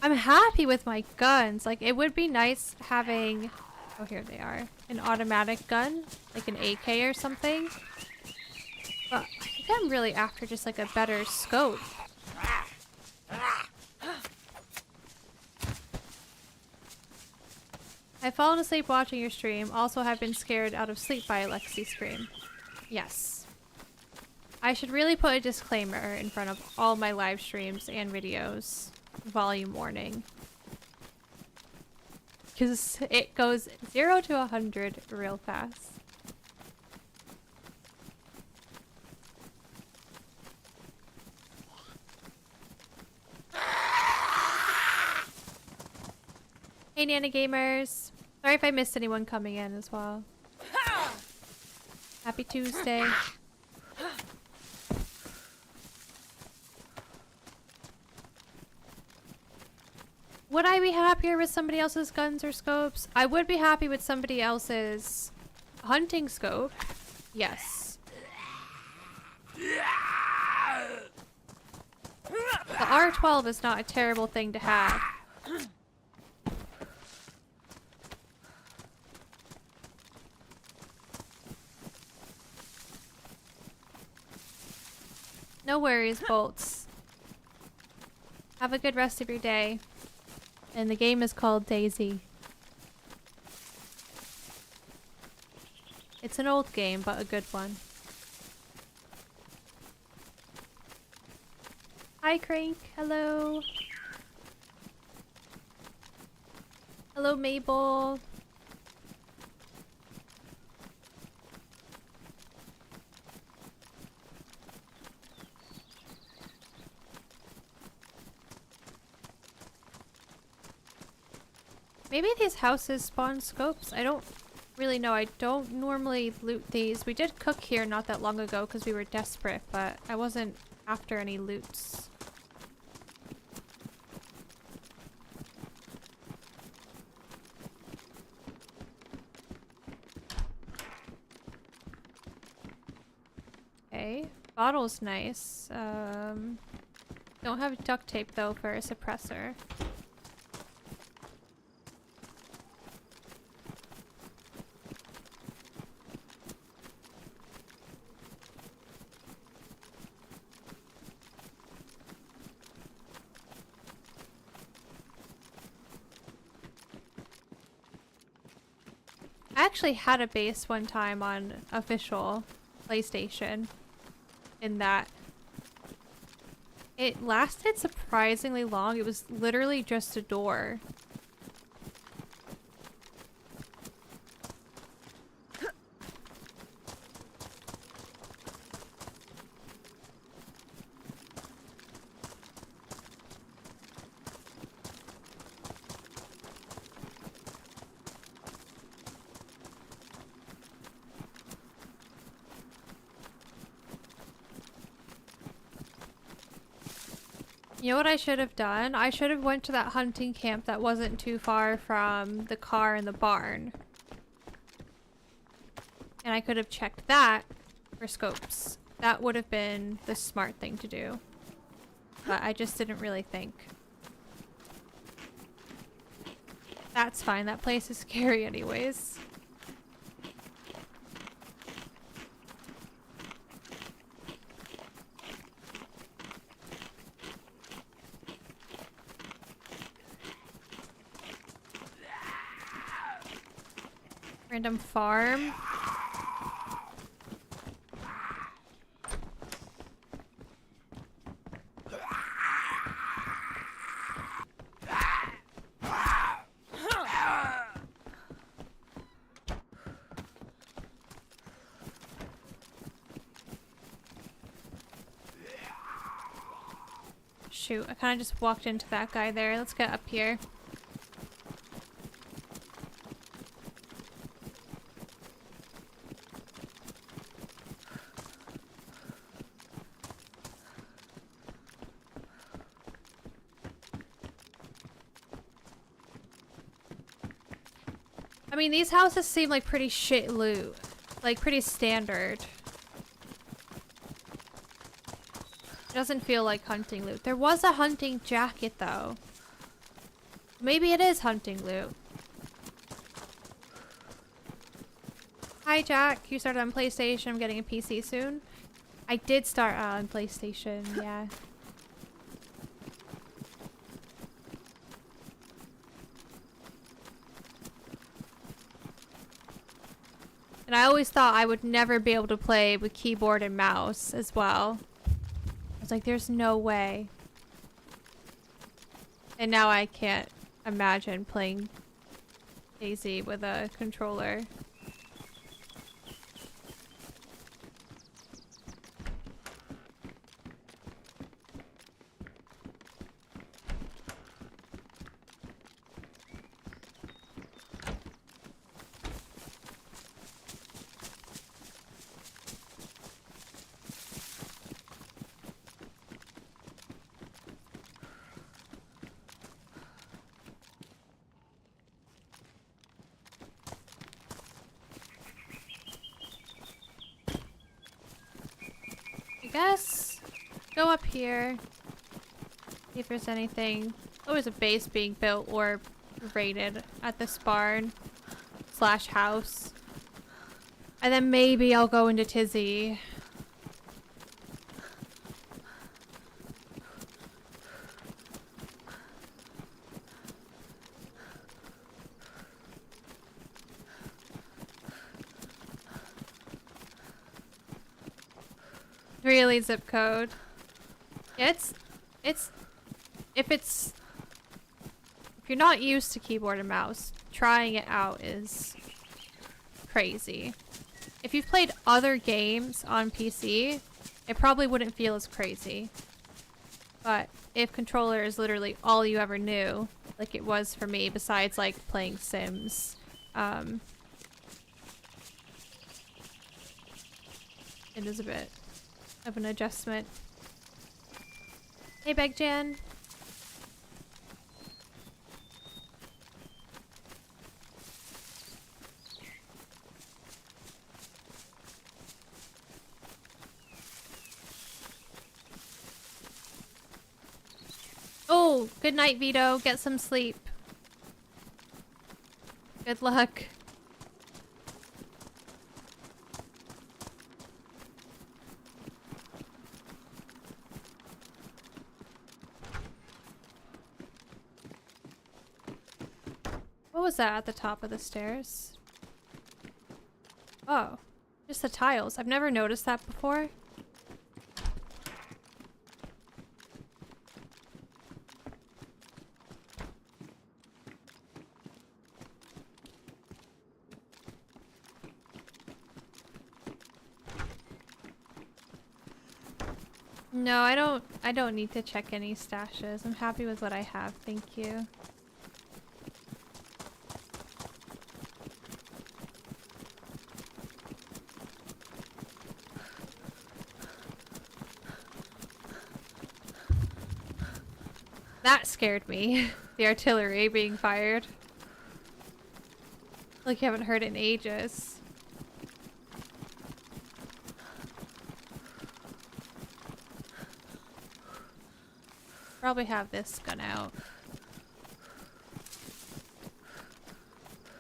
I'm happy with my guns. Like, it would be nice having... Oh, here they are. An automatic gun, like an AK or something. But I think I'm really after just like a better scope. I've fallen asleep watching your stream. Also have been scared out of sleep by Alexi's scream. Yes. I should really put a disclaimer in front of all my live streams and videos. Volume warning. Because it goes 0 to 100 real fast. Hey Nana Gamers! Sorry if I missed anyone coming in as well. Happy Tuesday. Would I be happier with somebody else's guns or scopes? I would be happy with somebody else's hunting scope. Yes. The R12 is not a terrible thing to have. No worries, Bolts. Have a good rest of your day. And the game is called DayZ. It's an old game, but a good one. Hi Crank, hello. Hello Mabel. Maybe these houses spawn scopes. I don't really know. I don't normally loot these. We did cook here not that long ago because we were desperate, but I wasn't after any loots. Okay. Bottle's nice. Don't have duct tape though for a suppressor. I actually had a base one time on official PlayStation in that it lasted surprisingly long. It was literally just a door. You know what I should have done? I should have went to that hunting camp that wasn't too far from the car in the barn. And I could have checked that for scopes. That would have been the smart thing to do. But I just didn't really think. That's fine. That place is scary anyways. Random farm. Shoot, I kind of just walked into that guy there. Let's get up here. I mean, these houses seem like pretty shit loot. Like, pretty standard. It doesn't feel like hunting loot. There was a hunting jacket, though. Maybe it is hunting loot. Hi, Jack. You started on PlayStation. I'm getting a PC soon. I did start on PlayStation, yeah. And I always thought I would never be able to play with keyboard and mouse as well. I was like, there's no way. And now I can't imagine playing DayZ with a controller. I guess go up here, see if there's anything. Always a base being built or raided at this barn slash house. And then maybe I'll go into Tisy. Really, zip code. Yeah, if you're not used to keyboard and mouse, trying it out is crazy. If you've played other games on PC, it probably wouldn't feel as crazy. But if controller is literally all you ever knew, like it was for me, besides like playing Sims, it is a bit of an adjustment. Hey, Begjan. Oh, good night, Vito. Get some sleep. Good luck. What was that at the top of the stairs? Oh, just the tiles. I've never noticed that before. No, I don't need to check any stashes. I'm happy with what I have. Thank you. That scared me. The artillery being fired. Like you haven't heard it in ages. Probably have this gun out.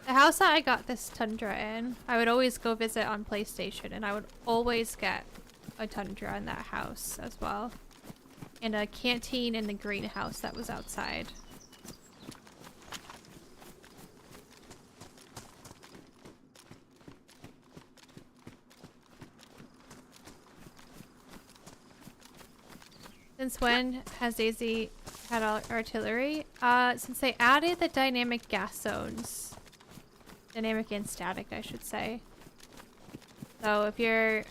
The house that I got this Tundra in, I would always go visit on PlayStation, and I would always get a Tundra in that house as well. And a canteen in the greenhouse that was outside. Since when has DayZ had artillery? Since they added the dynamic gas zones. Dynamic and static, I should say. So if you're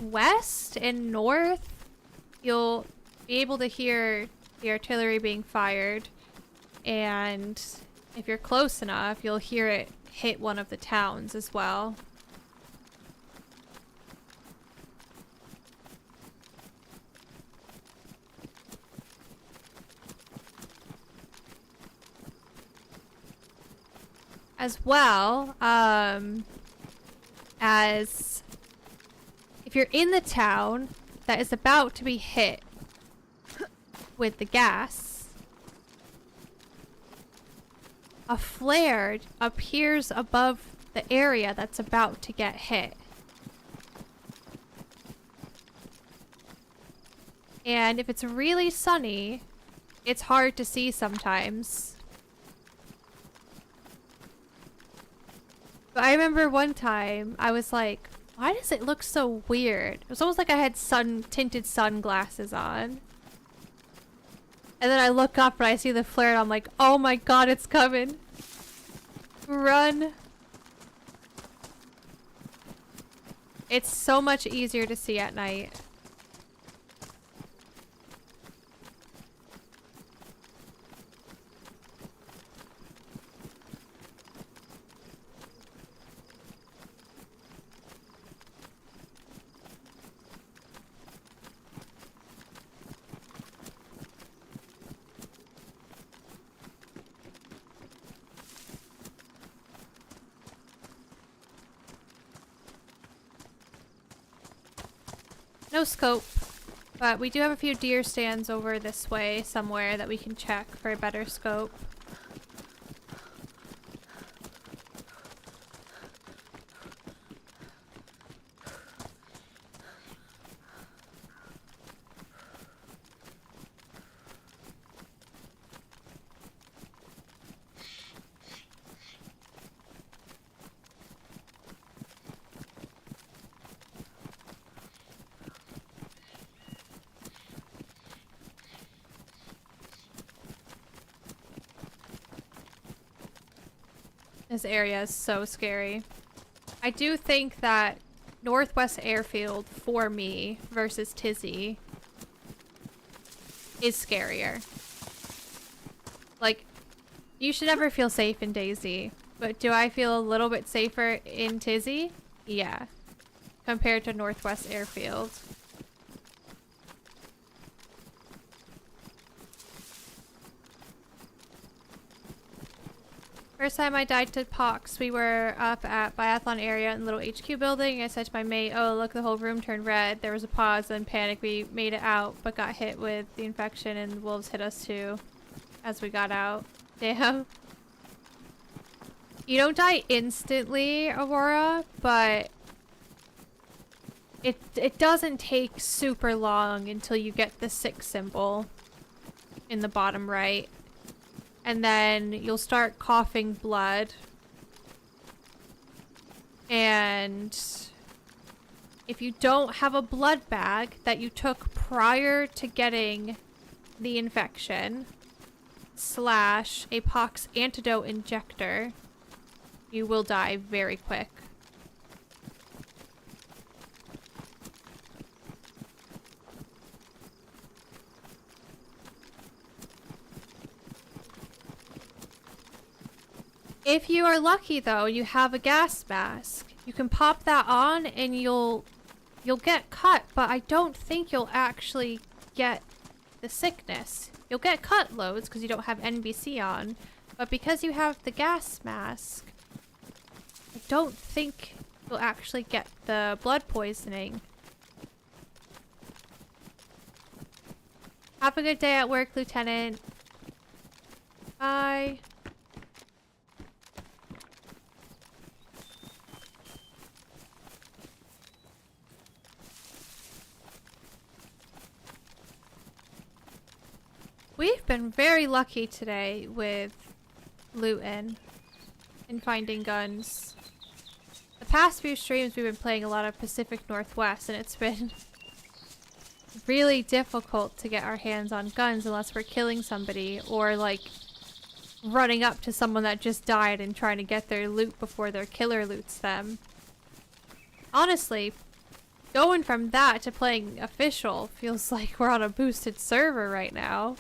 west and north, you'll be able to hear the artillery being fired. And if you're close enough, you'll hear it hit one of the towns as well. As well, as if you're in the town that is about to be hit with the gas, a flare appears above the area that's about to get hit. And if it's really sunny, it's hard to see sometimes. But I remember one time I was like, why does it look so weird? It was almost like I had tinted sunglasses on. And then I look up and I see the flare and I'm like, oh my god, it's coming. Run. It's so much easier to see at night. No scope, but we do have a few deer stands over this way somewhere that we can check for a better scope. This area is so scary. I do think that Northwest Airfield, for me, versus Tisy, is scarier. Like, you should never feel safe in DayZ, but do I feel a little bit safer in Tisy? Yeah. Compared to Northwest Airfield. First time I died to pox, we were up at Biathlon area in the little HQ building. I said to my mate, oh look, the whole room turned red. There was a pause and panic. We made it out, but got hit with the infection and the wolves hit us too as we got out. Damn. You don't die instantly, Aurora, but it doesn't take super long until you get the 6 symbol in the bottom right. And then you'll start coughing blood. And if you don't have a blood bag that you took prior to getting the infection / a pox antidote injector, you will die very quick. If you are lucky though, you have a gas mask. You can pop that on and you'll get cut, but I don't think you'll actually get the sickness. You'll get cut loads because you don't have NBC on, but because you have the gas mask, I don't think you'll actually get the blood poisoning. Have a good day at work, Lieutenant. Bye. We've been very lucky today with looting and finding guns. The past few streams we've been playing a lot of Pacific Northwest, and it's been really difficult to get our hands on guns unless we're killing somebody or like running up to someone that just died and trying to get their loot before their killer loots them. Honestly, going from that to playing official feels like we're on a boosted server right now.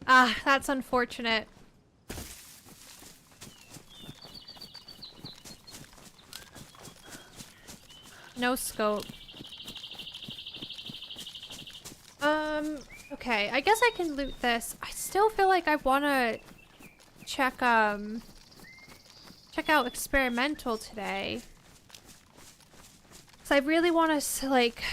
Ah, that's unfortunate. No scope. Okay, I guess I can loot this. I still feel like I wanna check out experimental today. So I really want to, like,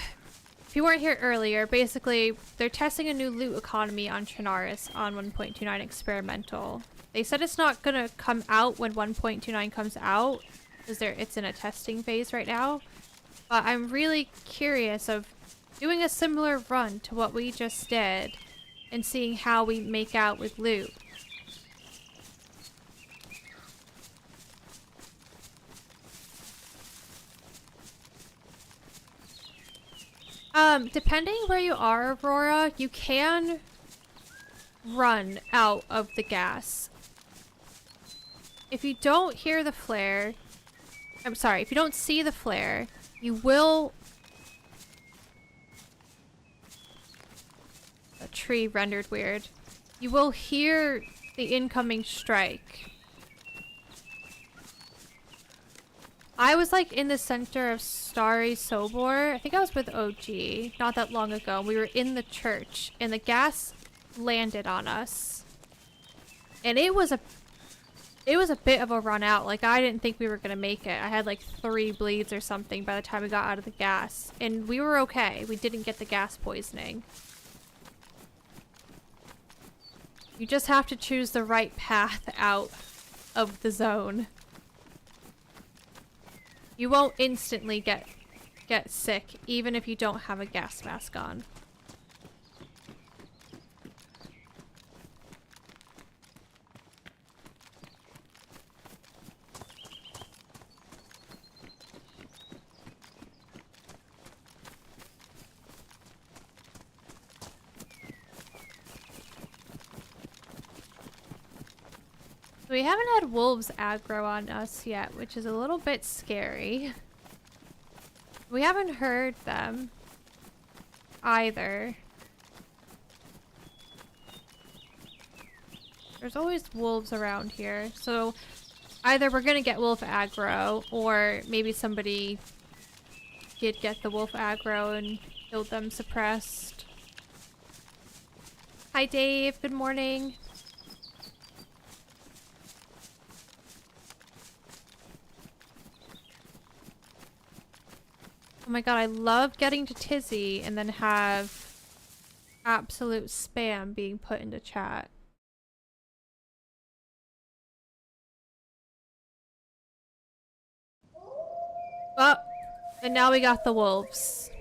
if you weren't here earlier, basically they're testing a new loot economy on Trinaris on 1.29 experimental. They said it's not gonna come out when 1.29 comes out because it's in a testing phase right now. But I'm really curious of doing a similar run to what we just did and seeing how we make out with loot. Depending where you are, Aurora, you can run out of the gas. If you don't hear the flare, I'm sorry, if you don't see the flare, you will... A tree rendered weird. You will hear the incoming strike. I was like in the center of Starry Sobor. I think I was with OG not that long ago. We were in the church and the gas landed on us. And it was a bit of a run out. Like, I didn't think we were gonna make it. I had like 3 bleeds or something by the time we got out of the gas. And we were okay. We didn't get the gas poisoning. You just have to choose the right path out of the zone. You won't instantly get sick, even if you don't have a gas mask on. We haven't had wolves aggro on us yet, which is a little bit scary. We haven't heard them either. There's always wolves around here, so either we're gonna get wolf aggro, or maybe somebody did get the wolf aggro and killed them suppressed. Hi Dave, good morning. Oh my god, I love getting to Tisy and then have absolute spam being put into chat. Oh, and now we got the wolves.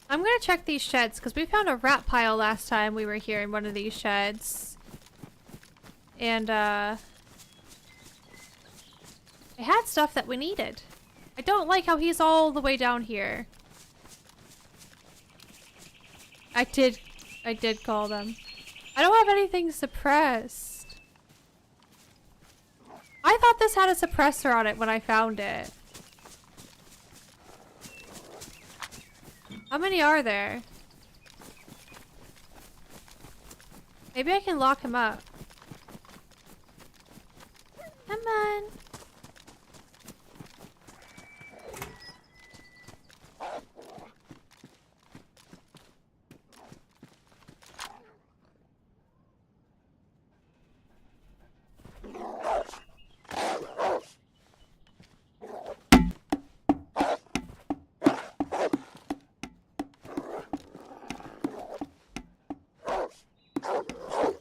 I'm gonna check these sheds because we found a rat pile last time we were here in one of these sheds. And it had stuff that we needed. I don't like how he's all the way down here. I did call them. I don't have anything suppressed. I thought this had a suppressor on it when I found it. How many are there? Maybe I can lock him up. Come on.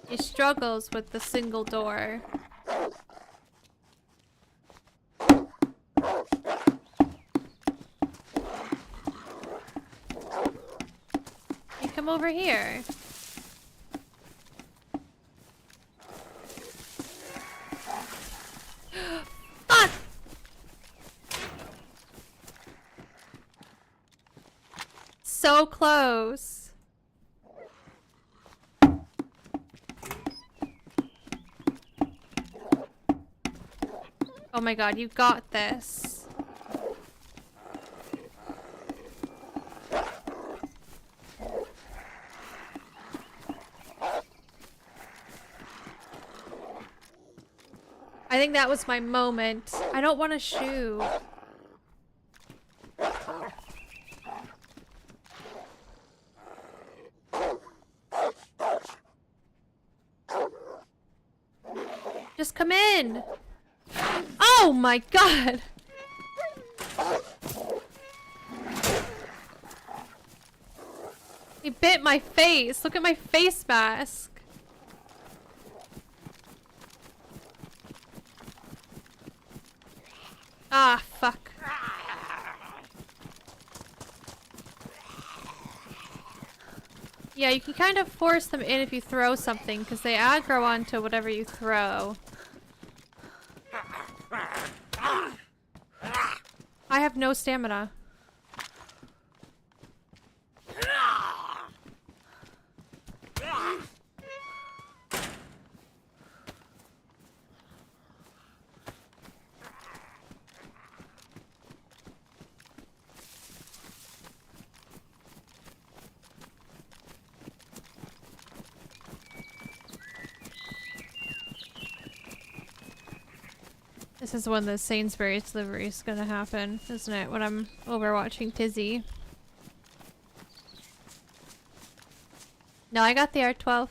He struggles with the single door. You come over here. Fuck! So close. Oh my god, you got this. I think that was my moment. I don't want to shoot. Just come in. Oh my god! He bit my face. Look at my face mask. Ah, fuck. Yeah, you can kind of force them in if you throw something, because they aggro onto whatever you throw. I have no stamina. This is when the Sainsbury's delivery is gonna happen, isn't it? When I'm overwatching Tisy. No, I got the R12.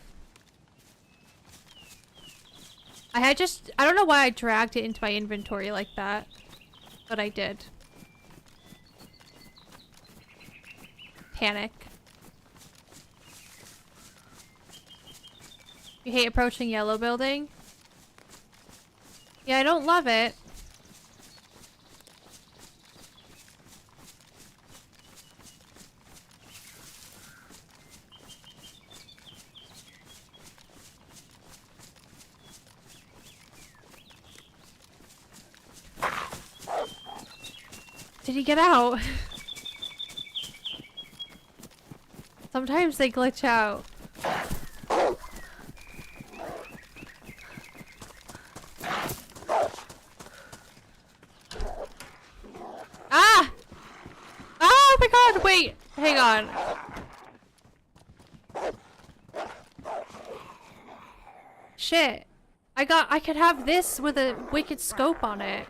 I don't know why I dragged it into my inventory like that, but I did. Panic. You hate approaching yellow building? Yeah, I don't love it. Did he get out? Sometimes they glitch out. Ah! Oh my god, wait! Hang on. Shit. I could have this with a wicked scope on it.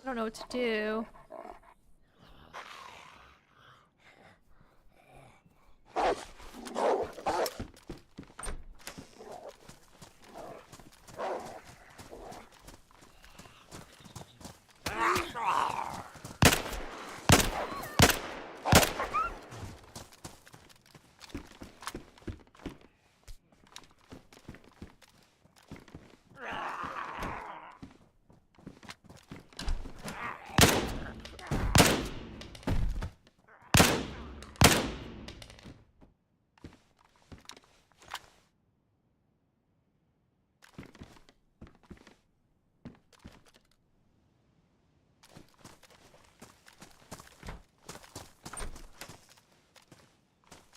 I don't know what to do.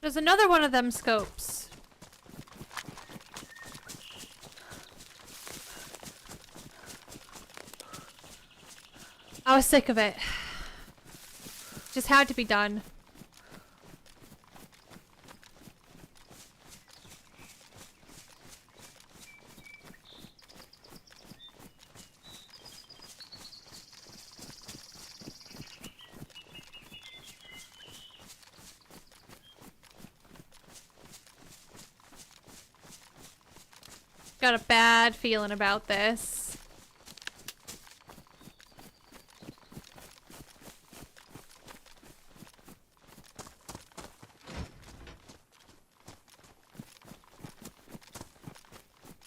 There's another one of them scopes. I was sick of it. Just had to be done. Got a bad feeling about this.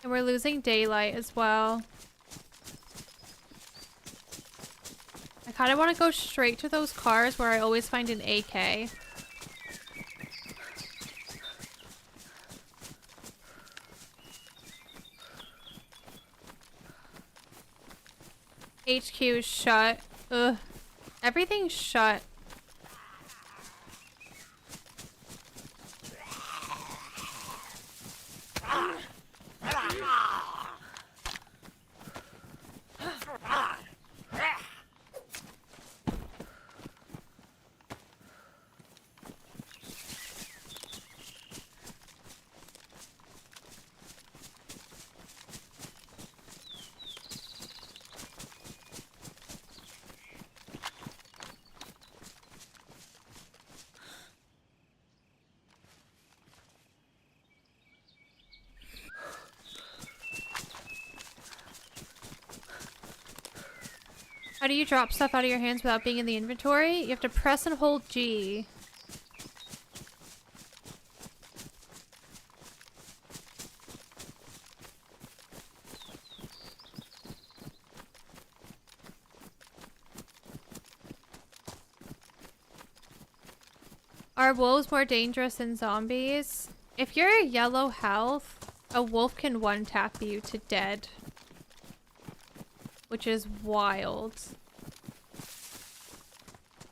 And we're losing daylight as well. I kind of want to go straight to those cars where I always find an AK. HQ is shut. Ugh. Everything's shut. How do you drop stuff out of your hands without being in the inventory? You have to press and hold G. Are wolves more dangerous than zombies? If you're yellow health, a wolf can one-tap you to dead. Which is wild.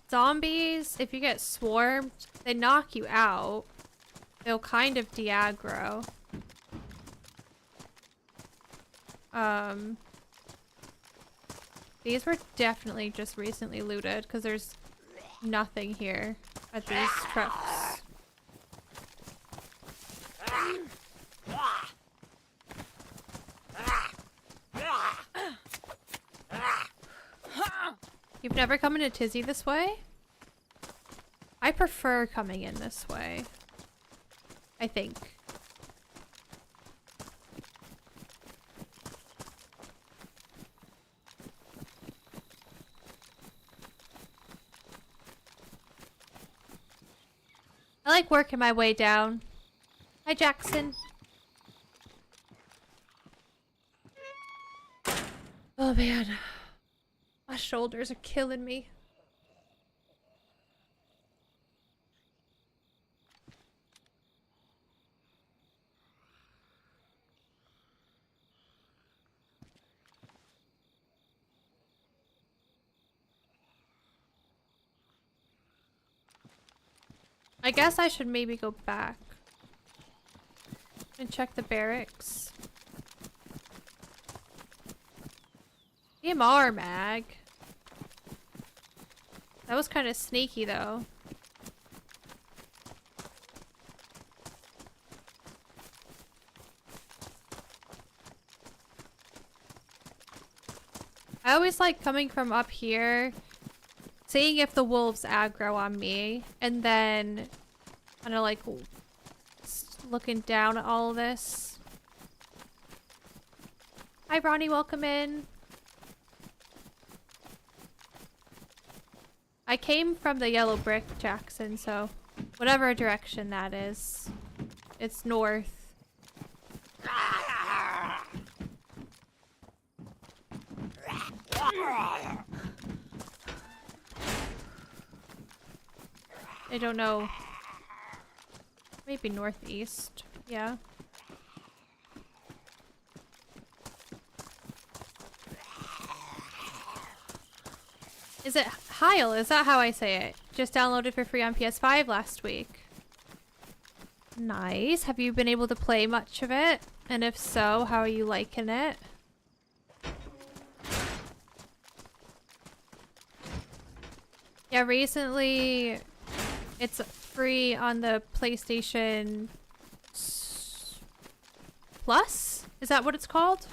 Zombies, if you get swarmed, they knock you out. They'll kind of de-aggro. These were definitely just recently looted because there's nothing here at these trucks. You've never come into Tisy this way? I prefer coming in this way. I think. I like working my way down. Hi, Jackson. Oh man. My shoulders are killing me. I guess I should maybe go back and check the barracks. EMR mag. That was kind of sneaky though. I always like coming from up here, seeing if the wolves aggro on me, and then kind of like looking down at all of this. Hi Ronnie, welcome in. I came from the yellow brick, Jackson, so whatever direction that is, it's north. I don't know. Maybe northeast. Yeah. Is it Heil? Is that how I say it? Just downloaded for free on PS5 last week. Nice. Have you been able to play much of it? And if so, how are you liking it? Yeah, recently it's free on the PlayStation Plus? Is that what it's called?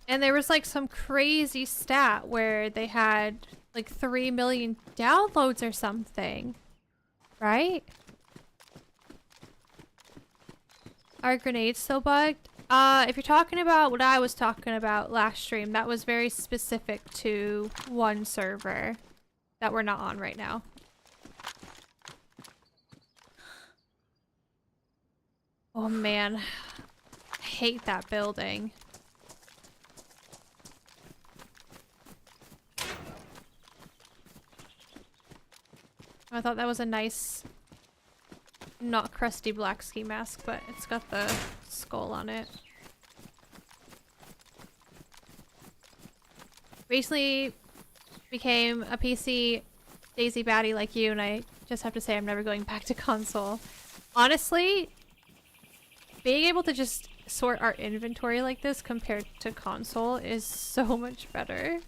And there was like some crazy stat where they had like 3 million downloads or something. Right? Are grenades still bugged? If you're talking about what I was talking about last stream, that was very specific to one server that we're not on right now. Oh man, I hate that building. I thought that was a nice, not crusty black ski mask, but it's got the skull on it. Recently became a PC DayZ baddie like you, and I just have to say I'm never going back to console. Honestly, being able to just sort our inventory like this compared to console is so much better.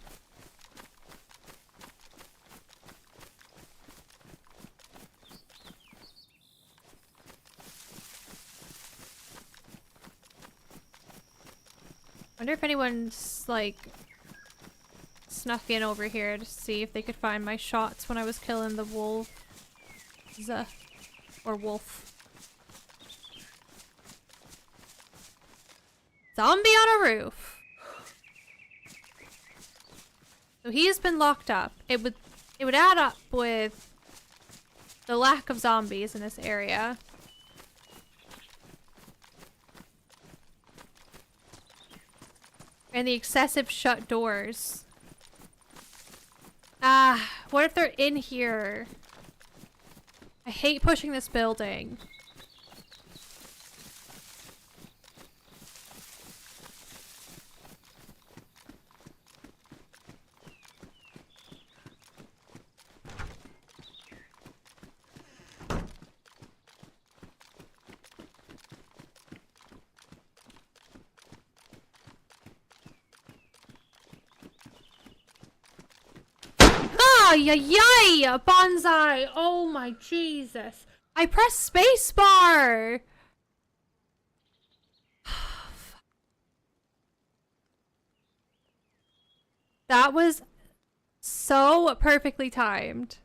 Wonder if anyone's like snuck in over here to see if they could find my shots when I was killing the wolf. Or wolf. Zombie on a roof. So he has been locked up. It would add up with the lack of zombies in this area. And the excessive shut doors. Ah, what if they're in here? I hate pushing this building. Ay, ay, ay! Bonsai! Oh my Jesus! I pressed spacebar! That was so perfectly timed.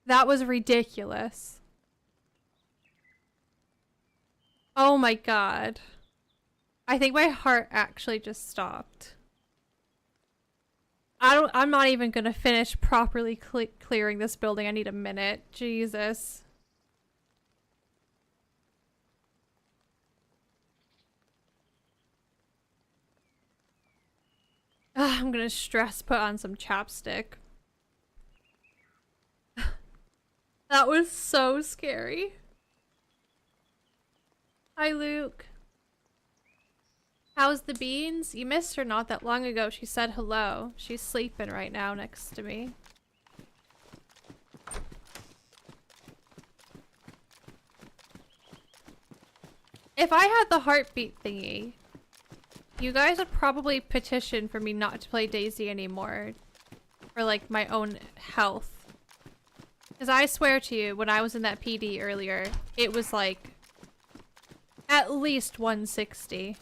That was ridiculous. Oh my god. I think my heart actually just stopped. I'm not even gonna finish properly clearing this building. I need a minute. Jesus. Ugh, I'm gonna put on some chapstick. That was so scary. Hi, Luke. How's the beans? You missed her not that long ago. She said hello. She's sleeping right now next to me. If I had the heartbeat thingy, you guys would probably petition for me not to play DayZ anymore. For like my own health. Because I swear to you, when I was in that PD earlier, it was like at least 160.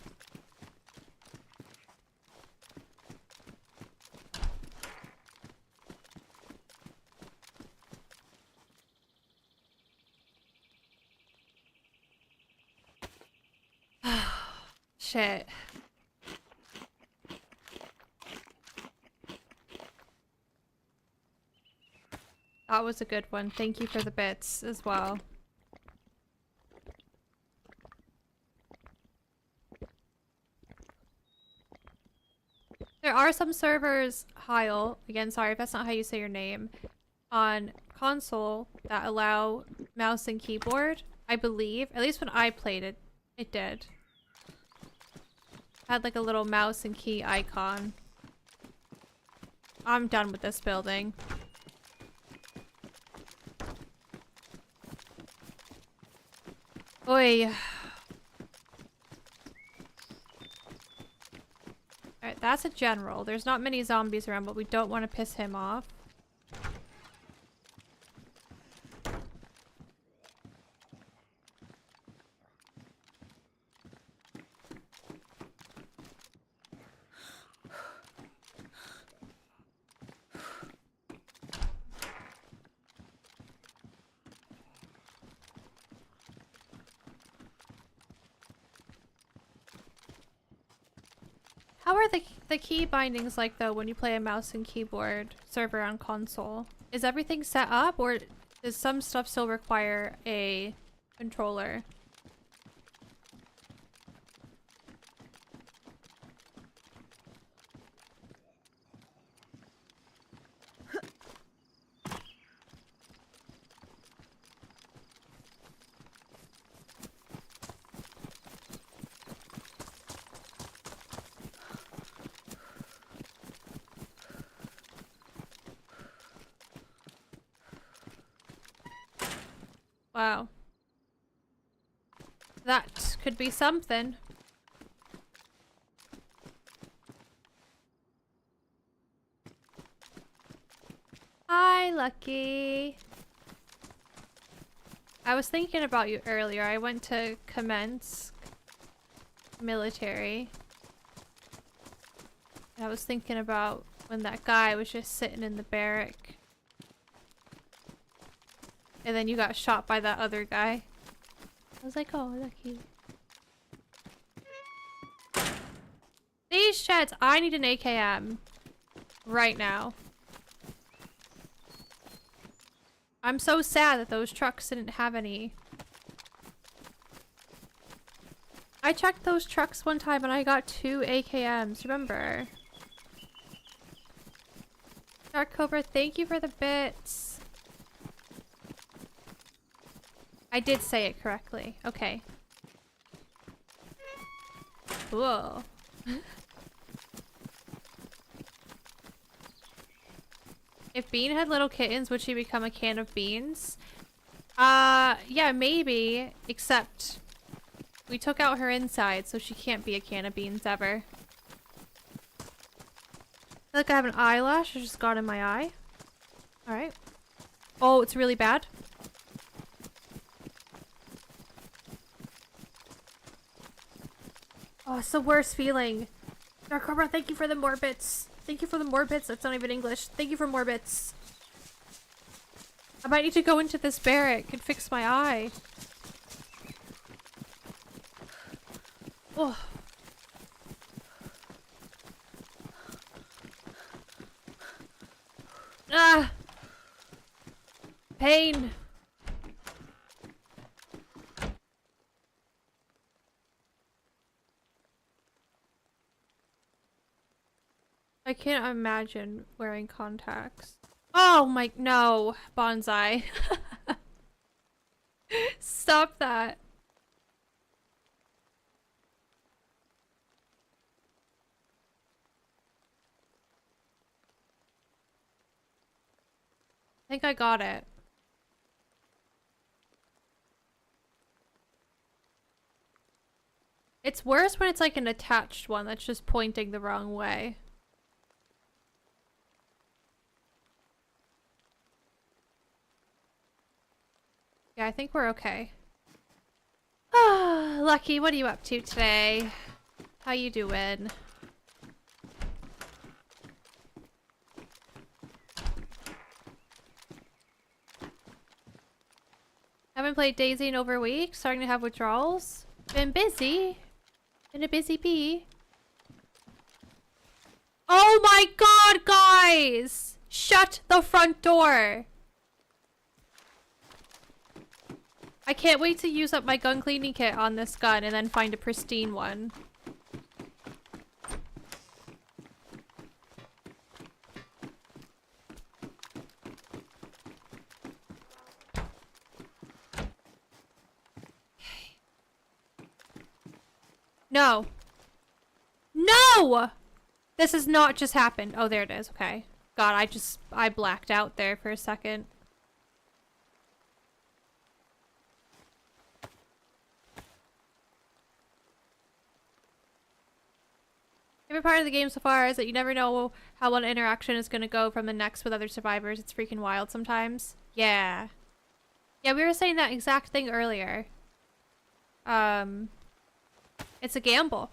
Shit. That was a good one. Thank you for the bits as well. There are some servers, Heil, again, sorry if that's not how you say your name, on console that allow mouse and keyboard. I believe. At least when I played it, it did. Had like a little mouse and key icon. I'm done with this building. Oi. Alright, that's a general. There's not many zombies around, but we don't want to piss him off. How are the key bindings like though when you play a mouse and keyboard server on console? Is everything set up or does some stuff still require a controller? Wow. That could be something. Hi, Lucky. I was thinking about you earlier. I went to commence military. And I was thinking about when that guy was just sitting in the barrack. And then you got shot by that other guy. I was like, oh, Lucky. These sheds, I need an AKM. Right now. I'm so sad that those trucks didn't have any. I checked those trucks one time and I got 2 AKMs, remember? Dark Cobra, thank you for the bits. I did say it correctly. Okay. Whoa. If Bean had little kittens, would she become a can of beans? Yeah, maybe. Except we took out her inside, so she can't be a can of beans ever. I feel like I have an eyelash. I just got in my eye. Alright. Oh, it's really bad. Oh, it's the worst feeling. Dark Cobra, thank you for the more bits. Thank you for the more bits. That's not even English. Thank you for more bits. I might need to go into this barrack and fix my eye. Oh. Ah! Pain! I can't imagine wearing contacts. Oh my, no, bonsai. Stop that. I think I got it. It's worse when it's like an attached one that's just pointing the wrong way. Yeah, I think we're okay. Ah, Lucky, what are you up to today? How you doing? Haven't played DayZ in over a week. Starting to have withdrawals. Been busy. Been a busy bee. Oh my god, guys! Shut the front door! I can't wait to use up my gun cleaning kit on this gun and then find a pristine one. No. No! This has not just happened. Oh, there it is. Okay. God, I blacked out there for a second. Favorite part of the game so far is that you never know how one interaction is going to go from the next with other survivors. It's freaking wild sometimes. Yeah. Yeah, we were saying that exact thing earlier. It's a gamble.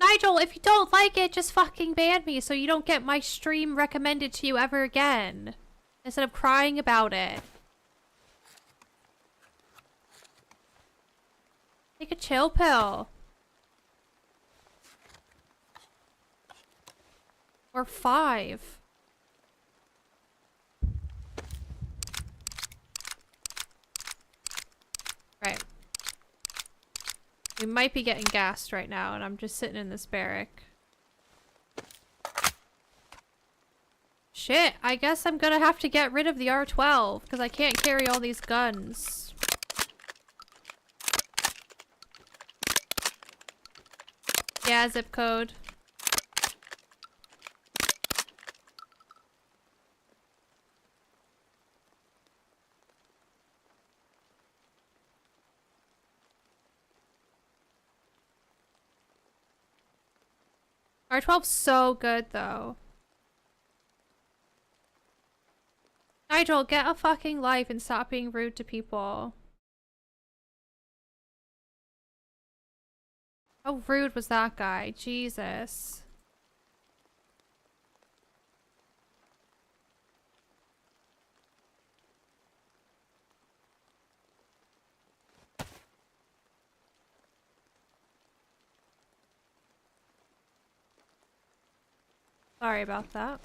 Nigel, if you don't like it, just fucking ban me so you don't get my stream recommended to you ever again. Instead of crying about it. Take a chill pill. Or 5. Right. We might be getting gassed right now, and I'm just sitting in this barrack. Shit, I guess I'm gonna have to get rid of the R12, because I can't carry all these guns. Yeah, zip code. R12's so good, though. Nigel, get a fucking life and stop being rude to people. How rude was that guy? Jesus. Sorry about that.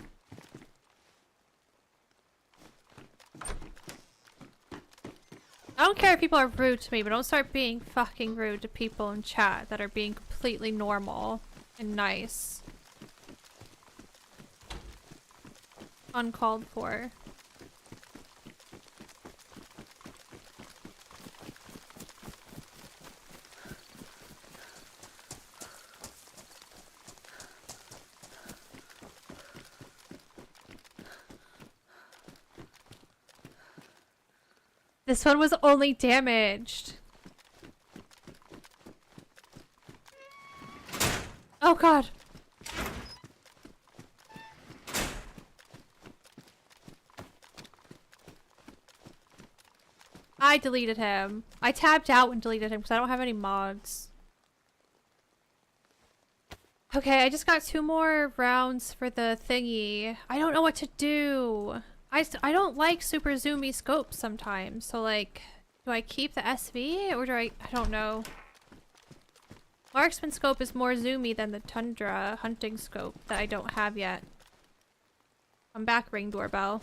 I don't care if people are rude to me, but don't start being fucking rude to people in chat that are being completely normal and nice. Uncalled for. This one was only damaged. Oh god. I deleted him. I tabbed out and deleted him because I don't have any mods. Okay, I just got 2 more rounds for the thingy. I don't know what to do. I don't like super zoomy scopes sometimes. So like, do I keep the SV or do I don't know. Marksman scope is more zoomy than the Tundra hunting scope that I don't have yet. I'm back, ring doorbell.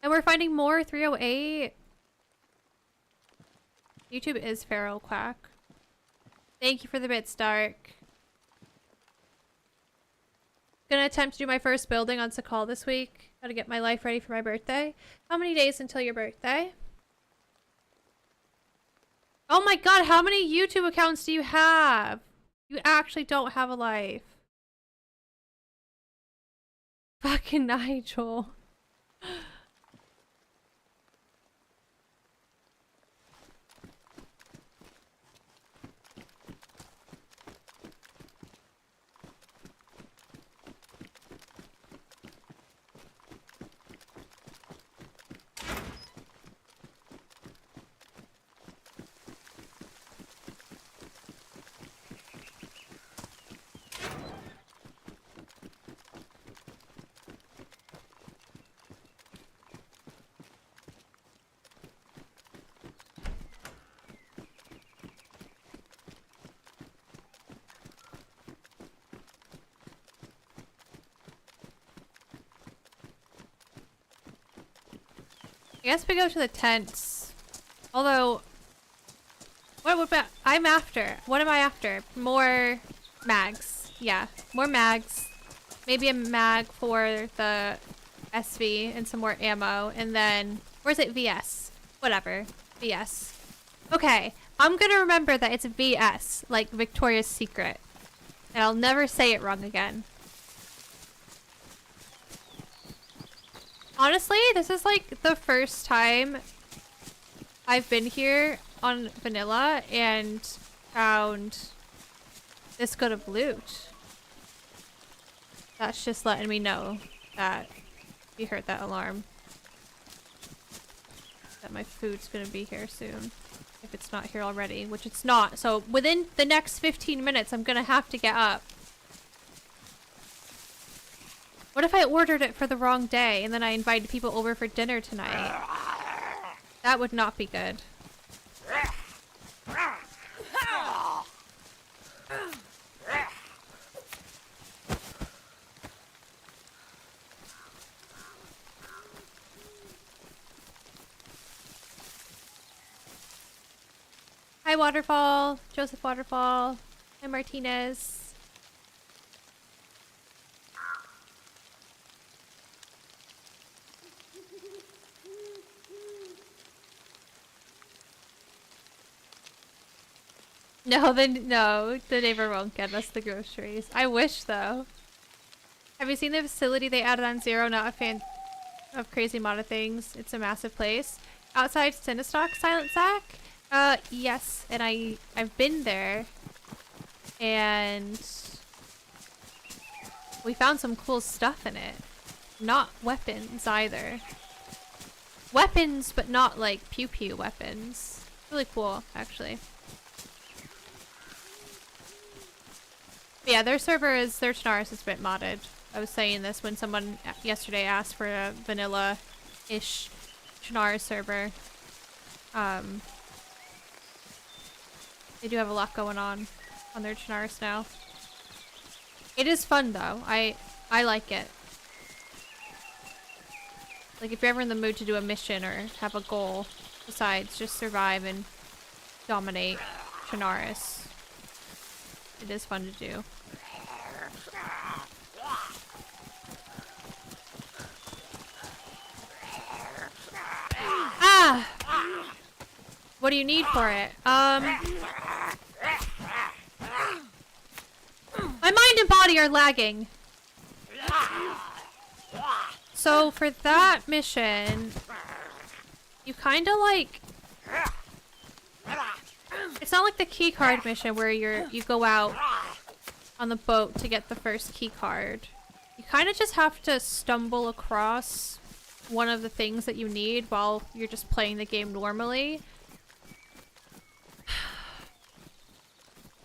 And we're finding more 308. YouTube is feral quack. Thank you for the bits, Dark. Gonna attempt to do my first building on Sakal this week. Gotta get my life ready for my birthday. How many days until your birthday? Oh my god, how many YouTube accounts do you have? You actually don't have a life. Fucking Nigel. I guess we go to the tents. Although, what I'm after? What am I after? More mags. Yeah, more mags. maybe a mag for the SV and some more ammo, and then or is it VS? Whatever. VS. Okay, I'm gonna remember that it's VS, like Victoria's Secret. And I'll never say it wrong again. Honestly, this is like the first time I've been here on vanilla and found this good of loot. That's just letting me know that you heard that alarm. That my food's gonna be here soon. If it's not here already, which it's not. So within the next 15 minutes, I'm gonna have to get up. What if I ordered it for the wrong day and then I invited people over for dinner tonight? That would not be good. Hi Waterfall, Joseph Waterfall, hi Martinez. No, the neighbor won't get us the groceries. I wish though. Have you seen the facility they added on Zero? Not a fan of crazy modded things. It's a massive place. Outside Sinistock, Silent Sack? Yes, and I've been there, and we found some cool stuff in it. Not weapons either. Weapons, but not like pew-pew weapons. Really cool, actually. But yeah, their server is, their Chernarus is a bit modded. I was saying this when someone yesterday asked for a vanilla-ish Chernarus server. They do have a lot going on their Chernarus now. It is fun though. I like it. Like if you're ever in the mood to do a mission or have a goal besides just survive and dominate Chernarus, it is fun to do. Ah! What do you need for it? My mind and body are lagging. So for that mission, you kind of like... It's not like the key card mission where you go out on the boat to get the first key card. You kind of just have to stumble across one of the things that you need while you're just playing the game normally.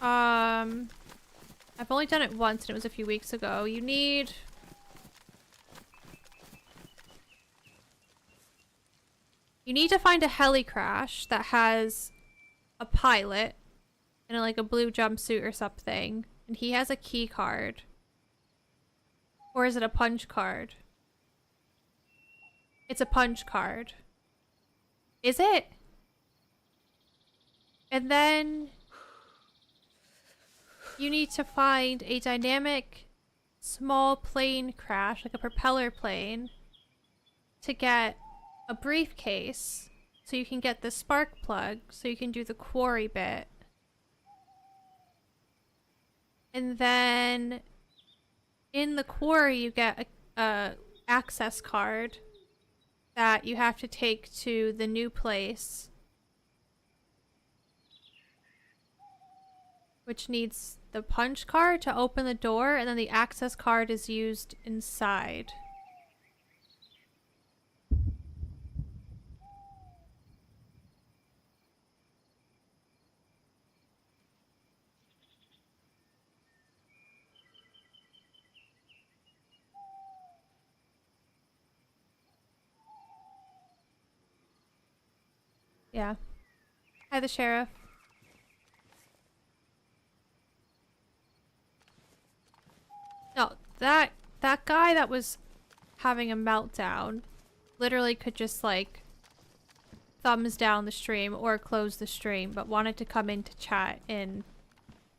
I've only done it once and it was a few weeks ago. You need... You need to find a heli crash that has a pilot in like a blue jumpsuit or something. And he has a key card. Or is it a punch card? It's a punch card. Is it? And then you need to find a dynamic small plane crash, like a propeller plane, to get a briefcase so you can get the spark plug so you can do the quarry bit. And then in the quarry you get a access card that you have to take to the new place, which needs the punch card to open the door, and then the access card is used inside. Yeah. Hi, the sheriff. No, that guy that was having a meltdown literally could just like thumbs down the stream or close the stream, but wanted to come into chat and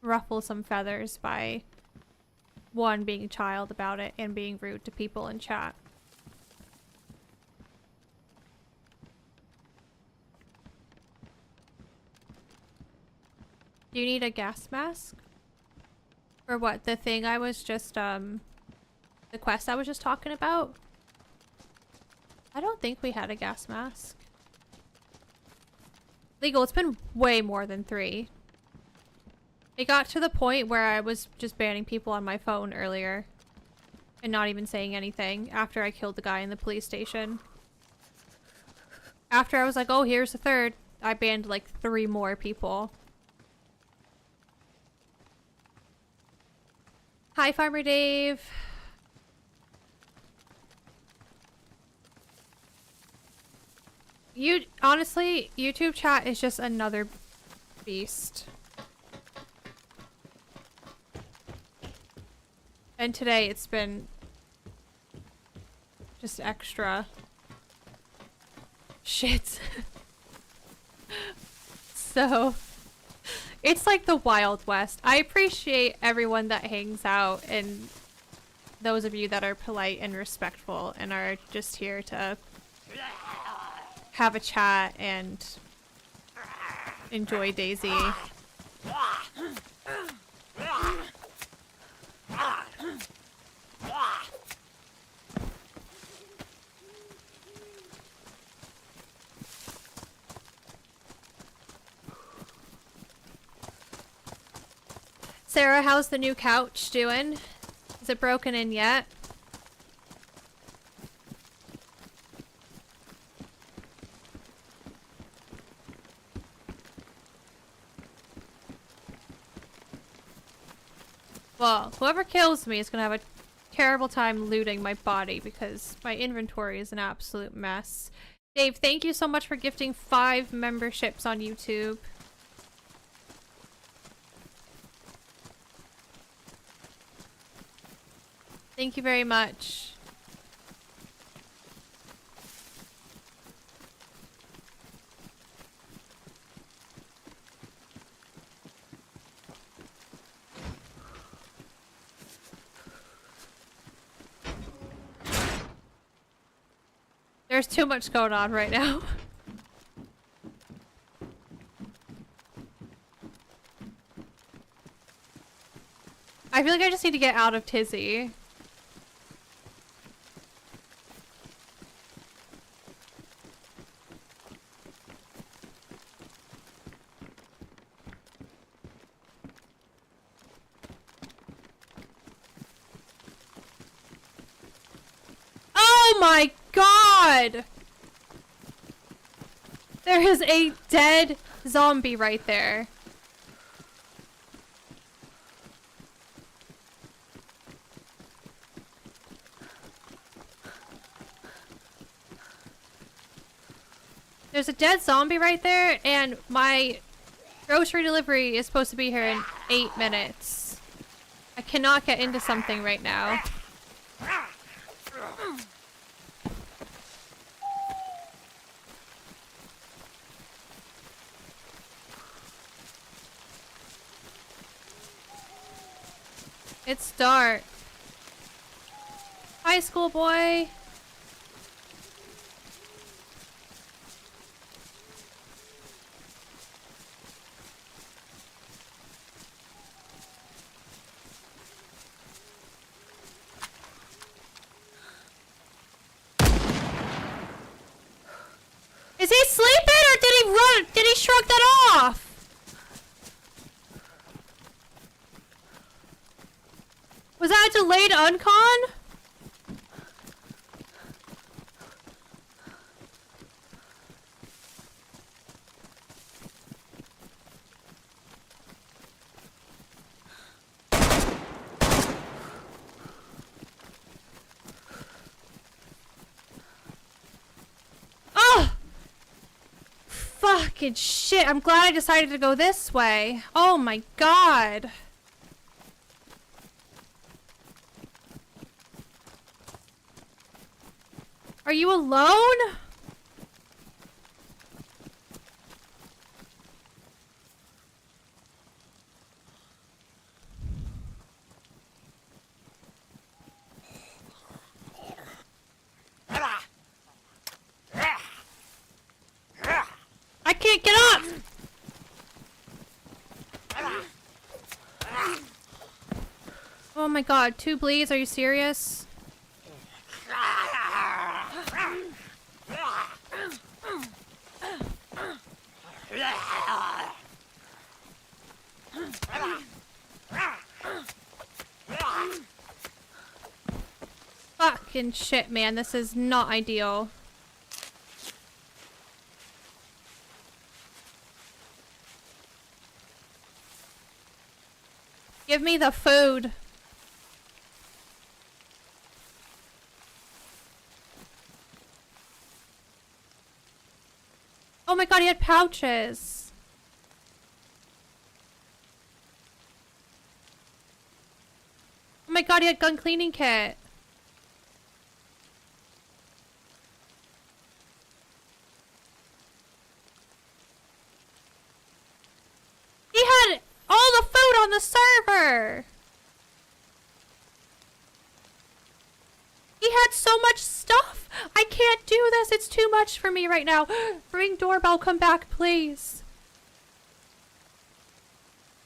ruffle some feathers by one, being a child about it, and being rude to people in chat. Do you need a gas mask? Or what? The thing I was just, the quest I was just talking about? I don't think we had a gas mask. Legal, it's been way more than 3. It got to the point where I was just banning people on my phone earlier. And not even saying anything after I killed the guy in the police station. After I was like, oh, here's the 3rd, I banned like 3 more people. Hi, Farmer Dave. Honestly, YouTube chat is just another beast. And today it's been just extra shit. So it's like the Wild West. I appreciate everyone that hangs out and those of you that are polite and respectful and are just here to have a chat and enjoy DayZ. Sarah, how's the new couch doing? Is it broken in yet? Well, whoever kills me is gonna have a terrible time looting my body because my inventory is an absolute mess. Dave, thank you so much for gifting 5 memberships on YouTube. Thank you very much. There's too much going on right now. I feel like I just need to get out of Tisy. Oh my god! There is a dead zombie right there. There's a dead zombie right there, and my grocery delivery is supposed to be here in 8 minutes. I cannot get into something right now. It's dark. Hi, schoolboy. Is he sleeping or did he run? Did he shrug that off? Was that a delayed uncon? Oh! Fucking shit, I'm glad I decided to go this way. Oh my god. Are you alone? god, 2 bleeds, are you serious? Fucking shit, man, this is not ideal. Give me the food. Oh my god, he had pouches. Oh my god, he had gun cleaning kit. He had all the food on the server. He had so much stuff. I can't do this. It's too much for me right now. Ring doorbell, come back, please.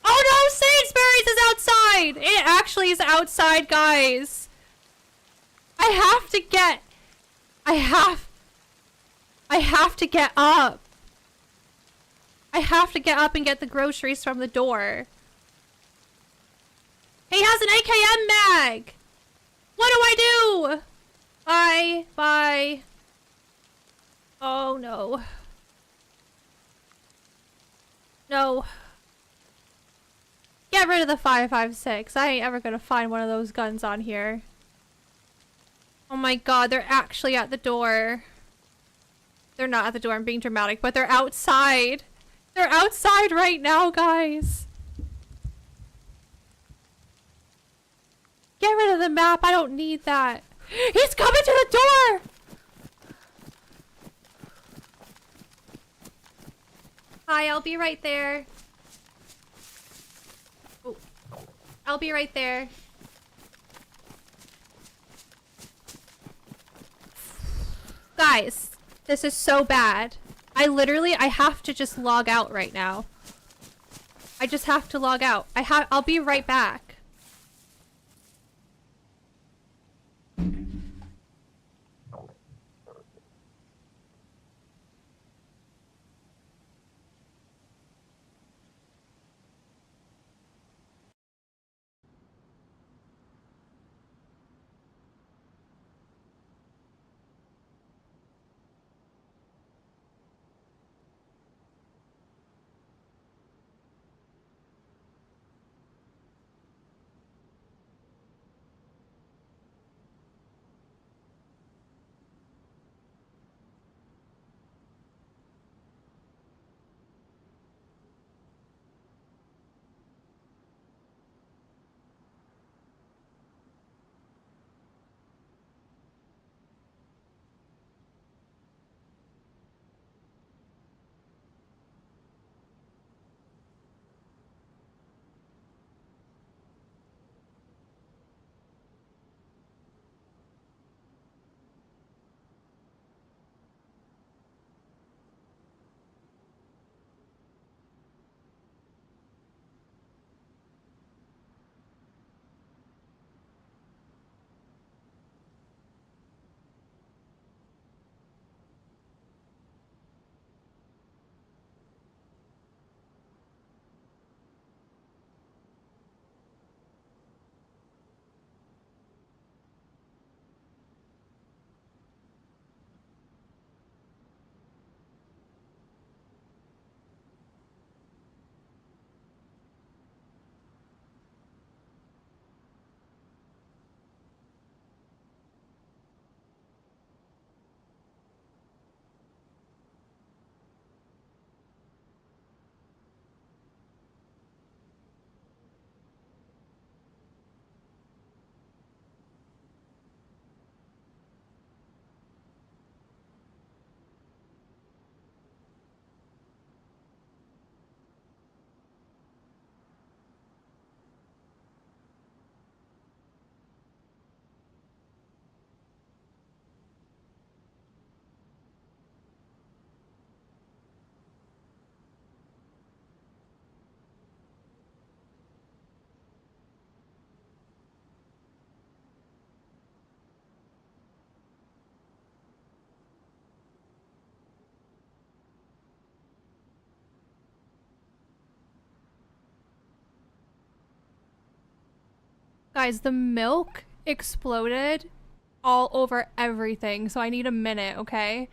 Oh no, Sainsbury's is outside. It actually is outside, guys. I have to get up. I have to get up and get the groceries from the door. He has an AKM mag. What do I do? Bye. Bye. Oh no. No. Get rid of the 5.56. I ain't ever gonna find one of those guns on here. Oh my god, they're actually at the door. They're not at the door, I'm being dramatic, but they're outside. They're outside right now, guys. Get rid of the map, I don't need that. He's coming to the door! Hi, I'll be right there. Oh. I'll be right there. Guys, this is so bad. I have to just log out right now. I just have to log out. I'll be right back. Guys, the milk exploded all over everything, so I need a minute, okay?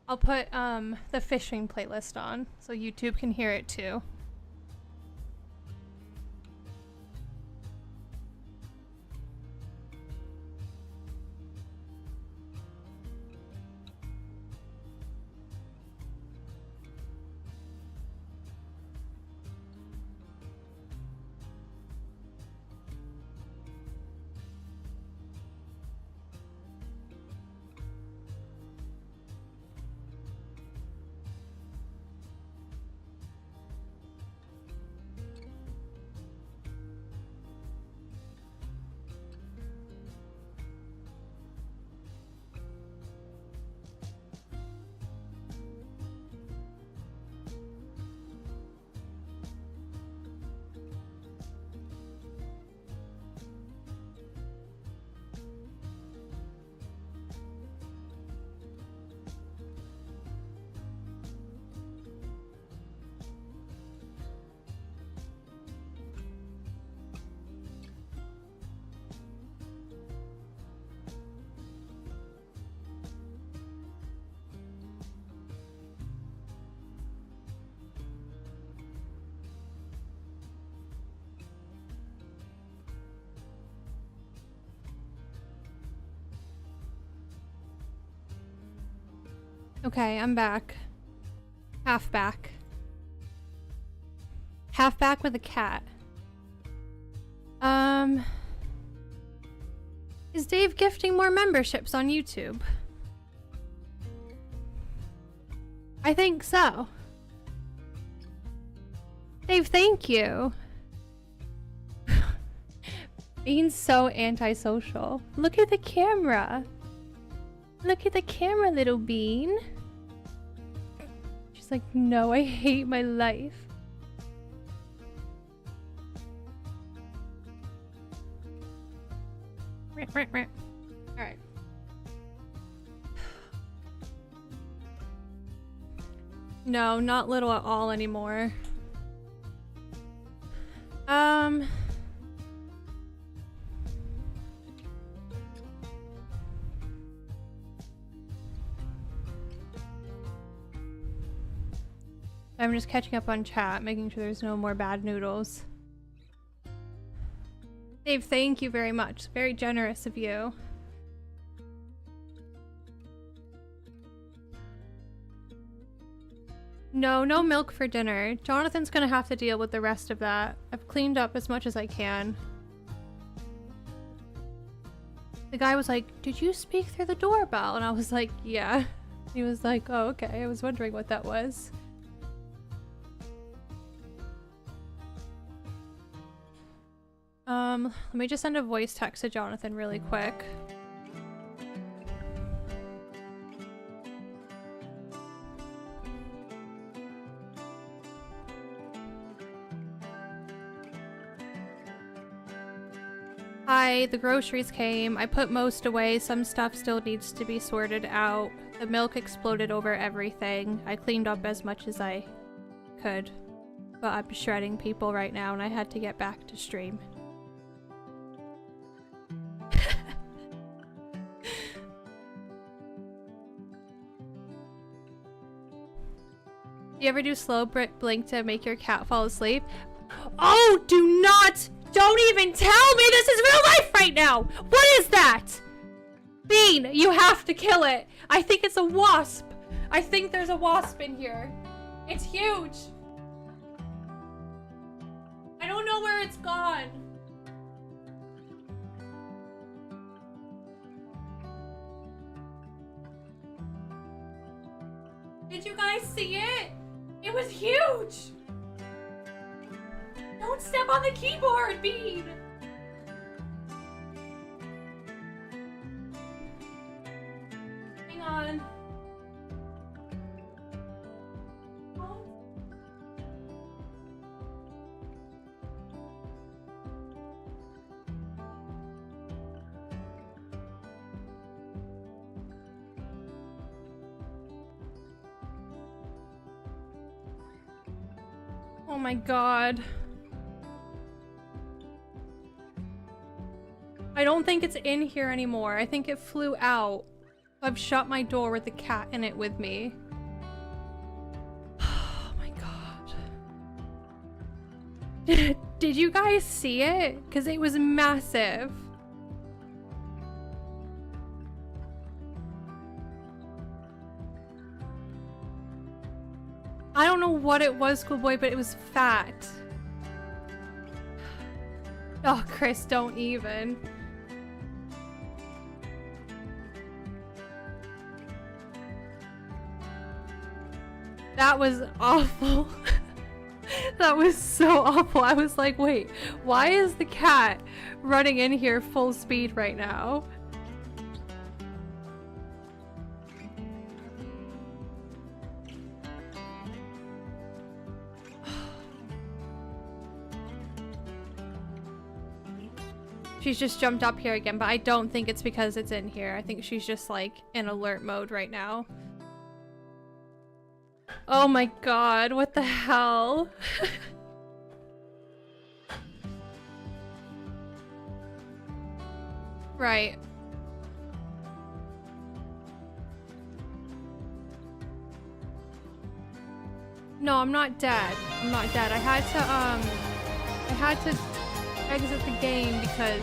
I'll put the fishing playlist on so YouTube can hear it too. Okay, I'm back. Half back. Half back with a cat. Is Dave gifting more memberships on YouTube? I think so. Dave, thank you. Being so antisocial. Look at the camera. Look at the camera, little bean. She's like, no, I hate my life. Alright. No, not little at all anymore. I'm just catching up on chat, making sure there's no more bad noodles. Dave, thank you very much. Very generous of you. No, no milk for dinner. Jonathan's gonna have to deal with the rest of that. I've cleaned up as much as I can. The guy was like, did you speak through the doorbell? And I was like, yeah. He was like, oh, okay. I was wondering what that was. Let me just send a voice text to Jonathan really quick. Hi, the groceries came. I put most away. Some stuff still needs to be sorted out. The milk exploded over everything. I cleaned up as much as I could. But I'm shredding people right now and I had to get back to stream. You ever do slow blink to make your cat fall asleep? Oh, do not! Don't even tell me this is real life right now! What is that? Bean, you have to kill it. I think it's a wasp. I think there's a wasp in here. It's huge. I don't know where it's gone. Did you guys see it? It was huge! Don't step on the keyboard, Bean! Hang on. Oh my god. I don't think it's in here anymore. I think it flew out. I've shut my door with the cat in it with me. Oh my god. Did you guys see it? Because it was massive. I don't know what it was, schoolboy, but it was fat. Oh, Chris, don't even. That was awful. That was so awful. I was like, wait, why is the cat running in here full speed right now? She's just jumped up here again, but I don't think it's because it's in here. I think she's just like in alert mode right now. Oh my god, what the hell? Right. No, I'm not dead. I'm not dead. I had to exit the game because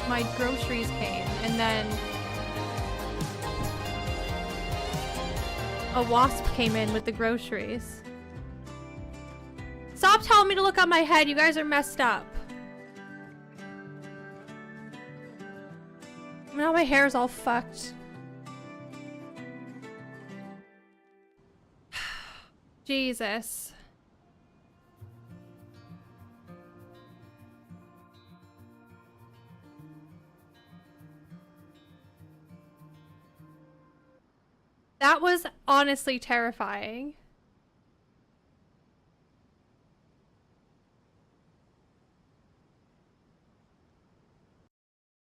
my groceries came, and then a wasp came in with the groceries. Stop telling me to look on my head. You guys are messed up. Now my hair's all fucked. Jesus. That was honestly terrifying.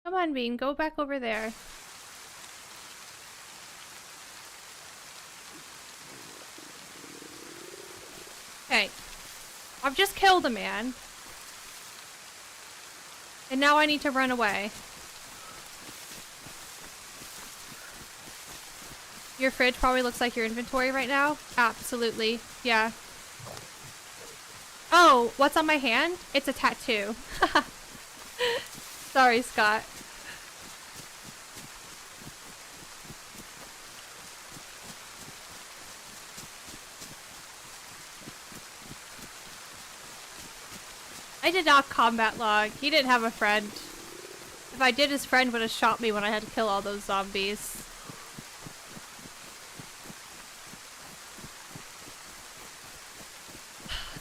Come on, Bean, go back over there. Okay. I've just killed a man. And now I need to run away. Your fridge probably looks like your inventory right now. Absolutely. Yeah. Oh, what's on my hand? It's a tattoo. Sorry, Scott. I did not combat log. He didn't have a friend. If I did, his friend would have shot me when I had to kill all those zombies.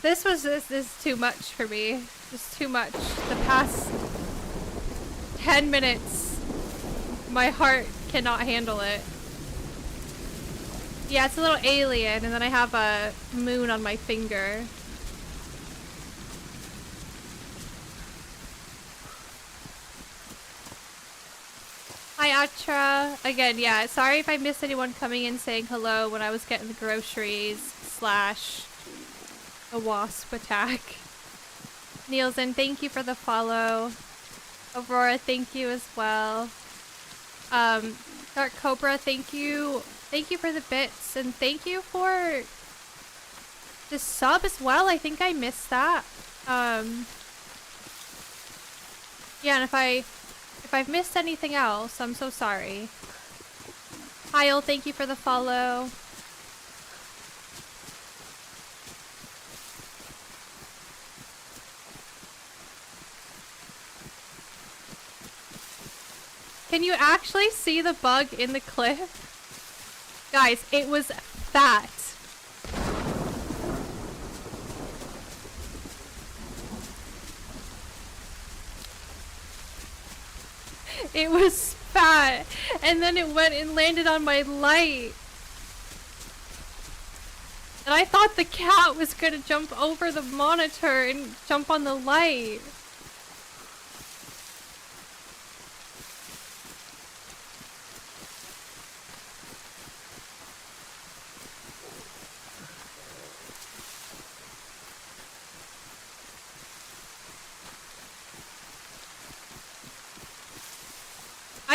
This is too much for me. Just too much. The past 10 minutes, my heart cannot handle it. Yeah, it's a little alien, and then I have a moon on my finger. Hi, Atra. Again, yeah, sorry if I missed anyone coming in saying hello when I was getting the groceries / a wasp attack. Nielsen, thank you for the follow. Aurora, thank you as well. Dark Cobra, thank you. Thank you for the bits, and thank you for the sub as well. I think I missed that. Yeah, and if I've missed anything else, I'm so sorry. Kyle, thank you for the follow. Can you actually see the bug in the cliff? Guys, it was fat. It was fat, and then it went and landed on my light. And I thought the cat was gonna jump over the monitor and jump on the light.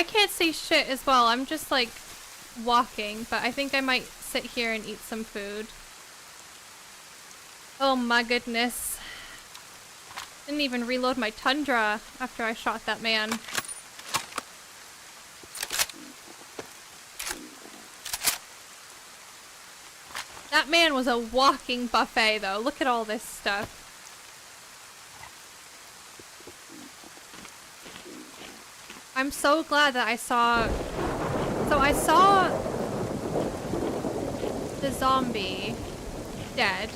I can't see shit as well. I'm just like walking, but I think I might sit here and eat some food. Oh my goodness. Didn't even reload my Tundra after I shot that man. That man was a walking buffet though. Look at all this stuff. I'm so glad that I saw... So I saw the zombie dead.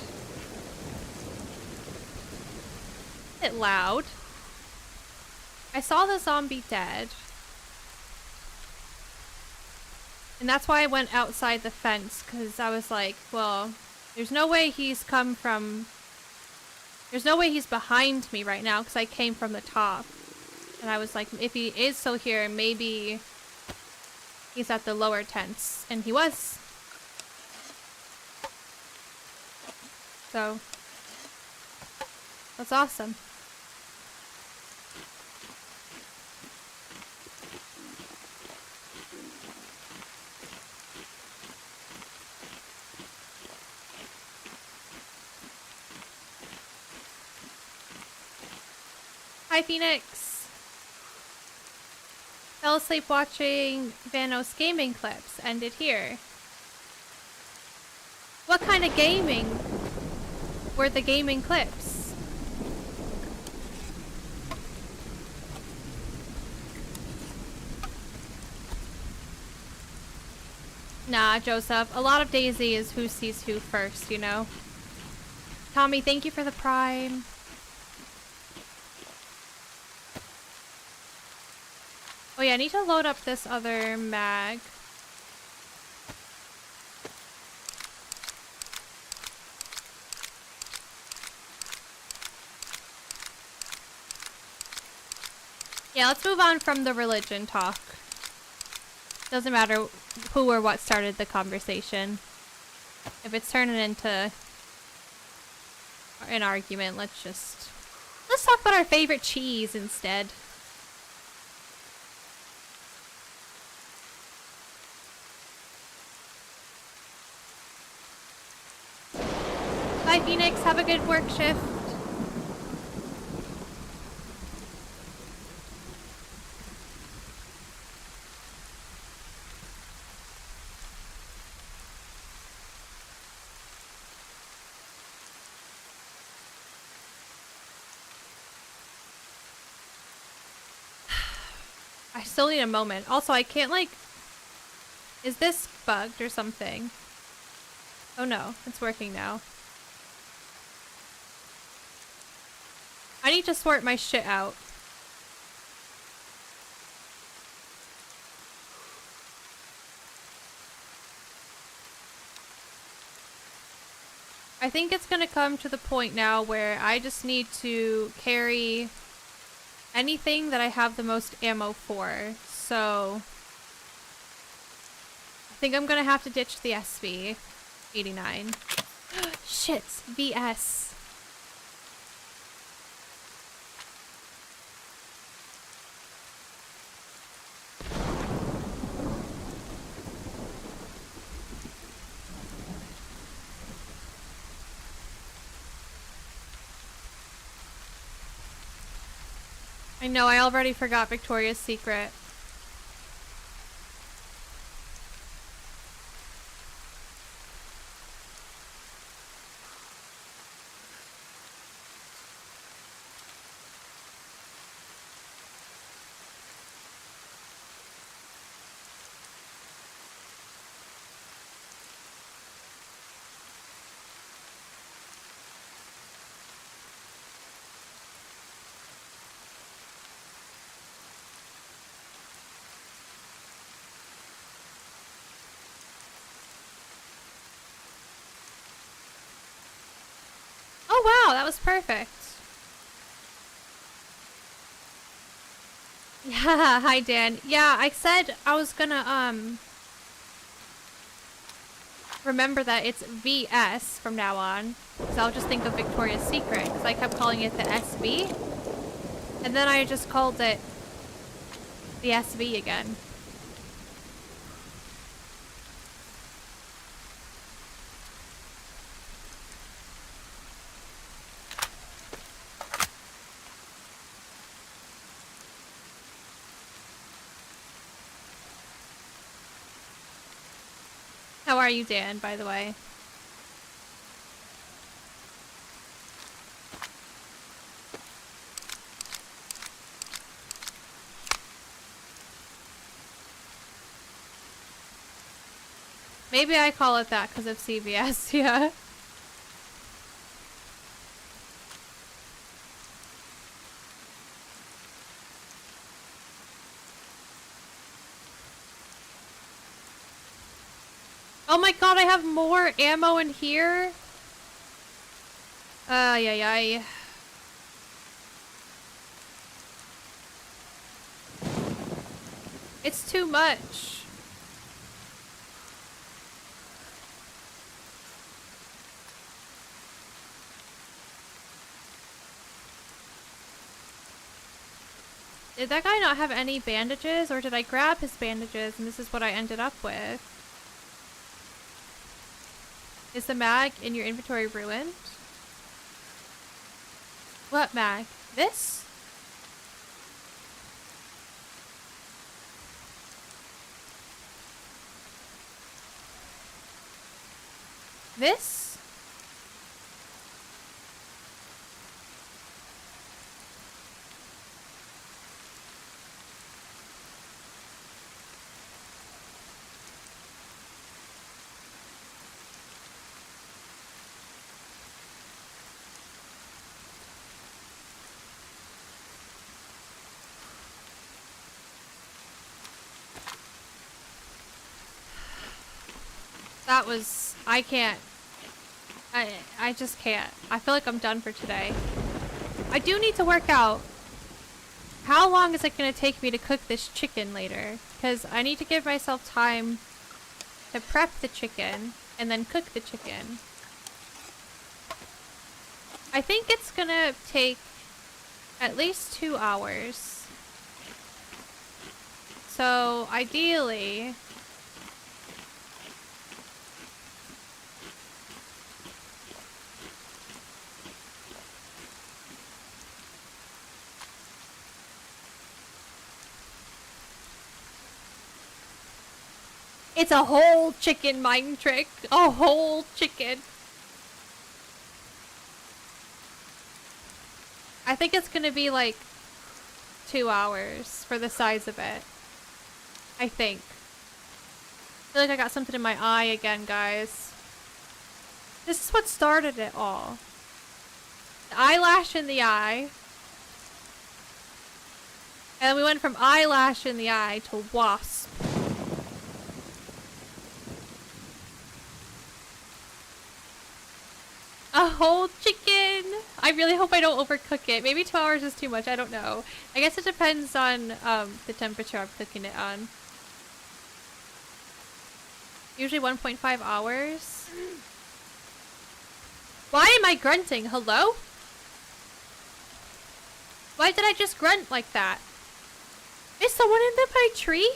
A bit loud. I saw the zombie dead. And that's why I went outside the fence, because I was like, well, there's no way he's come from... There's no way he's behind me right now, because I came from the top. And I was like, if he is still here, maybe he's at the lower tents. And he was. So, that's awesome. Hi, Phoenix. Fell asleep watching Vanos gaming clips. Ended here. What kind of gaming were the gaming clips? Nah, Joseph. A lot of DayZ is who sees who first, you know? Tommy, thank you for the prime. Oh yeah, I need to load up this other mag. Yeah, let's move on from the religion talk. Doesn't matter who or what started the conversation. If it's turning into an argument, let's talk about our favorite cheese instead. Bye, Phoenix. Have a good work shift. I still need a moment. Also, I can't like... Is this bugged or something? Oh no, it's working now. I need to sort my shit out. I think it's gonna come to the point now where I just need to carry anything that I have the most ammo for. So I think I'm gonna have to ditch the SV 89. Shit, VS. I know, I already forgot Victoria's Secret. Oh wow, that was perfect. Yeah, hi Dan. Yeah, I said I was gonna remember that it's VS from now on. So I'll just think of Victoria's Secret, because I kept calling it the SB. And then I just called it The SV again. How are you, Dan, by the way? Maybe I call it that because of CVS, yeah. Oh my god, I have more ammo in here? Ay. It's too much. Did that guy not have any bandages, or did I grab his bandages and this is what I ended up with? Is the mag in your inventory ruined? What mag? This? This? That was... I can't. I just can't. I feel like I'm done for today. I do need to work out. How long is it going to take me to cook this chicken later? Because I need to give myself time to prep the chicken and then cook the chicken. I think it's going to take at least 2 hours. So ideally... It's a whole chicken mind trick. A whole chicken. I think it's gonna be like 2 hours for the size of it. I think. I feel like I got something in my eye again, guys. This is what started it all. The eyelash in the eye. And then we went from eyelash in the eye to wasp. A whole chicken! I really hope I don't overcook it. Maybe 2 hours is too much, I don't know. I guess it depends on the temperature I'm cooking it on. Usually 1.5 hours. Why am I grunting? Hello? Why did I just grunt like that? Is someone in my tree?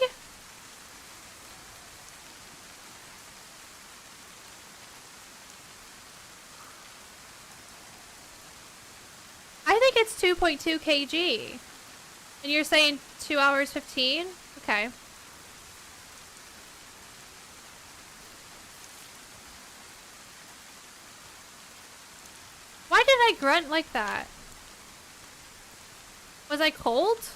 I think it's 2.2 kg. And you're saying 2 hours 15? Okay. Why did I grunt like that? Was I cold?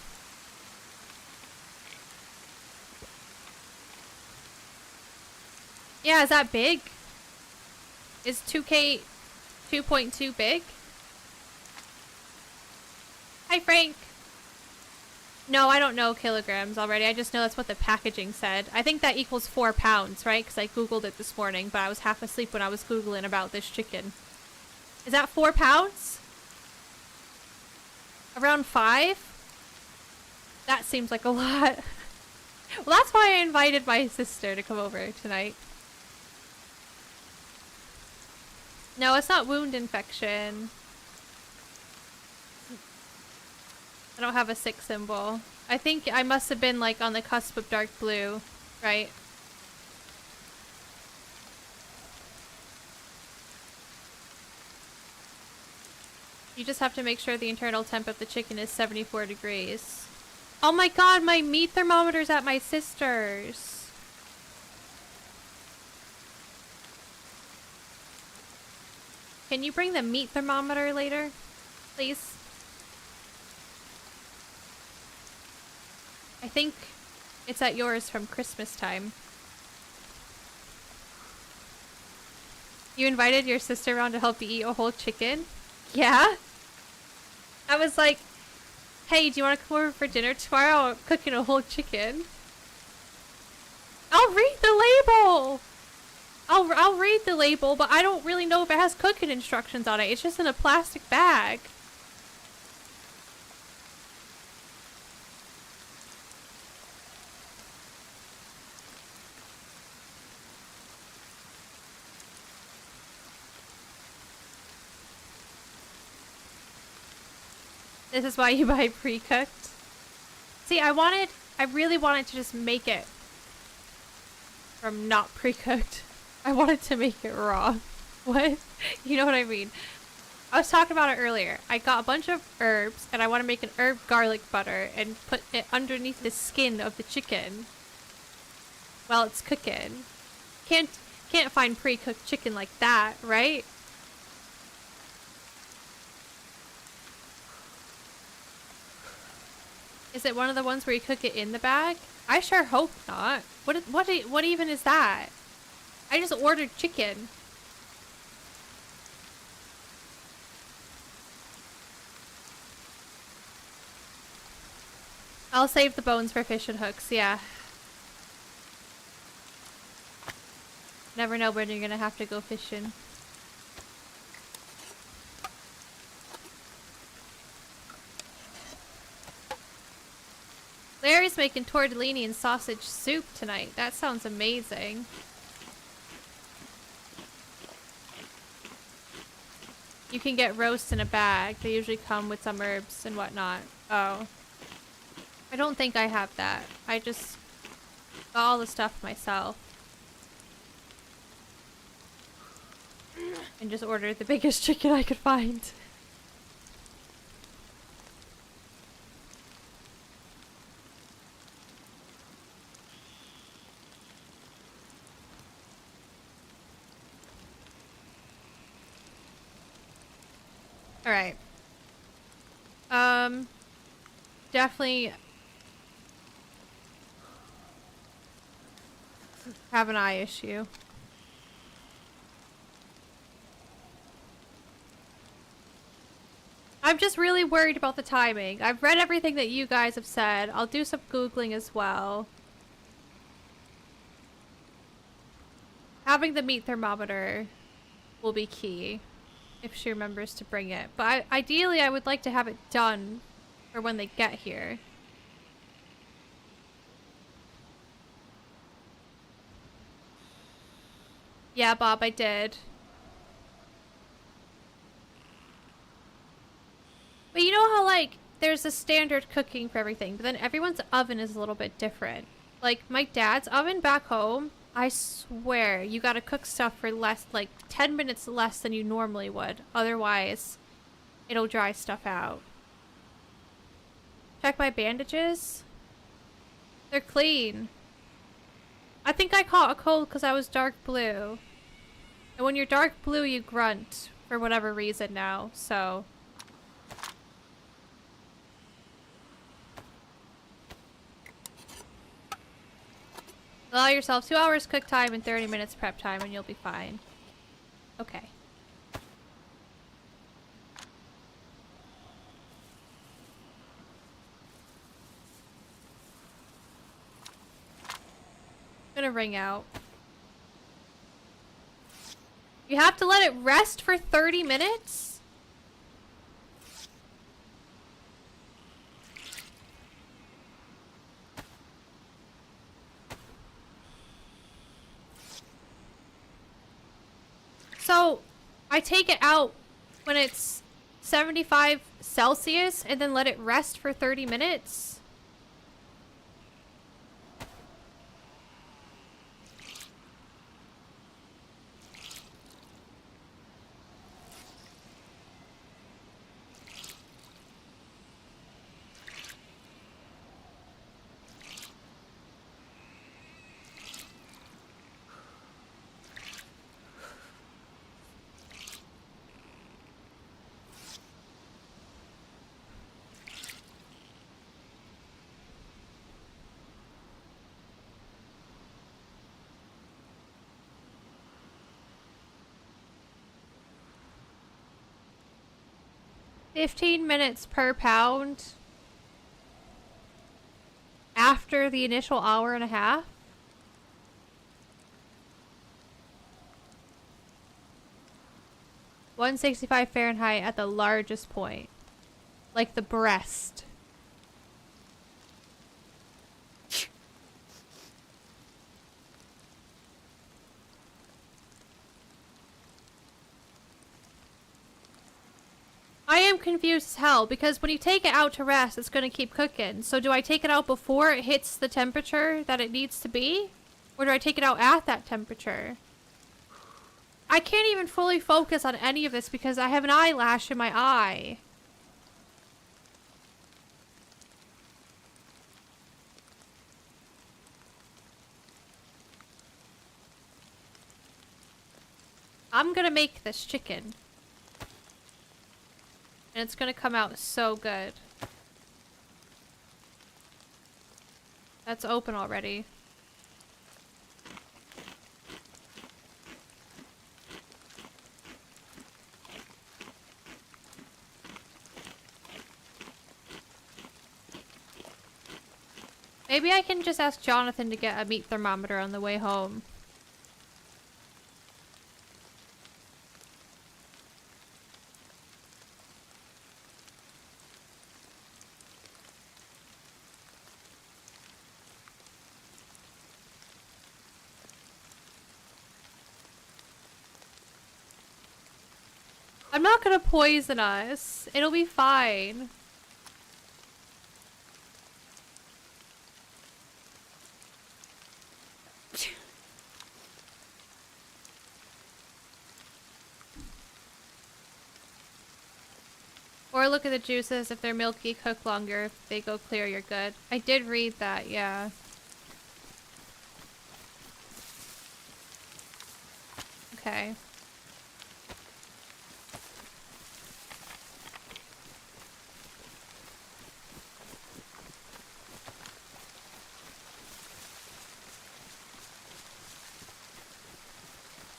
Yeah, is that big? Is 2.2 big? Hi, Frank. No, I don't know kilograms already. I just know that's what the packaging said. I think that equals 4 pounds, right? Because I Googled it this morning, but I was half asleep when I was Googling about this chicken. Is that 4 pounds? Around 5? That seems like a lot. Well, that's why I invited my sister to come over tonight. No, it's not wound infection. I don't have a sick symbol. I think I must have been like on the cusp of dark blue, right? You just have to make sure the internal temp of the chicken is 74 degrees. Oh my god, my meat thermometer's at my sister's. Can you bring the meat thermometer later, please? I think it's at yours from Christmas time. You invited your sister around to help you eat a whole chicken? Yeah? I was like, hey, do you want to come over for dinner tomorrow? I'm cooking a whole chicken. I'll read the label! I'll read the label, but I don't really know if it has cooking instructions on it. It's just in a plastic bag. This is why you buy pre-cooked. See, I really wanted to just make it from not pre-cooked. I wanted to make it raw. What? You know what I mean? I was talking about it earlier. I got a bunch of herbs and I want to make an herb garlic butter and put it underneath the skin of the chicken while it's cooking. Can't find pre-cooked chicken like that, right? Is it one of the ones where you cook it in the bag? I sure hope not. What even is that? I just ordered chicken. I'll save the bones for fish and hooks, yeah. Never know when you're gonna have to go fishing. Larry's making tortellini and sausage soup tonight. That sounds amazing. You can get roast in a bag. They usually come with some herbs and whatnot. Oh. I don't think I have that. I just got all the stuff myself. And just ordered the biggest chicken I could find. Alright. Definitely have an eye issue. I'm just really worried about the timing. I've read everything that you guys have said. I'll do some Googling as well. Having the meat thermometer will be key if she remembers to bring it. But ideally, I would like to have it done for when they get here. Yeah, Bob, I did. But you know how, like, there's a standard cooking for everything, but then everyone's oven is a little bit different. Like, my dad's oven back home, I swear, you gotta cook stuff for less, like, 10 minutes less than you normally would. Otherwise, it'll dry stuff out. Check my bandages. They're clean. I think I caught a cold because I was dark blue. And when you're dark blue, you grunt for whatever reason now, so... Allow yourself 2 hours cook time and 30 minutes prep time and you'll be fine. Okay. Gonna ring out. You have to let it rest for 30 minutes? So, I take it out when it's 75 Celsius and then let it rest for 30 minutes? 15 minutes per pound after the initial hour and a half? (165 Fahrenheit) at the largest point. Like the breast. I am confused as hell because when you take it out to rest, it's going to keep cooking. So do I take it out before it hits the temperature that it needs to be? Or do I take it out at that temperature? I can't even fully focus on any of this because I have an eyelash in my eye. I'm gonna make this chicken. And it's gonna come out so good. That's open already. Maybe I can just ask Jonathan to get a meat thermometer on the way home. I'm not gonna poison us. It'll be fine. Or look at the juices. If they're milky, cook longer. If they go clear, you're good. I did read that, yeah. Okay.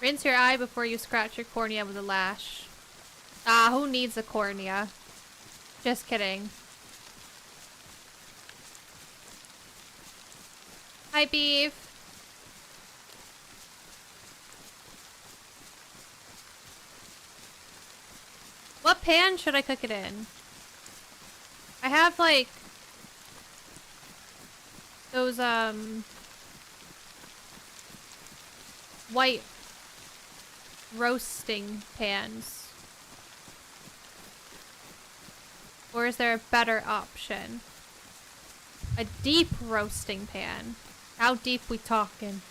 Rinse your eye before you scratch your cornea with a lash. Ah, who needs a cornea? Just kidding. Hi, beef. What pan should I cook it in? I have, like, those, white roasting pans. Or is there a better option? A deep roasting pan. How deep we talking?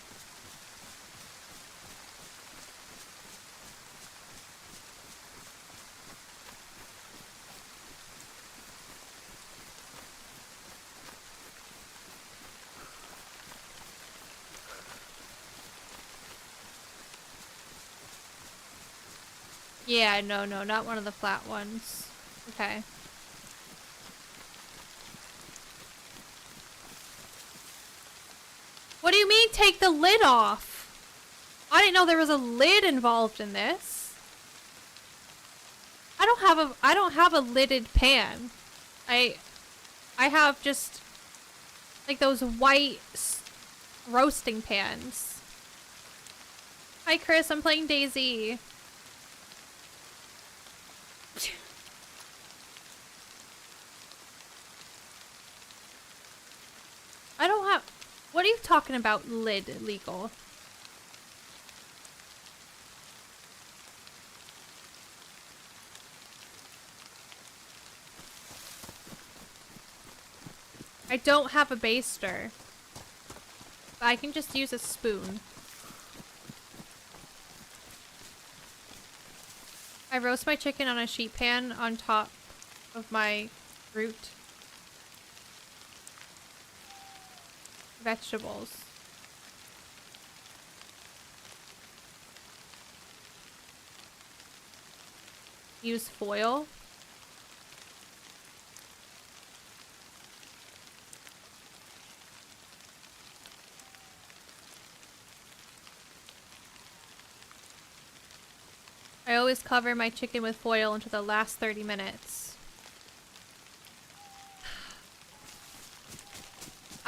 Yeah, no, not one of the flat ones. Okay. What do you mean take the lid off? I didn't know there was a lid involved in this. I don't have a lidded pan. I have just like those white roasting pans. Hi Chris, I'm playing DayZ. I don't have... What are you talking about, lid legal? I don't have a baster. But I can just use a spoon. I roast my chicken on a sheet pan on top of my root vegetables. Use foil. I always cover my chicken with foil until the last 30 minutes.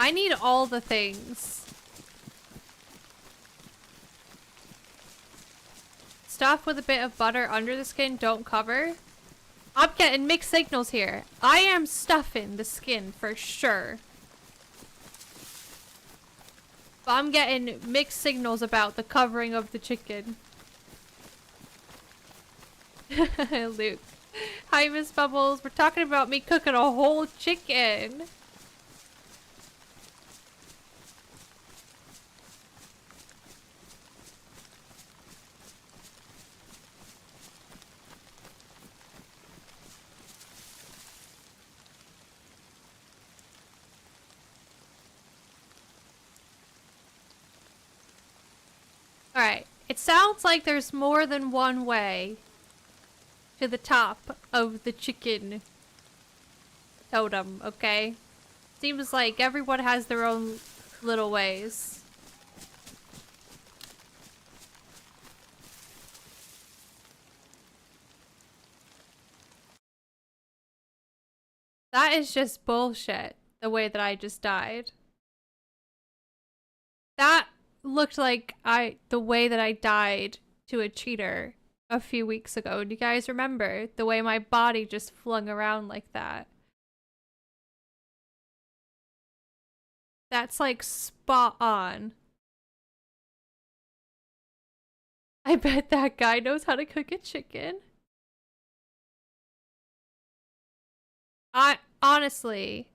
I need all the things. Stuff with a bit of butter under the skin, don't cover. I'm getting mixed signals here. I am stuffing the skin for sure. But I'm getting mixed signals about the covering of the chicken. Luke. Hi, Miss Bubbles. We're talking about me cooking a whole chicken. Alright, it sounds like there's more than one way to the top of the chicken totem, okay? Seems like everyone has their own little ways. That is just bullshit, the way that I just died. That looked like the way that I died to a cheater a few weeks ago. Do you guys remember the way my body just flung around like that? That's like spot on. I bet that guy knows how to cook a chicken. Honestly,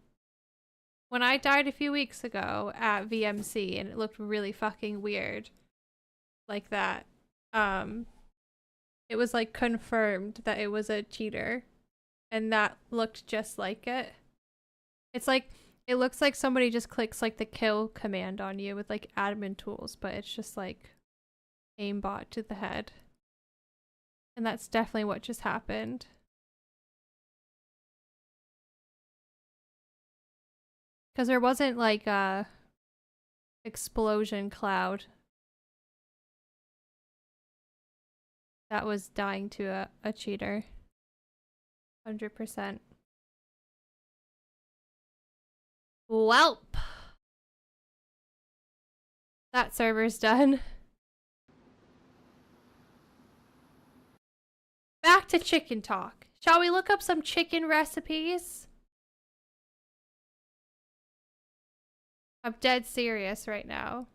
when I died a few weeks ago at VMC and it looked really fucking weird like that, it was like confirmed that it was a cheater and that looked just like it. It's like, it looks like somebody just clicks like the kill command on you with like admin tools, but it's just like aimbot to the head. And that's definitely what just happened. Because there wasn't like a explosion cloud that was dying to a cheater. 100%. Welp. That server's done. Back to chicken talk. Shall we look up some chicken recipes? I'm dead serious right now.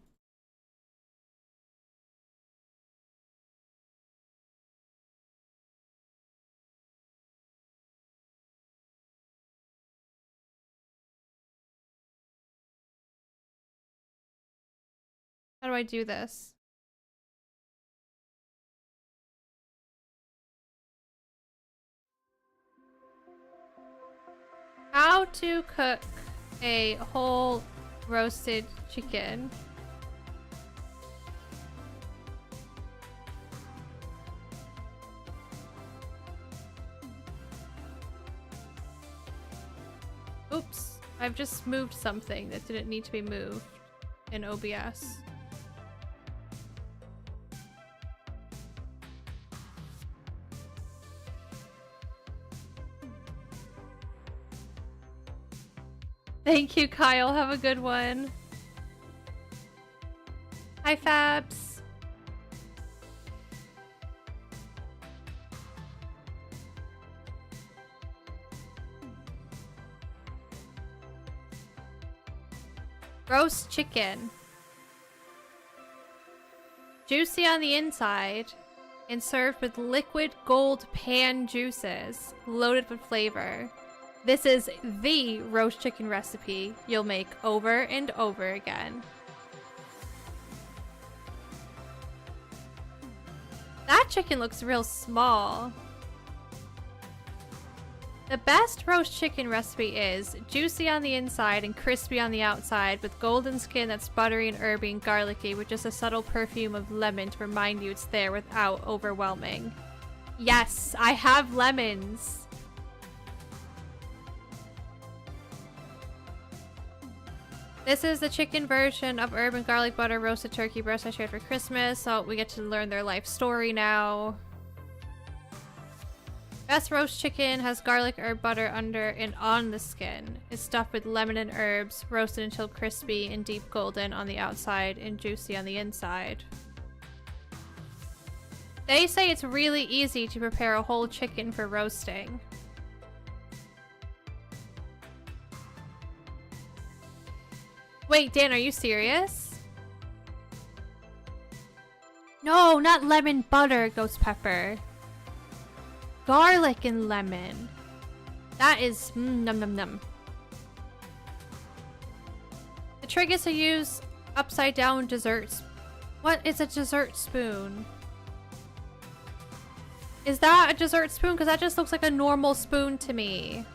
How do I do this? How to cook a whole roasted chicken. Oops, I've just moved something that didn't need to be moved in OBS. Thank you, Kyle. Have a good one. Hi, Fabs. Roast chicken. Juicy on the inside and served with liquid gold pan juices, loaded with flavor. This is the roast chicken recipe you'll make over and over again. That chicken looks real small. The best roast chicken recipe is juicy on the inside and crispy on the outside with golden skin that's buttery and herby and garlicky with just a subtle perfume of lemon to remind you it's there without overwhelming. Yes, I have lemons. This is the chicken version of herb and garlic butter roasted turkey breast I shared for Christmas, so we get to learn their life story now. Best roast chicken has garlic herb butter under and on the skin. Is stuffed with lemon and herbs, roasted until crispy and deep golden on the outside and juicy on the inside. They say it's really easy to prepare a whole chicken for roasting. Wait, Dan, are you serious? No, not lemon butter, Ghost Pepper. Garlic and lemon. That is num num num. The trick is to use upside down desserts. What is a dessert spoon? Is that a dessert spoon? Because that just looks like a normal spoon to me.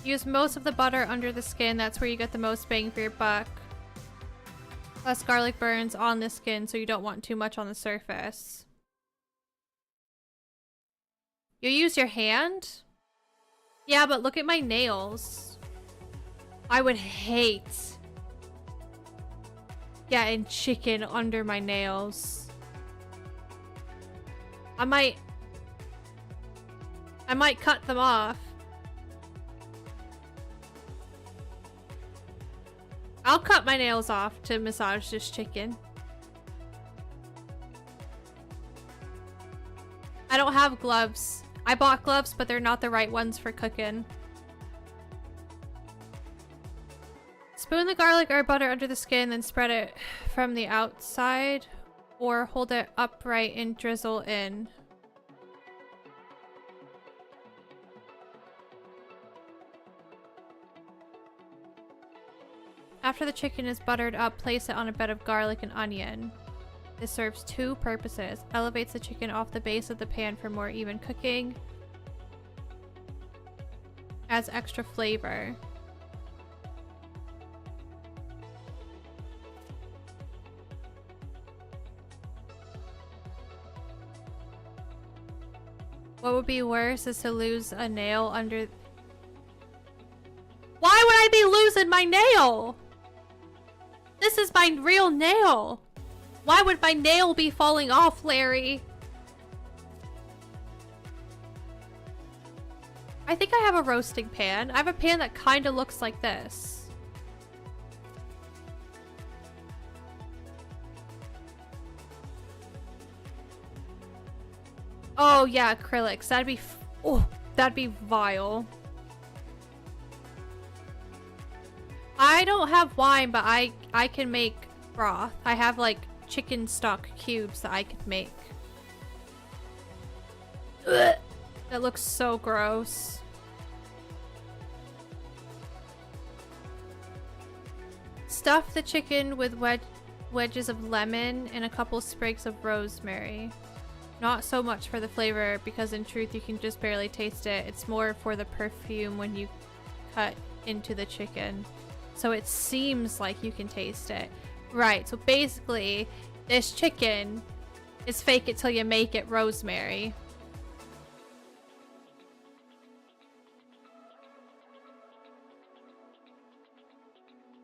Use most of the butter under the skin. That's where you get the most bang for your buck. Plus garlic burns on the skin, so you don't want too much on the surface. You use your hand? Yeah, but look at my nails. I would hate getting chicken under my nails. I might cut them off. I'll cut my nails off to massage this chicken. I don't have gloves. I bought gloves, but they're not the right ones for cooking. Spoon the garlic or butter under the skin, then spread it from the outside, or hold it upright and drizzle in. After the chicken is buttered up, place it on a bed of garlic and onion. This serves two purposes. Elevates the chicken off the base of the pan for more even cooking. Adds extra flavor. What would be worse is to lose a nail under... Why would I be losing my nail? This is my real nail. Why would my nail be falling off, Larry? I think I have a roasting pan. I have a pan that kind of looks like this. Oh yeah, acrylics. That'd be... oh, that'd be vile. I don't have wine, but I can make broth. I have like chicken stock cubes that I could make. Ugh. That looks so gross. Stuff the chicken with wedges of lemon and a couple sprigs of rosemary. Not so much for the flavor, because in truth you can just barely taste it. It's more for the perfume when you cut into the chicken. So it seems like you can taste it. Right, so basically, this chicken is fake it till you make it rosemary.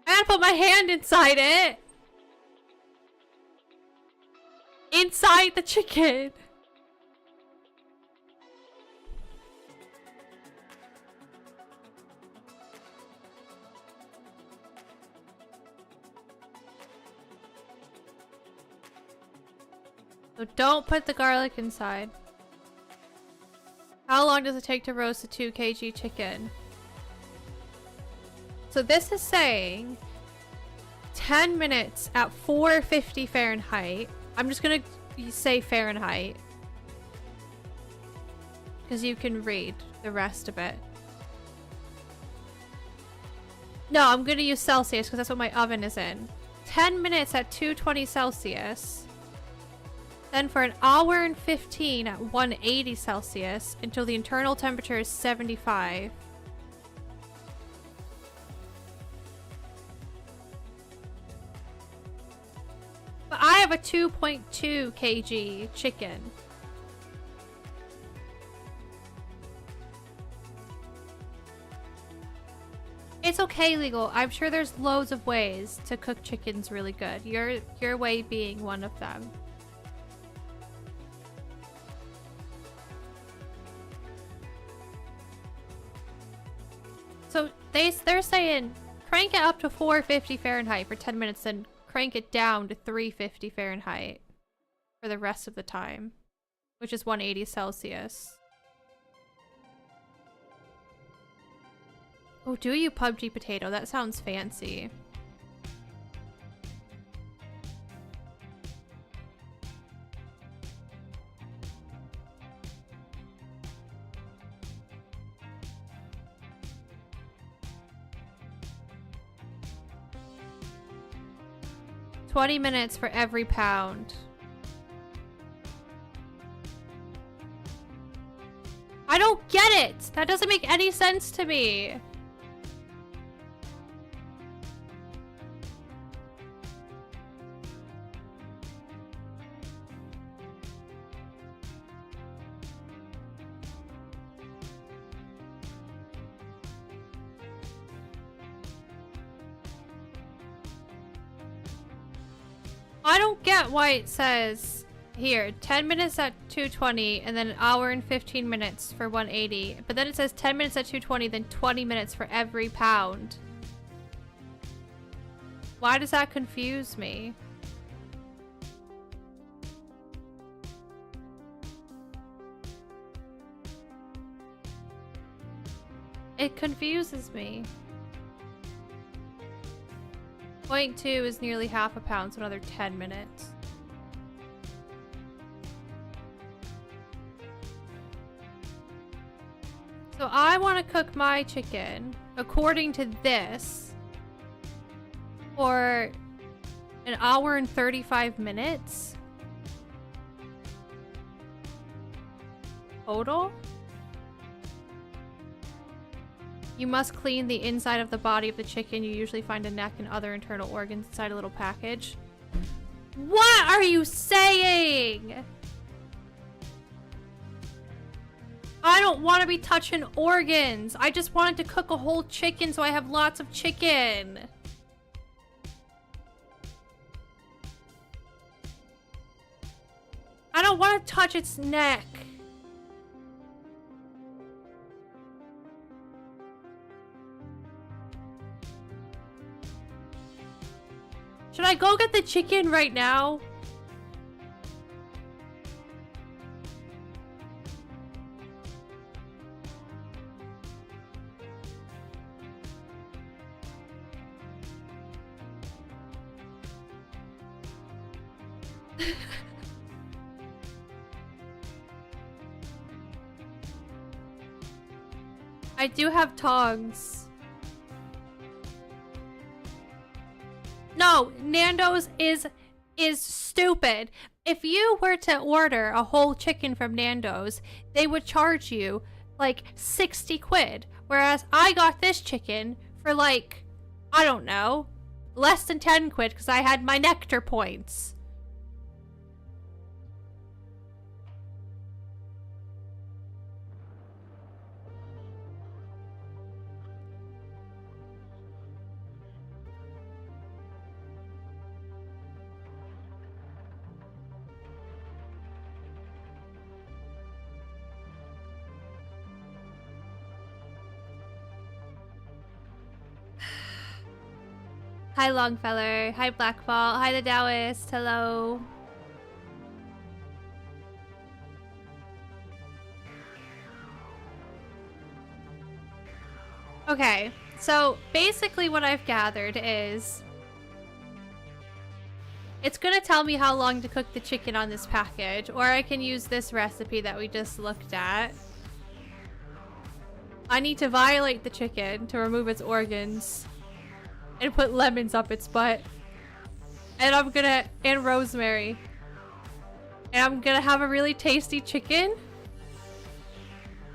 I gotta put my hand inside it! Inside the chicken! So don't put the garlic inside. How long does it take to roast a 2 kg chicken? So this is saying 10 minutes at 450 Fahrenheit. I'm just gonna say Fahrenheit, because you can read the rest of it. No, I'm gonna use Celsius because that's what my oven is in. 10 minutes at 220 Celsius. Then for an hour and 15 at 180 Celsius until the internal temperature is 75. But I have a 2.2 kg chicken. It's okay, Legal. I'm sure there's loads of ways to cook chickens really good. Your way being one of them. So they're saying crank it up to 450 Fahrenheit for 10 minutes, then crank it down to 350 Fahrenheit for the rest of the time, which is 180 Celsius. Oh, do you PUBG potato? That sounds fancy. $20 minutes for every pound. I don't get it! That doesn't make any sense to me. I don't get why it says here 10 minutes at 220 and then an hour and 15 minutes for 180, but then it says 10 minutes at 220, then 20 minutes for every pound. Why does that confuse me? It confuses me. 0.2 is nearly half a pound, so another 10 minutes. So I want to cook my chicken, according to this, for an hour and 35 minutes total. You must clean the inside of the body of the chicken. You usually find a neck and other internal organs inside a little package. What are you saying? I don't want to be touching organs. I just wanted to cook a whole chicken so I have lots of chicken. I don't want to touch its neck. Should I go get the chicken right now? I do have tongs. No, Nando's is stupid. If you were to order a whole chicken from Nando's, they would charge you like 60 quid. Whereas I got this chicken for like, I don't know, less than 10 quid because I had my nectar points. Hi Longfellow, hi Blackball, hi the Taoist, hello. Okay, so basically what I've gathered is it's gonna tell me how long to cook the chicken on this package, or I can use this recipe that we just looked at. I need to violate the chicken to remove its organs and put lemons up its butt. And and rosemary. And I'm gonna have a really tasty chicken.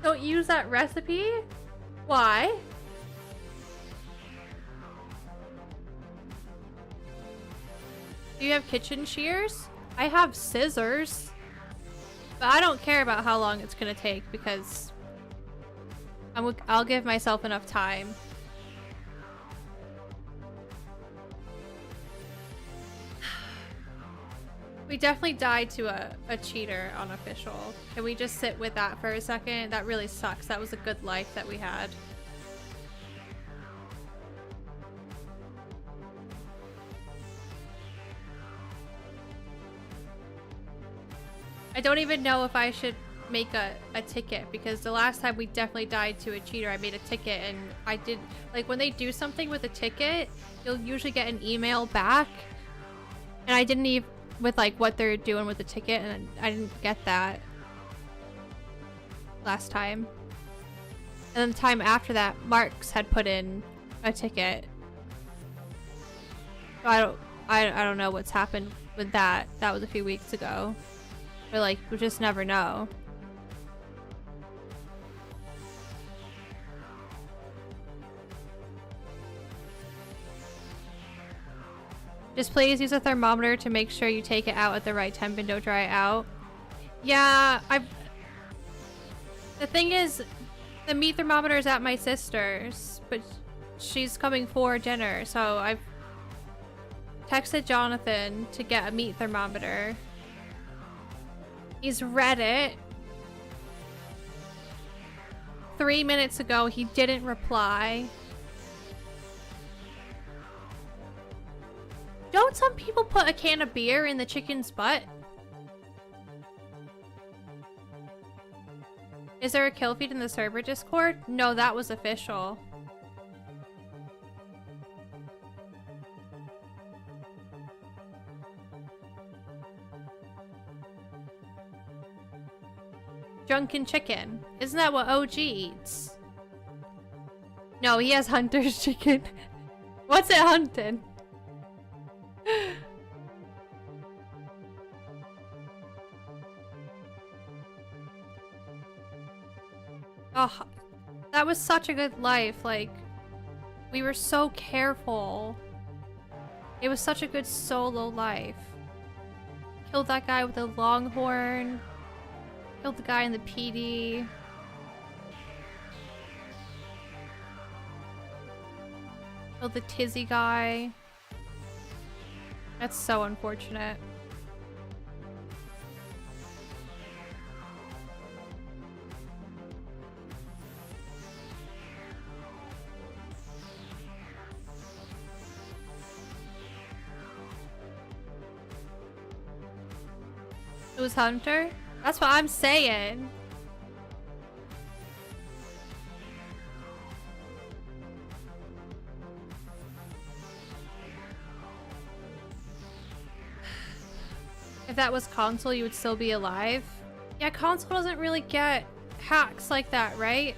Don't use that recipe? Why? Do you have kitchen shears? I have scissors. But I don't care about how long it's gonna take because I'll give myself enough time. We definitely died to a cheater on official. Can we just sit with that for a second? That really sucks. That was a good life that we had. I don't even know if I should make a ticket, because the last time we definitely died to a cheater, I made a ticket and I did, like, when they do something with a ticket, you'll usually get an email back, and I didn't even, with like what they're doing with the ticket, and I didn't get that last time. And then the time after that, Marks had put in a ticket. So I don't know what's happened with that. That was a few weeks ago. But like, we just never know. Just please use a thermometer to make sure you take it out at the right temp and don't dry it out. Yeah, the thing is, the meat thermometer is at my sister's, but she's coming for dinner, so I've texted Jonathan to get a meat thermometer. He's read it. 3 minutes ago, he didn't reply. Don't some people put a can of beer in the chicken's butt? Is there a kill feed in the server Discord? No, that was official. Drunken chicken. Isn't that what OG eats? No, he has Hunter's chicken. What's it hunting? Oh, that was such a good life. Like, we were so careful. It was such a good solo life. Killed that guy with the longhorn. Killed the guy in the PD. Killed the Tisy guy. That's so unfortunate. It was Hunter? That's what I'm saying. If that was console, you would still be alive? Yeah, console doesn't really get hacks like that, right?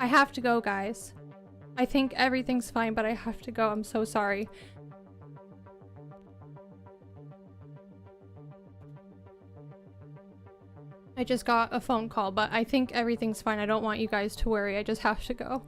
I have to go, guys. I think everything's fine, but I have to go. I'm so sorry. I just got a phone call, but I think everything's fine. I don't want you guys to worry. I just have to go.